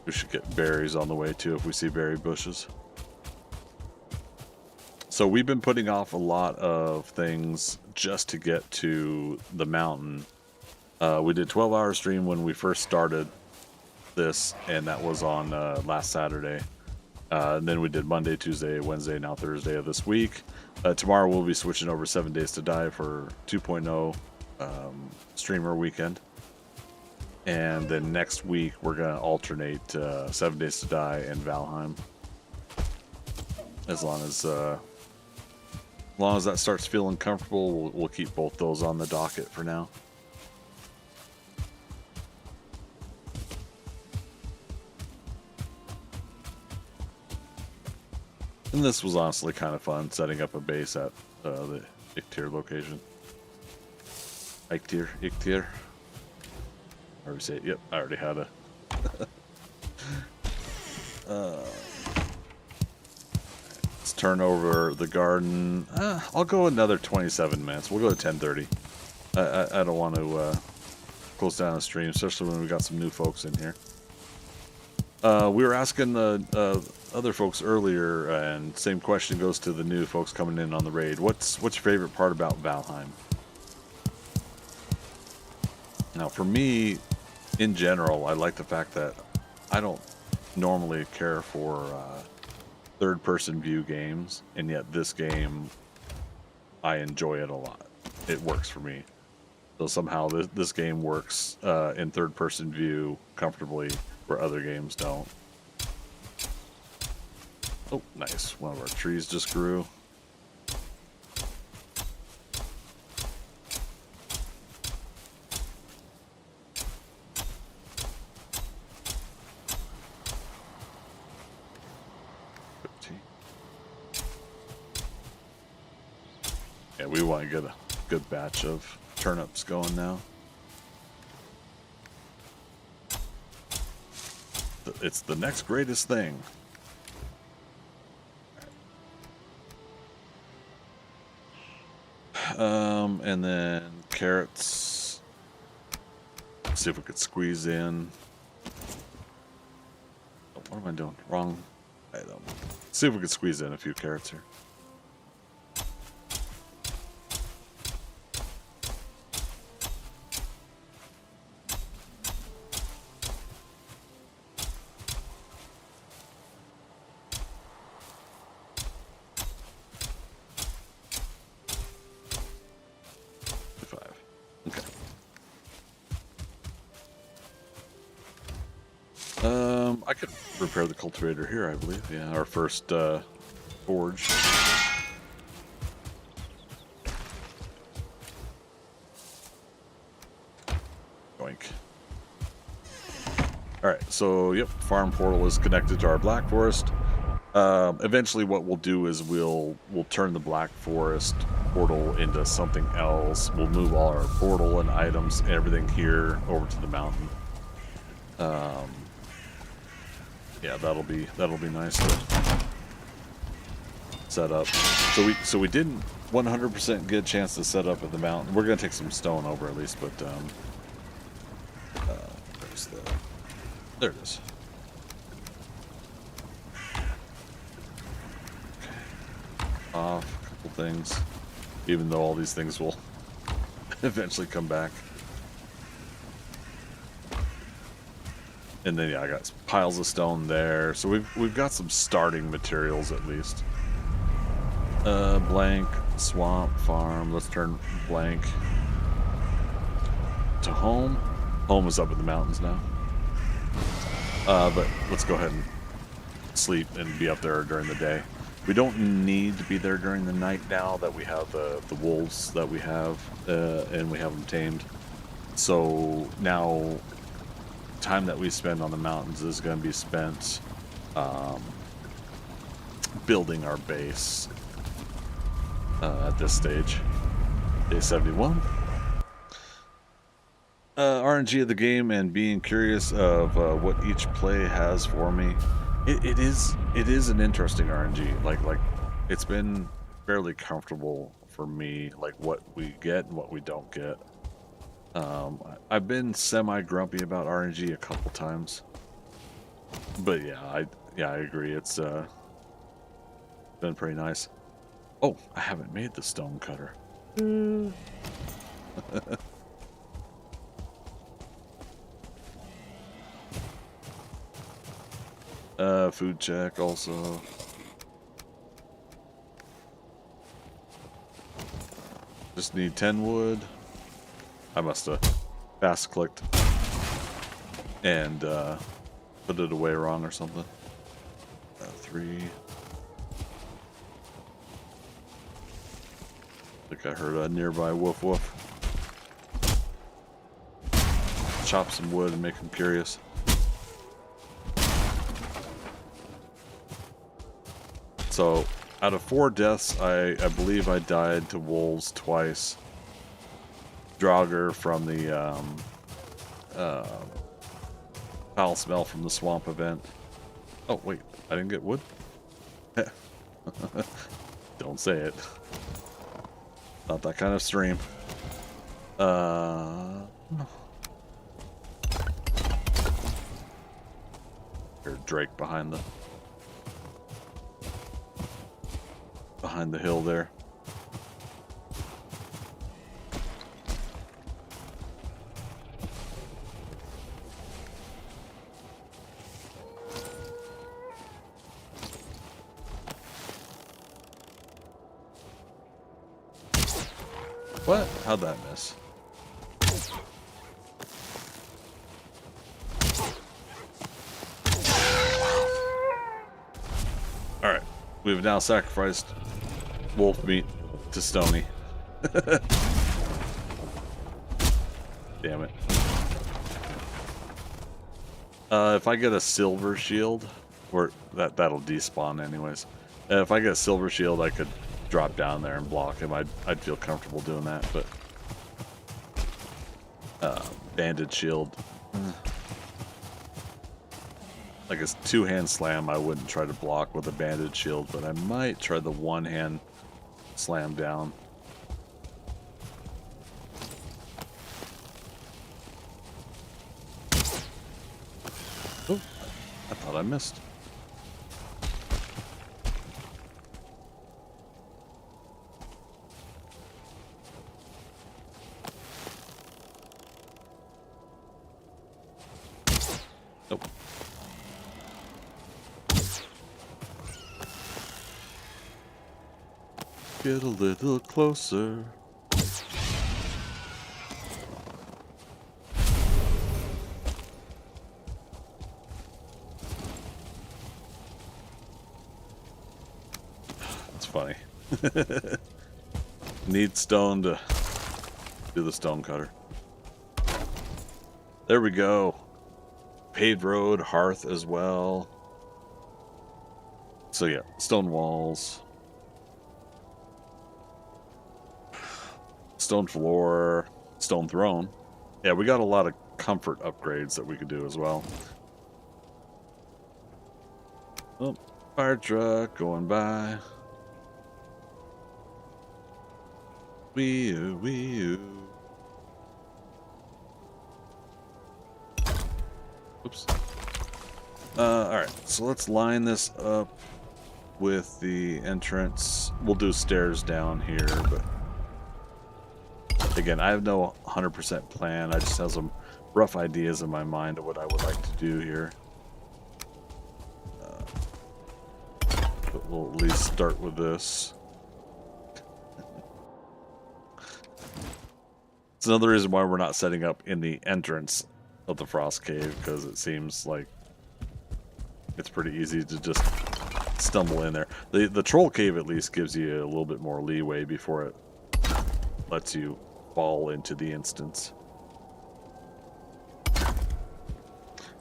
We should get berries on the way too if we see berry bushes. So we've been putting off a lot of things just to get to the mountain. We did 12-hour stream when we first started this, and that was on last Saturday. And then we did Monday, Tuesday, Wednesday, now Thursday of this week. Tomorrow we'll be switching over 7 Days to Die for 2.0 streamer weekend. And then next week we're going to alternate 7 Days to Die and Valheim. As long as that starts feeling comfortable, we'll keep both those on the docket for now. And this was honestly kind of fun, setting up a base at the Ictier location. Ictier. I already say it. Yep, I already had a... let's turn over the garden. I'll go another 27 minutes. We'll go to 10:30. I don't want to close down the stream, especially when we got some new folks in here. We were asking the other folks earlier, and same question goes to the new folks coming in on the raid. What's your favorite part about Valheim? Now, for me, in general, I like the fact that I don't normally care for third-person view games, and yet this game, I enjoy it a lot. It works for me. So somehow this game works in third-person view comfortably, where other games don't. Oh, nice. One of our trees just grew. Yeah, we want to get a good batch of turnips going now. It's the next greatest thing. And then carrots. Let's see if we could squeeze in. Oh, what am I doing? Wrong item. Let's see if we could squeeze in a few carrots here. I could repair the cultivator here, I believe. Yeah, our first forge. Yoink. Alright, so yep, farm portal is connected to our Black Forest. Eventually what we'll do is we'll turn the Black Forest portal into something else. We'll move all our portal and items and everything here over to the mountain. Yeah, that'll be nice to set up. So we didn't 100% get a chance to set up at the mountain. We're gonna take some stone over at least, but there it is. Okay. Off a couple things, even though all these things will eventually come back. And then yeah, I got piles of stone there, so we've got some starting materials at least. Blank, swamp, farm. Let's turn blank to home. Home is up in the mountains now. But let's go ahead and sleep and be up there during the day. We don't need to be there during the night now that we have the wolves that we have, and we have them tamed. So now, time that we spend on the mountains is going to be spent building our base at this stage. Day 71. RNG of the game and being curious of what each play has for me. It is an interesting RNG. Like it's been fairly comfortable for me. Like what we get and what we don't get. I've been semi grumpy about RNG a couple times, but yeah, I agree. It's been pretty nice. Oh, I haven't made the stone cutter. Food check also. Just need 10 wood. I must have fast clicked and put it away wrong or something. 3. I think I heard a nearby woof woof. Chop some wood and make them curious. So, out of 4 deaths, I believe I died to wolves twice. Draugr from the foul smell from the swamp event. Oh, wait, I didn't get wood? Don't say it. Not that kind of stream. Here's Drake behind the hill there. What? How'd that miss? Alright. We've now sacrificed wolf meat to Stony. Damn it. If I get a silver shield, or that'll despawn anyways. If I get a silver shield, I could drop down there and block him. I'd feel comfortable doing that, but banded shield. Like a 2-hand slam, I wouldn't try to block with a banded shield, but I might try the 1-hand slam down. Oh, I thought I missed. Nope. Get a little closer. It's funny. Need stone to do the stone cutter. There we go. Paved road, hearth as well. So yeah, stone walls. Stone floor, stone throne. Yeah, we got a lot of comfort upgrades that we could do as well. Oh, fire truck going by. Wee-oo, wee-oo. Oops. Alright, so let's line this up with the entrance. We'll do stairs down here, but again, I have no 100% plan. I just have some rough ideas in my mind of what I would like to do here. But we'll at least start with this. It's another reason why we're not setting up in the entrance of the Frost Cave, because it seems like it's pretty easy to just stumble in there. The troll cave at least gives you a little bit more leeway before it lets you fall into the instance.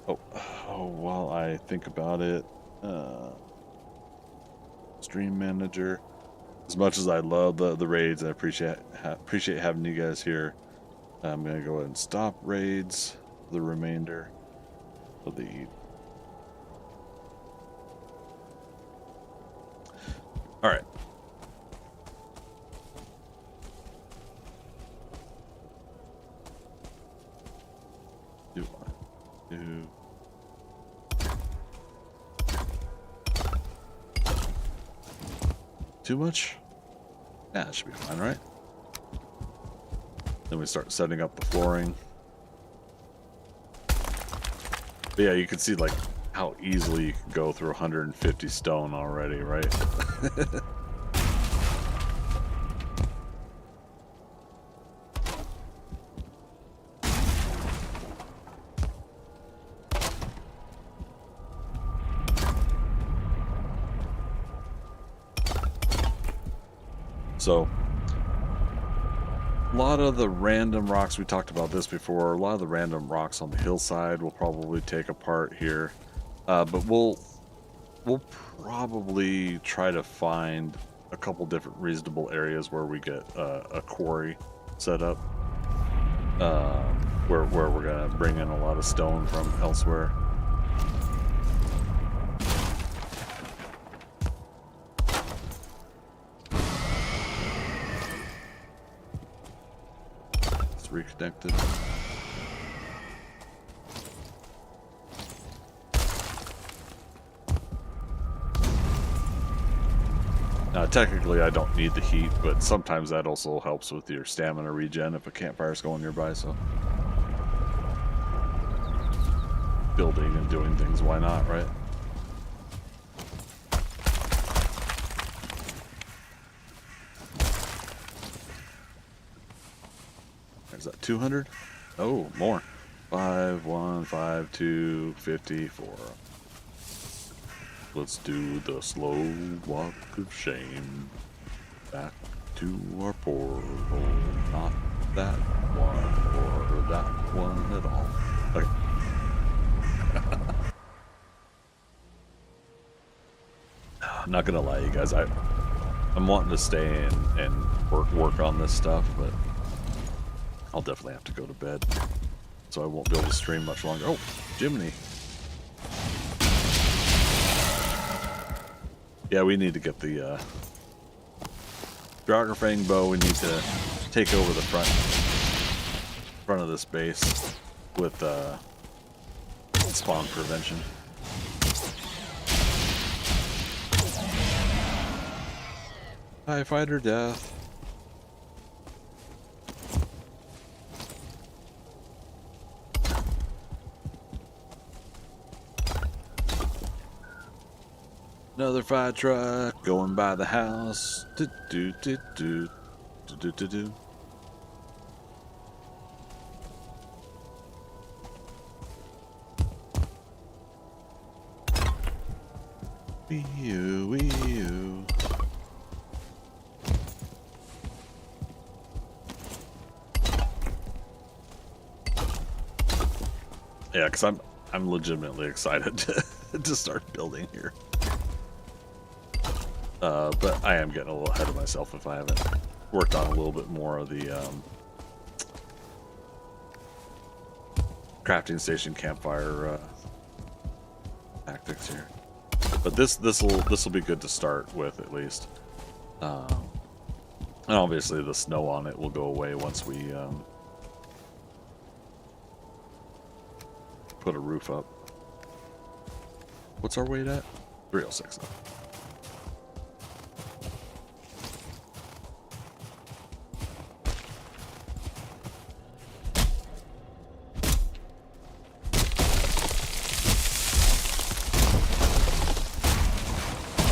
Oh, while I think about it, stream manager. As much as I love the raids, I appreciate having you guys here. I'm gonna go ahead and stop raids for the remainder of the evening. All right. Do I do? Too much? Yeah, that should be fine, right? Then we start setting up the flooring. But yeah, you can see like how easily you can go through 150 stone already, right? So, a lot of the random rocks, we talked about this before, a lot of the random rocks on the hillside will probably take apart here. But we'll probably try to find a couple different reasonable areas where we get a quarry set up. Where we're going to bring in a lot of stone from elsewhere. Reconnected. Now, technically, I don't need the heat, but sometimes that also helps with your stamina regen if a campfire's going nearby, so. Building and doing things, why not, right? Is that 200? Oh, more. 5, 1, 5, 2, 54. Let's do the slow walk of shame back to our portal. Not that one or that one at all. Okay. I'm not gonna lie, you guys. I'm wanting to stay and work on this stuff, but I'll definitely have to go to bed, so I won't be able to stream much longer. Oh, Jiminy. Yeah, we need to get the Draugr bow. We need to take over the front of this base with spawn prevention. TIE fighter death. Another fire truck going by the house. Do do do do do do do do. Wee you, wee you. Yeah, because I'm legitimately excited to start building here. But I am getting a little ahead of myself if I haven't worked on a little bit more of the crafting station campfire tactics here. But this will be good to start with at least. And obviously the snow on it will go away once we put a roof up. What's our weight at? 306 though.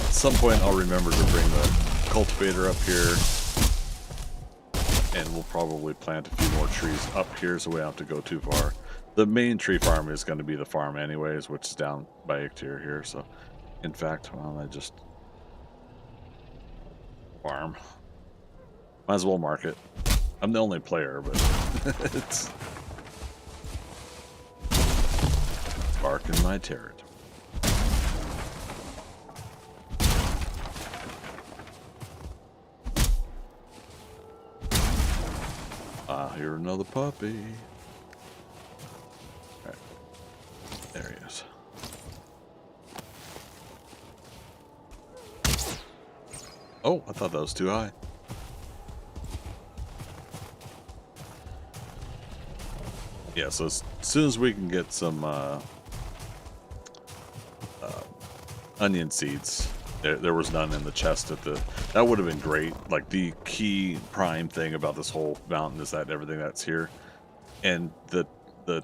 At some point I'll remember to bring the cultivator up here and we'll probably plant a few more trees up here so we don't have to go too far. The main tree farm is going to be the farm anyways, which is down by Ictier here. So, in fact, why don't I just farm? Might as well mark it. I'm the only player, but it's barking my territory. I hear another puppy. All right. There he is. Oh, I thought that was too high. Yeah, so as soon as we can get some onion seeds, there was none in the chest at the. That would have been great. Like the key prime thing about this whole mountain is that everything that's here, and the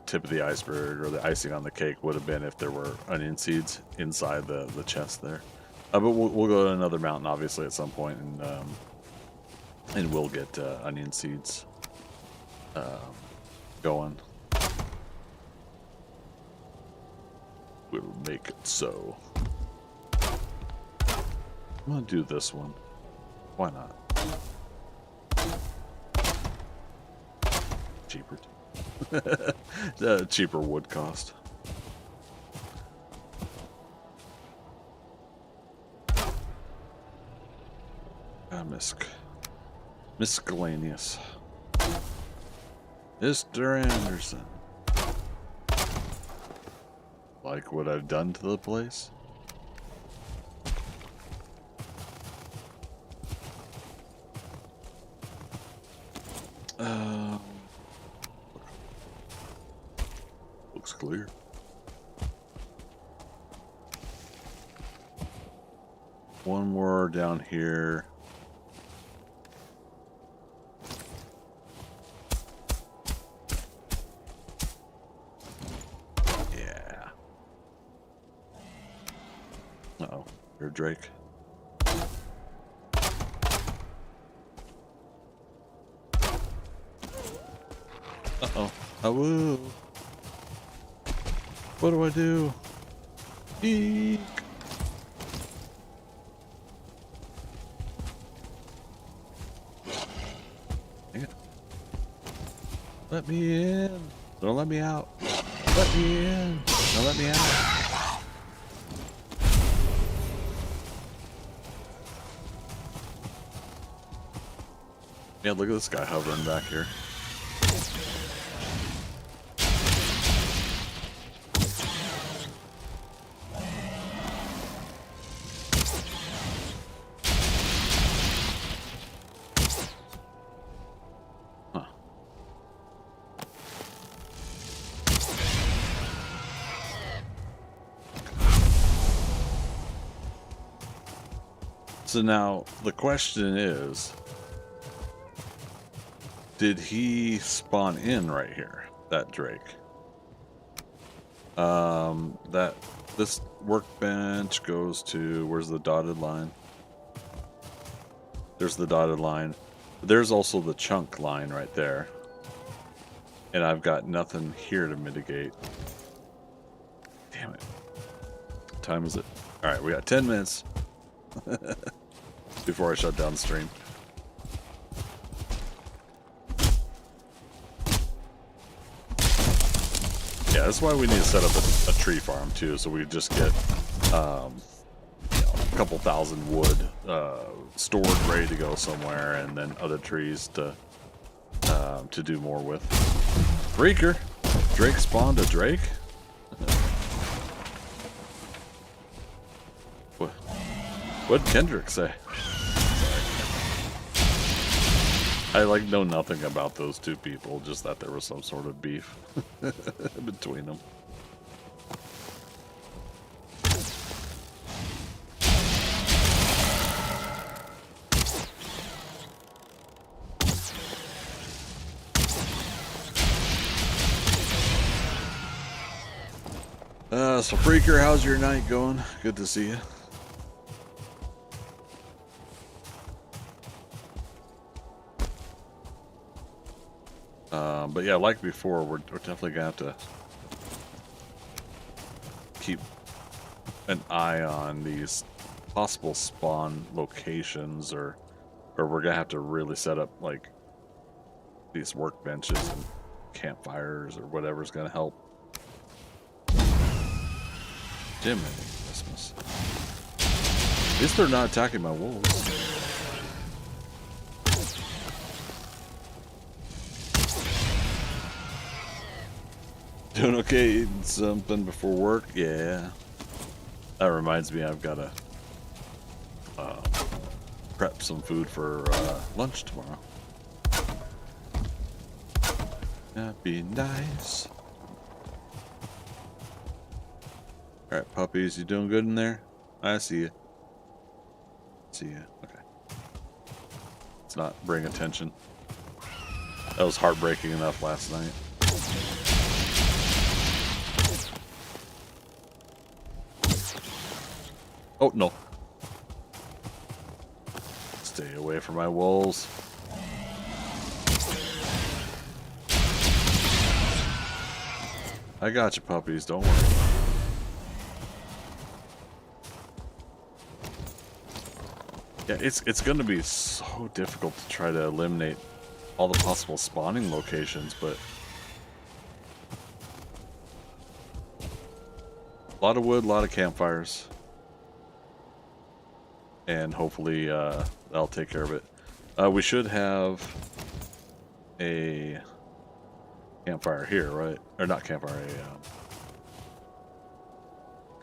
tip of the iceberg or the icing on the cake would have been if there were onion seeds inside the chest there. But we'll go to another mountain obviously at some point, and we'll get onion seeds going. We'll make it so. I'm gonna do this one. Why not? Cheaper. Cheaper wood cost. Miscellaneous. Mr. Anderson. Like what I've done to the place? Looks clear. One more down here. Yeah. Uh-oh. You're Drake. Uh-oh. I will. What do I do? Eek. Dang it. Let me in. Don't let me out. Let me in. Don't let me out. Yeah, look at this guy hovering back here. So now the question is, did he spawn in right here, that Drake? This workbench goes to, where's the dotted line? There's the dotted line. There's also the chunk line right there. And I've got nothing here to mitigate. Damn it. What time is it? All right, we got 10 minutes. Before I shut down the stream. Yeah, that's why we need to set up a tree farm too, so we just get a couple thousand wood stored, ready to go somewhere, and then other trees to do more with. Freaker! Drake spawned a Drake? What'd Kendrick say? I know nothing about those two people, just that there was some sort of beef between them. So Freaker, how's your night going? Good to see you. But yeah, like before, we're definitely gonna have to keep an eye on these possible spawn locations, or we're gonna have to really set up like these workbenches and campfires or whatever's gonna help. Jiminy Christmas. At least they're not attacking my wolves. Doing okay, eating something before work? Yeah. That reminds me, I've got to prep some food for lunch tomorrow. That'd be nice. Alright, puppies, you doing good in there? I see you. See you. Okay. Let's not bring attention. That was heartbreaking enough last night. Oh, no. Stay away from my wolves. I got you, puppies. Don't worry. Yeah, it's going to be so difficult to try to eliminate all the possible spawning locations, but a lot of wood, a lot of campfires. And hopefully that'll take care of it. We should have a campfire here, right? Or not campfire, a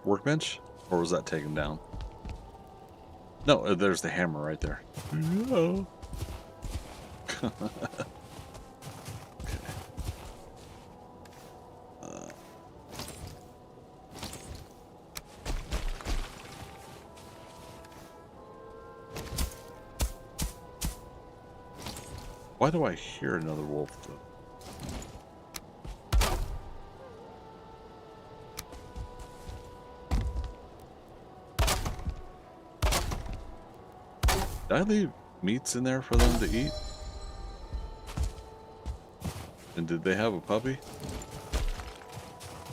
workbench? Or was that taken down? No, there's the hammer right there. No. Okay. Why do I hear another wolf though? Did I leave meats in there for them to eat? And did they have a puppy?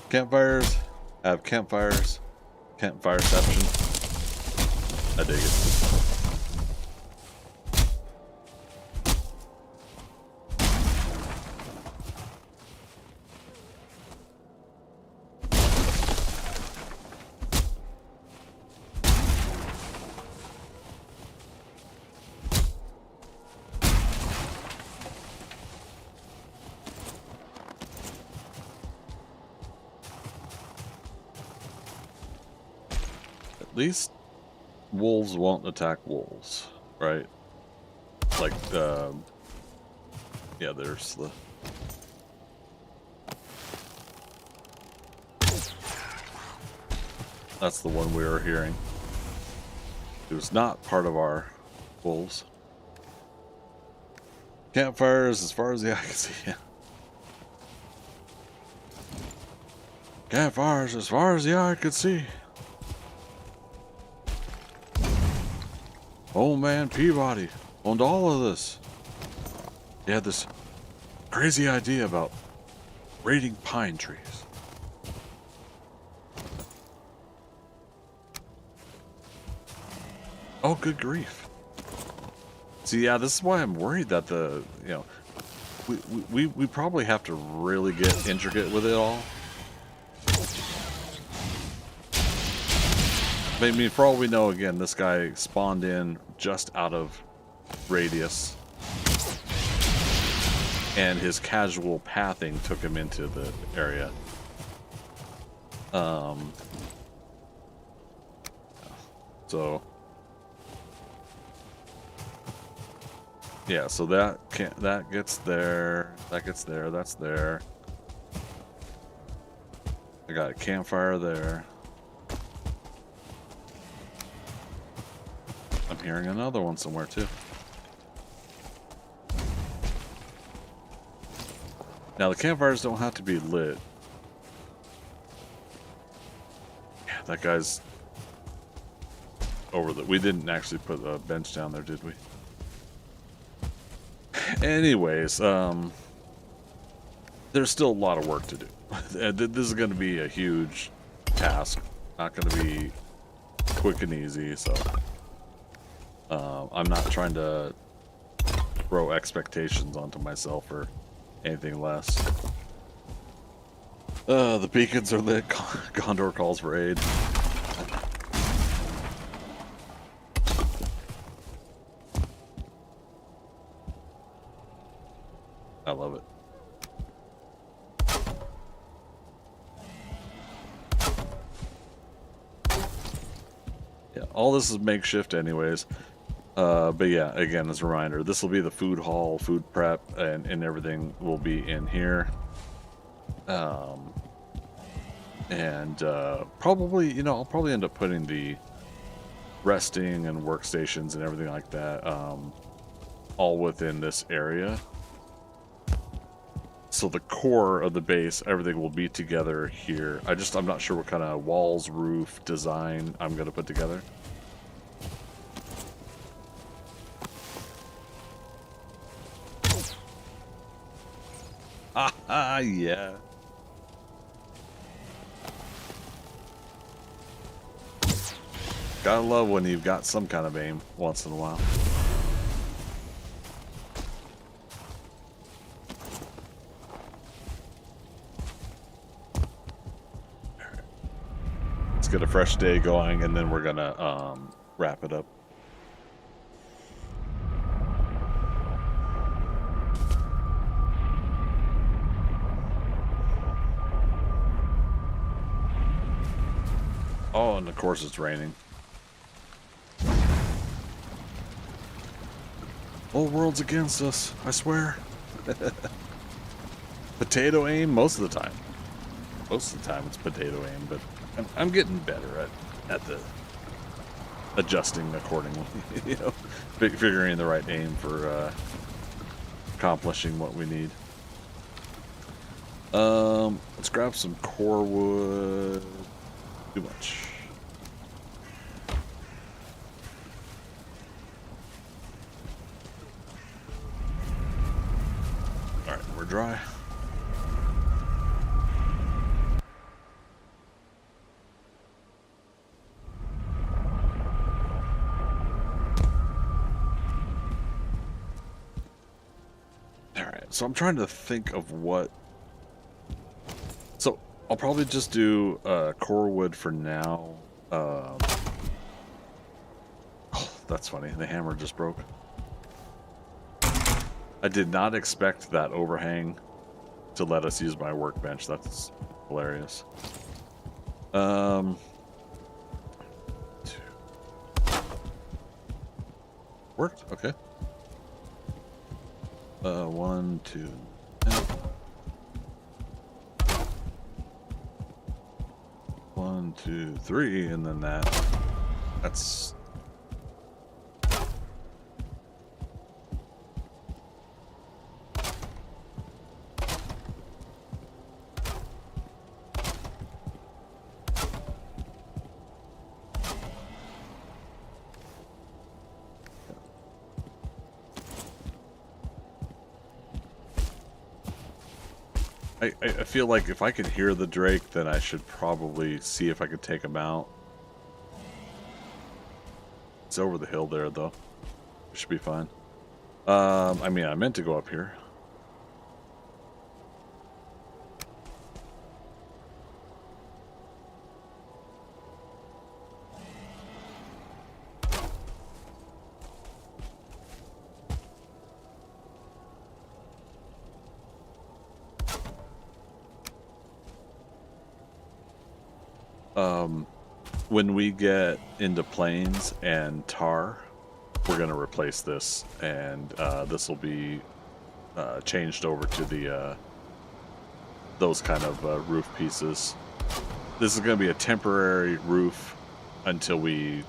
Campfires. I have campfires. Campfireception. I dig it. At least wolves won't attack wolves, right? Like, yeah, there's the... That's the one we were hearing. It was not part of our wolves. Campfires as far as the eye can see. Campfires as far as the eye could see. Old man Peabody owned all of this. He had this crazy idea about raiding pine trees. Oh, good grief. See, yeah, this is why I'm worried that the, you know, we probably have to really get intricate with it all. I mean, for all we know, again, this guy spawned in just out of radius. And his casual pathing took him into the area. So... yeah, so that gets there, that gets there, that's there. I got a campfire there. I'm hearing another one somewhere too. Now the campfires don't have to be lit. Yeah, that guy's over the... we didn't actually put a bench down there, did we? Anyways, there's still a lot of work to do. This is going to be a huge task. Not going to be quick and easy, so I'm not trying to throw expectations onto myself or anything less. The beacons are lit. Gondor calls for aid. I love it. Yeah, all this is makeshift anyways. But yeah, again, as a reminder, this will be the food hall, food prep, and everything will be in here. Probably, you know, I'll probably end up putting the resting and workstations and everything like that, all within this area. So the core of the base, everything will be together here. I'm not sure what kind of walls, roof, design I'm going to put together. Ah, yeah. Gotta love when you've got some kind of aim once in a while. Let's get a fresh day going, and then we're gonna wrap it up. Oh, and of course it's raining. Whole world's against us, I swear. Potato aim most of the time. Most of the time it's potato aim, but I'm getting better at the adjusting accordingly. You know, figuring the right aim for accomplishing what we need. Let's grab some core wood. Too much. All right, we're dry. All right, so I'm trying to think of what. So I'll probably just do core wood for now. Oh, that's funny. The hammer just broke. I did not expect that overhang to let us use my workbench. That's hilarious. Worked? Okay. 1, 2. 1, 2, 3, and then that's. I feel like if I could hear the Drake, then I should probably see if I could take him out. It's over the hill there, though. It should be fine. I mean, I meant to go up here. When we get into plains and tar, we're going to replace this, and this will be changed over to the those kind of roof pieces. This is going to be a temporary roof until we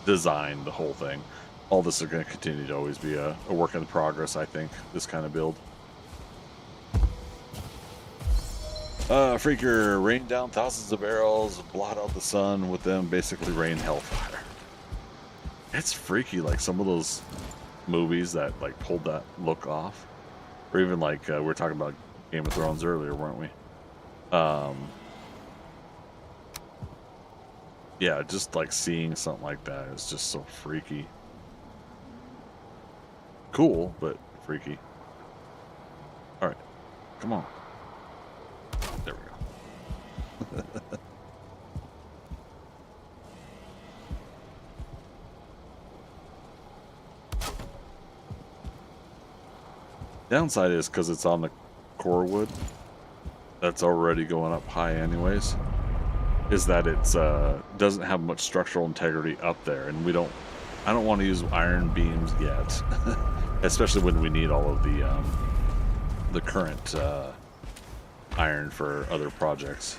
design the whole thing. All this is going to continue to always be a work in progress, I think, this kind of build. Freaker, rain down thousands of arrows, blot out the sun with them, basically rain hellfire. It's freaky, like some of those movies that like pulled that look off, or even like we're talking about Game of Thrones earlier, weren't we? Yeah, just like seeing something like that is just so freaky. Cool, but freaky. All right, come on. There we go. Downside is because it's on the core wood that's already going up high anyways, is that it's doesn't have much structural integrity up there, and I don't want to use iron beams yet, especially when we need all of the current iron for other projects.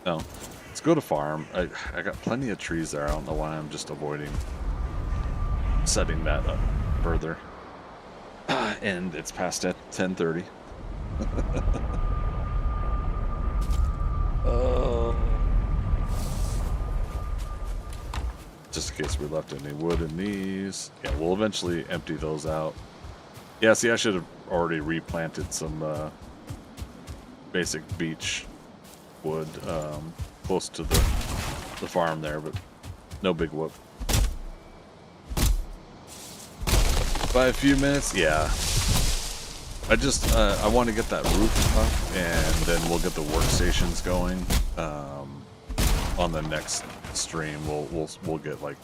No, let's go to farm. I got plenty of trees there. I don't know why I'm just avoiding setting that up further. And it's past at 10:30. Just in case we left any wood in these. Yeah, we'll eventually empty those out. Yeah, see, I should have already replanted some basic beech wood close to the farm there, but no big whoop. By a few minutes, yeah. I want to get that roof up, and then we'll get the workstations going. On the next stream, we'll get like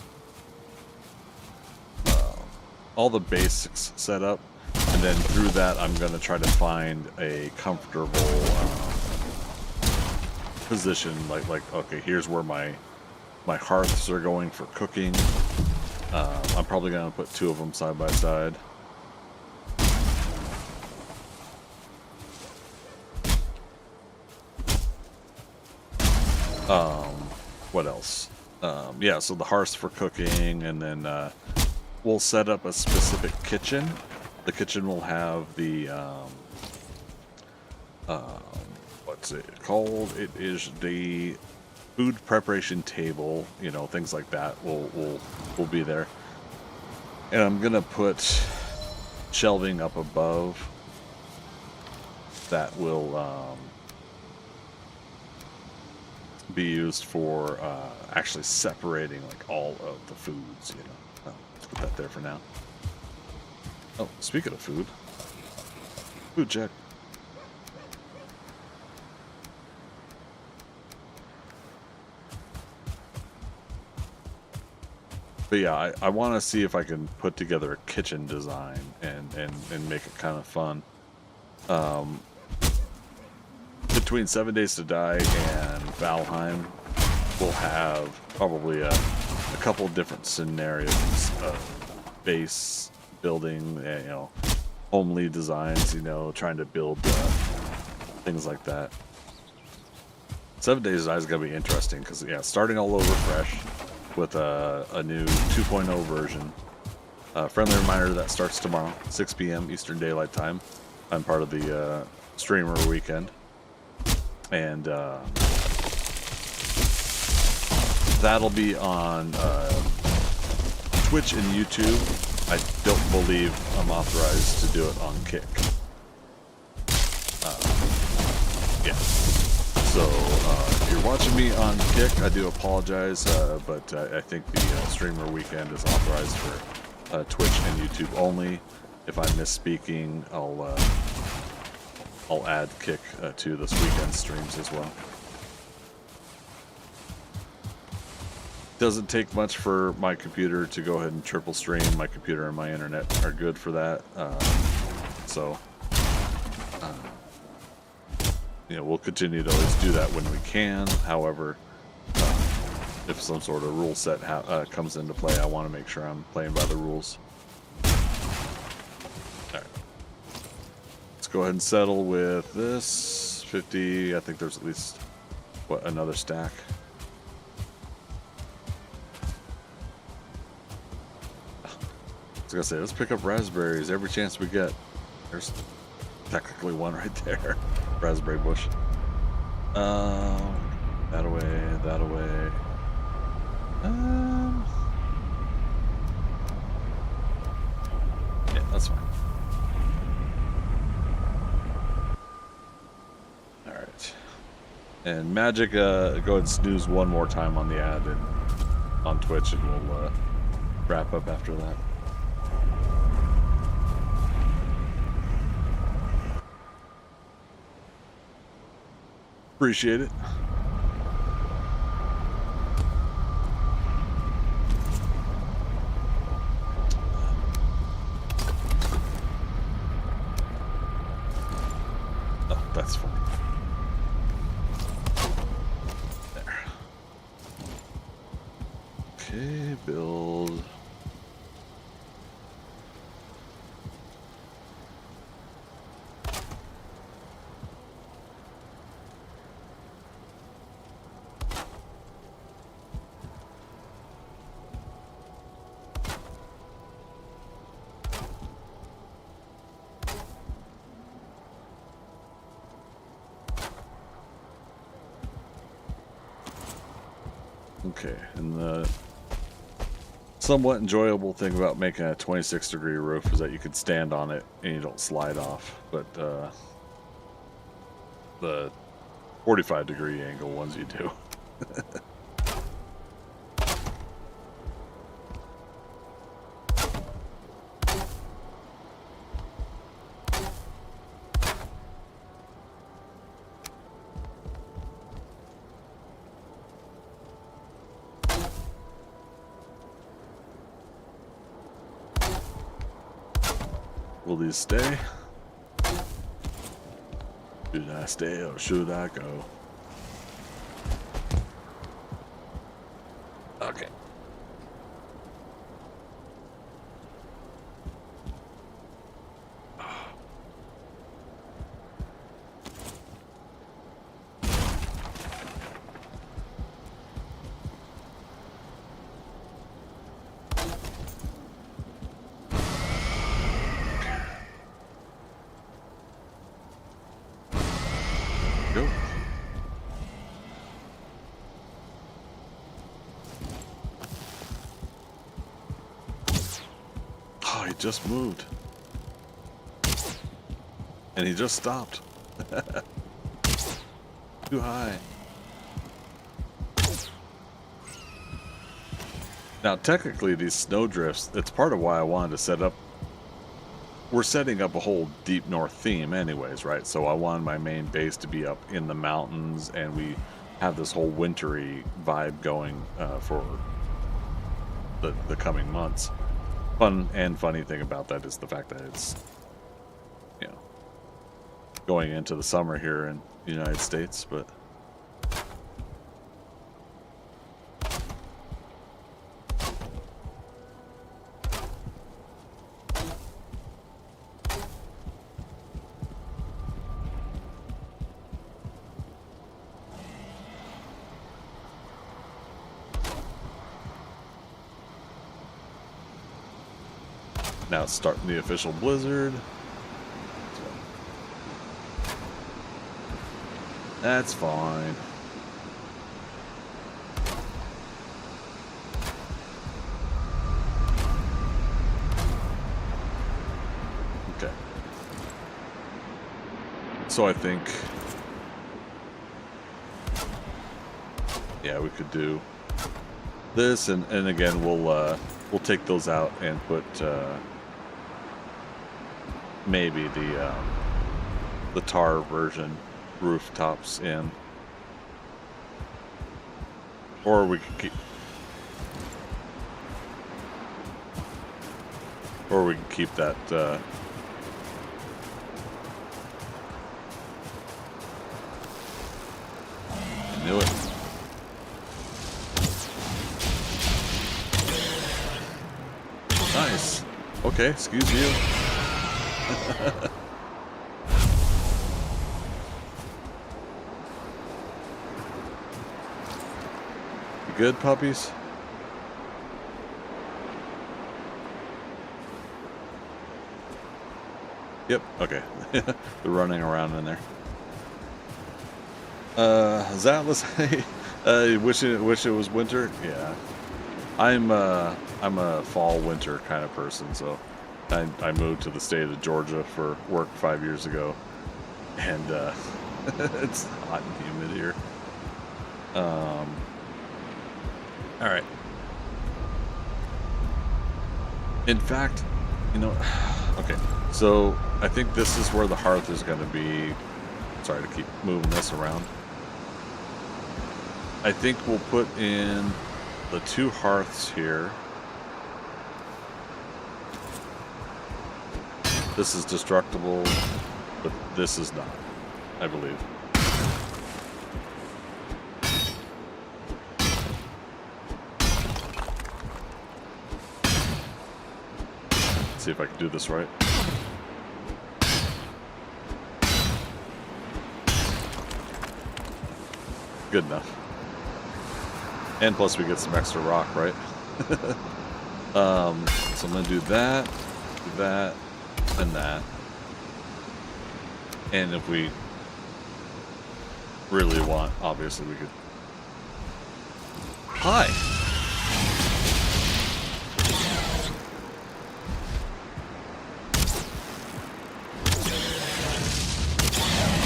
all the basics set up, and then through that, I'm gonna try to find a comfortable position. Like okay, here's where my hearths are going for cooking. I'm probably gonna put 2 of them side by side. What else? Yeah, so the hearths for cooking, and then we'll set up a specific kitchen. The kitchen will have the what's it called? It is the food preparation table. You know, things like that will be there. And I'm gonna put shelving up above that will be used for actually separating like all of the foods, you know. Let's put that there for now. Oh, speaking of food check. But yeah, I want to see if I can put together a kitchen design and make it kind of fun. Between 7 Days to Die and Valheim, we'll have probably a couple different scenarios of base building, you know, homely designs, you know, trying to build things like that. 7 Days to Die is going to be interesting because, yeah, starting all over fresh with a new 2.0 version. Friendly reminder that starts tomorrow, 6 p.m. Eastern Daylight Time. I'm part of the streamer weekend. And that'll be on Twitch and YouTube. I don't believe I'm authorized to do it on Kick. Yeah. So if you're watching me on Kick, I do apologize, but I think the streamer weekend is authorized for Twitch and YouTube only. If I'm misspeaking, I'll add Kick to this weekend streams as well. Doesn't take much for my computer to go ahead and triple stream. My computer and my internet are good for that. You know, we'll continue to always do that when we can. However, if some sort of rule set comes into play, I want to make sure I'm playing by the rules. Go ahead and settle with this 50. I think there's at least another stack. I was gonna say, let's pick up raspberries every chance we get. There's technically one right there. Raspberry bush. That away, that away. Yeah, that's fine. And Magic, go ahead and snooze one more time on the ad and on Twitch, and we'll wrap up after that. Appreciate it. Oh, that's funny. There. Okay, build. Okay, and the somewhat enjoyable thing about making a 26-degree roof is that you can stand on it and you don't slide off, but the 45-degree angle ones you do. Will these stay? Should I stay or should I go? Okay. Go. Oh, he just moved. And he just stopped. Too high. Now, technically, these snowdrifts, it's part of why I wanted to set up. We're setting up a whole deep north theme anyways, right? So I wanted my main base to be up in the mountains, and we have this whole wintry vibe going for the coming months. Funny thing about that is the fact that it's, you know, going into the summer here in the United States, but now it's starting the official blizzard. That's fine. Okay. So I think, yeah, we could do this, and again we'll take those out and put maybe the tar version rooftops in, or we can keep that I knew it. Nice. Okay, excuse you. You good, puppies? Yep, okay. They're running around in there. Zatless, wish it was winter? Yeah. I'm a fall winter kind of person, so I moved to the state of Georgia for work 5 years ago, and it's hot and humid here. All right. In fact, you know, okay. So I think this is where the hearth is going to be. Sorry to keep moving this around. I think we'll put in the 2 hearths here. This is destructible, but this is not, I believe. Let's see if I can do this right. Good enough. And plus we get some extra rock, right? So I'm gonna do that, and that. And if we really want, obviously we could... Hi!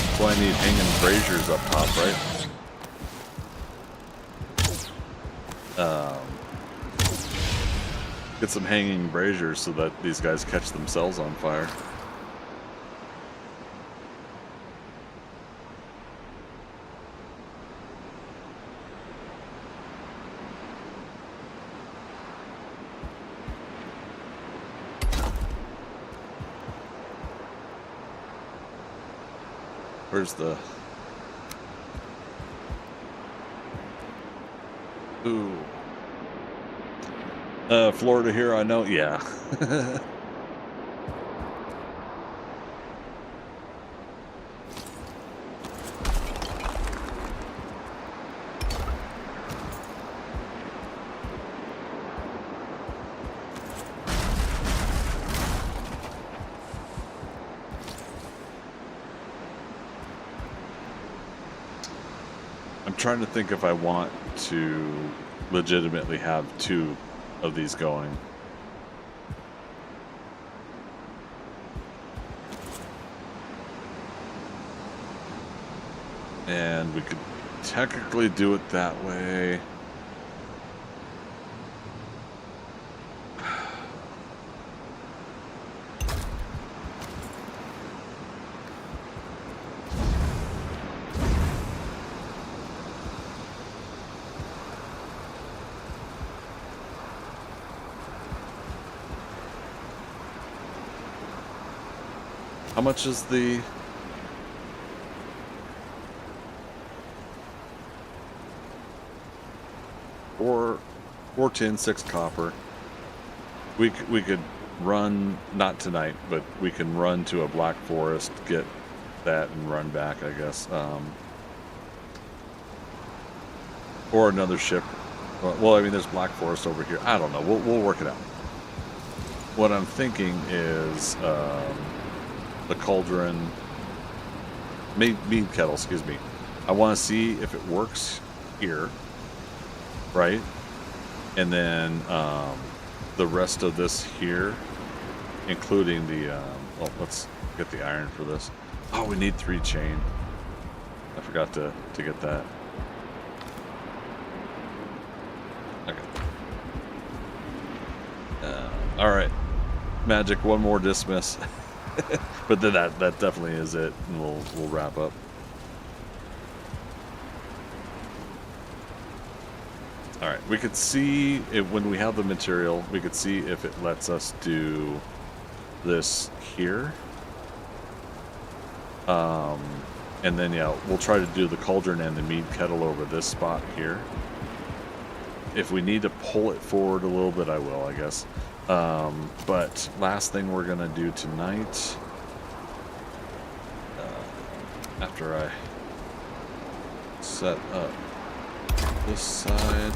That's why I need hanging braziers up top, right? Get some hanging braziers so that these guys catch themselves on fire. Where's the... Ooh. Florida here, I know. Yeah. I'm trying to think if I want to legitimately have 2 of these going. And we could technically do it that way. How much is the... Four tin, 6 copper. We could run, not tonight, but we can run to a black forest, get that, and run back, I guess. Or another ship. Well, I mean, there's black forest over here. I don't know. We'll work it out. What I'm thinking is the cauldron, mead kettle, excuse me. I want to see if it works here, right? And then the rest of this here, including the, well, let's get the iron for this. Oh, we need 3 chain. I forgot to get that. Okay. All right. Magic, one more dismiss. But then that definitely is it, and we'll wrap up. All right, we could see if, when we have the material, we could see if it lets us do this here. And then, yeah, we'll try to do the cauldron and the mead kettle over this spot here. If we need to pull it forward a little bit, I will, I guess. But last thing we're going to do tonight, after I set up this side,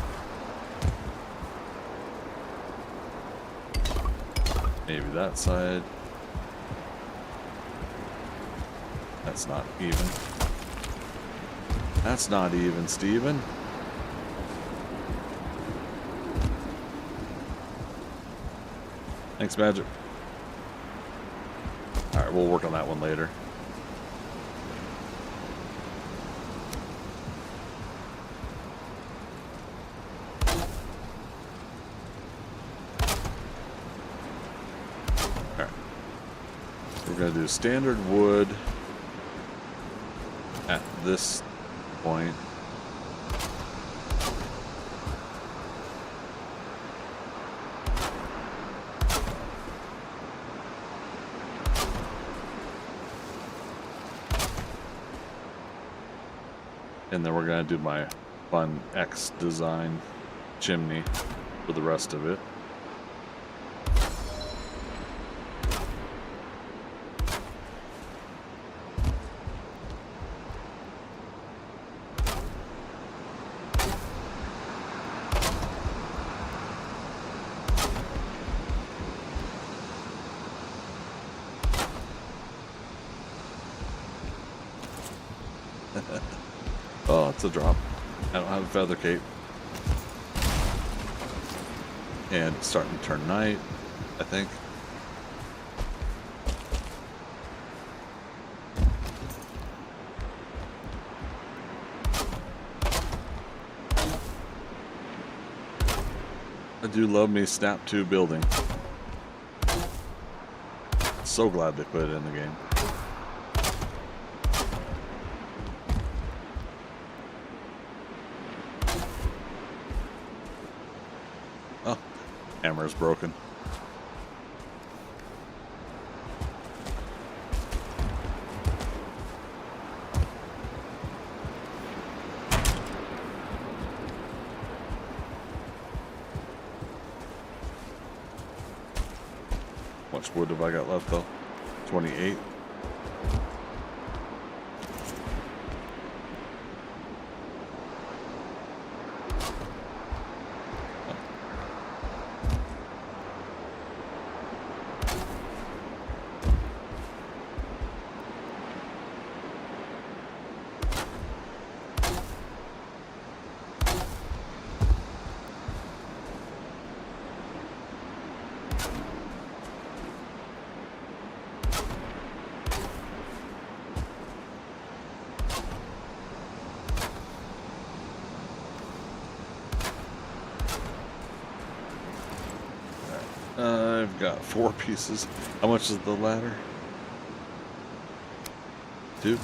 maybe that side. That's not even. That's not even, Steven. Thanks, Magic. Alright, we'll work on that one later. We're going to do standard wood at this point. And then we're going to do my fun X design chimney for the rest of it. Oh, it's a drop. I don't have a feather cape. And it's starting to turn night, I think. I do love me Snap 2 building. So glad they put it in the game. Oh, hammer's broken. How much wood have I got left though? 28. I've got 4 pieces. How much is the ladder? 2?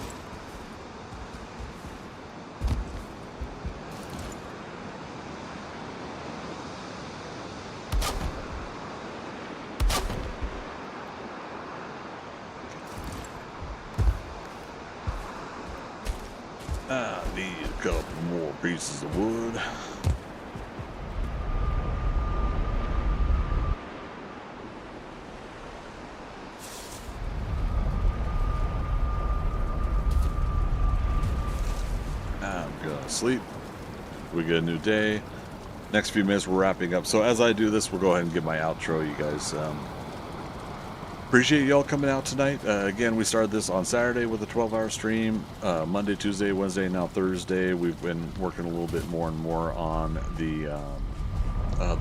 I need a couple more pieces of wood. Sleep. We get a new day. Next few minutes we're wrapping up. So as I do this, we'll go ahead and get my outro, you guys. Appreciate y'all coming out tonight. Again, we started this on Saturday with a 12-hour stream. Monday, Tuesday, Wednesday, now Thursday. We've been working a little bit more and more on the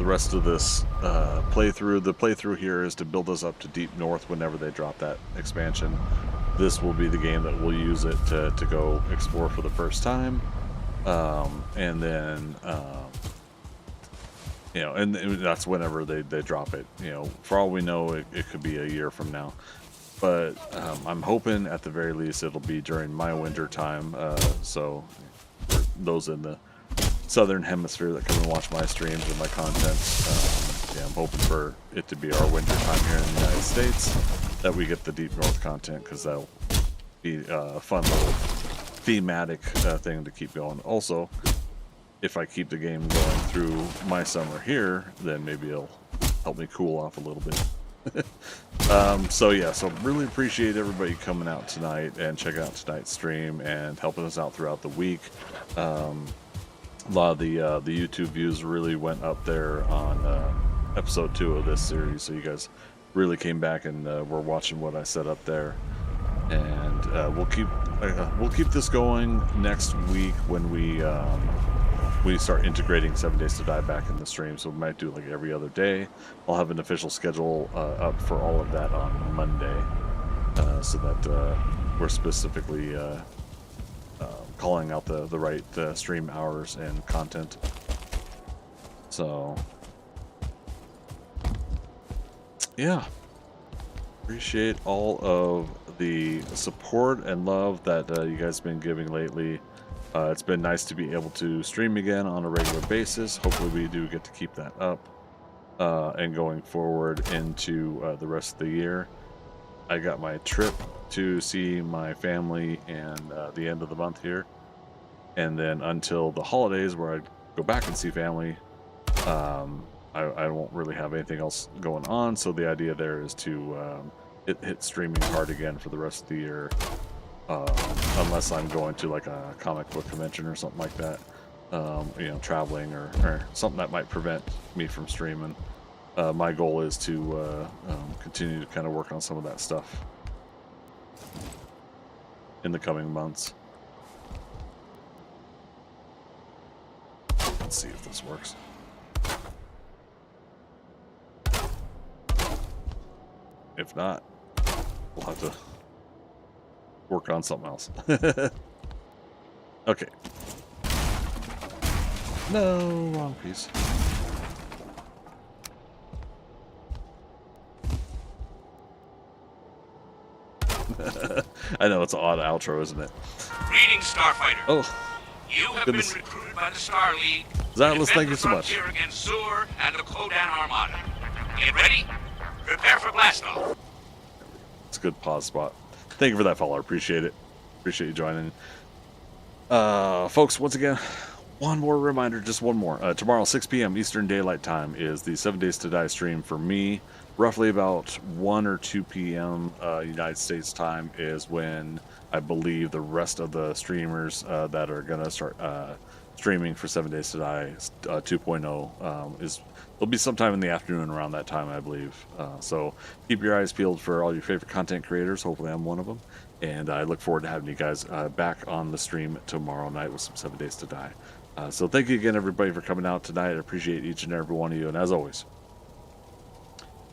rest of this playthrough. The playthrough here is to build us up to Deep North whenever they drop that expansion. This will be the game that we'll use it to go explore for the first time. And then, you know, and that's whenever they drop it. You know, for all we know, it could be a year from now. But I'm hoping at the very least it'll be during my winter time. So for those in the southern hemisphere that come and watch my streams and my content, yeah, I'm hoping for it to be our winter time here in the United States, that we get the Deep North content, because that'll be a fun little thematic thing to keep going. Also, if I keep the game going through my summer here, then maybe it'll help me cool off a little bit. So yeah, so really appreciate everybody coming out tonight and checking out tonight's stream and helping us out throughout the week. A lot of the YouTube views really went up there on episode 2 of this series, so you guys really came back and were watching what I set up there. And we'll keep this going next week when we start integrating 7 Days to Die back in the stream. So we might do like every other day. I'll have an official schedule up for all of that on Monday, so that we're specifically calling out the right stream hours and content. So yeah. Appreciate all of the support and love that you guys have been giving lately. It's been nice to be able to stream again on a regular basis. Hopefully we do get to keep that up and going forward into the rest of the year. I got my trip to see my family and the end of the month here. And then until the holidays where I go back and see family, I won't really have anything else going on. So the idea there is to hit streaming hard again for the rest of the year, unless I'm going to like a comic book convention or something like that, you know, traveling or something that might prevent me from streaming. My goal is to continue to kind of work on some of that stuff in the coming months. Let's see if this works. If not, we'll have to work on something else. Okay. No, wrong piece. I know, it's an odd outro, isn't it? Greetings, Starfighter. Oh, You have goodness. been recruited by the Star League. Atlas, to thank defend you the so much. frontier against Zur and the Kodan Armada. Get ready. Prepare for blast-off. It's a good pause spot. Thank you for that follow. Appreciate it. Appreciate you joining. Folks, once again, one more reminder, just one more. Tomorrow, 6 p.m. Eastern Daylight Time is the 7 Days to Die stream for me. Roughly about 1 or 2 p.m. United States time is when I believe the rest of the streamers that are going to start streaming for 7 Days to Die 2.0 is... It'll be sometime in the afternoon around that time, I believe. So keep your eyes peeled for all your favorite content creators. Hopefully I'm one of them. And I look forward to having you guys back on the stream tomorrow night with some 7 Days to Die. So thank you again, everybody, for coming out tonight. I appreciate each and every one of you. And as always,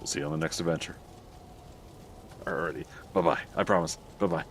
we'll see you on the next adventure. Alrighty. Bye-bye. I promise. Bye-bye.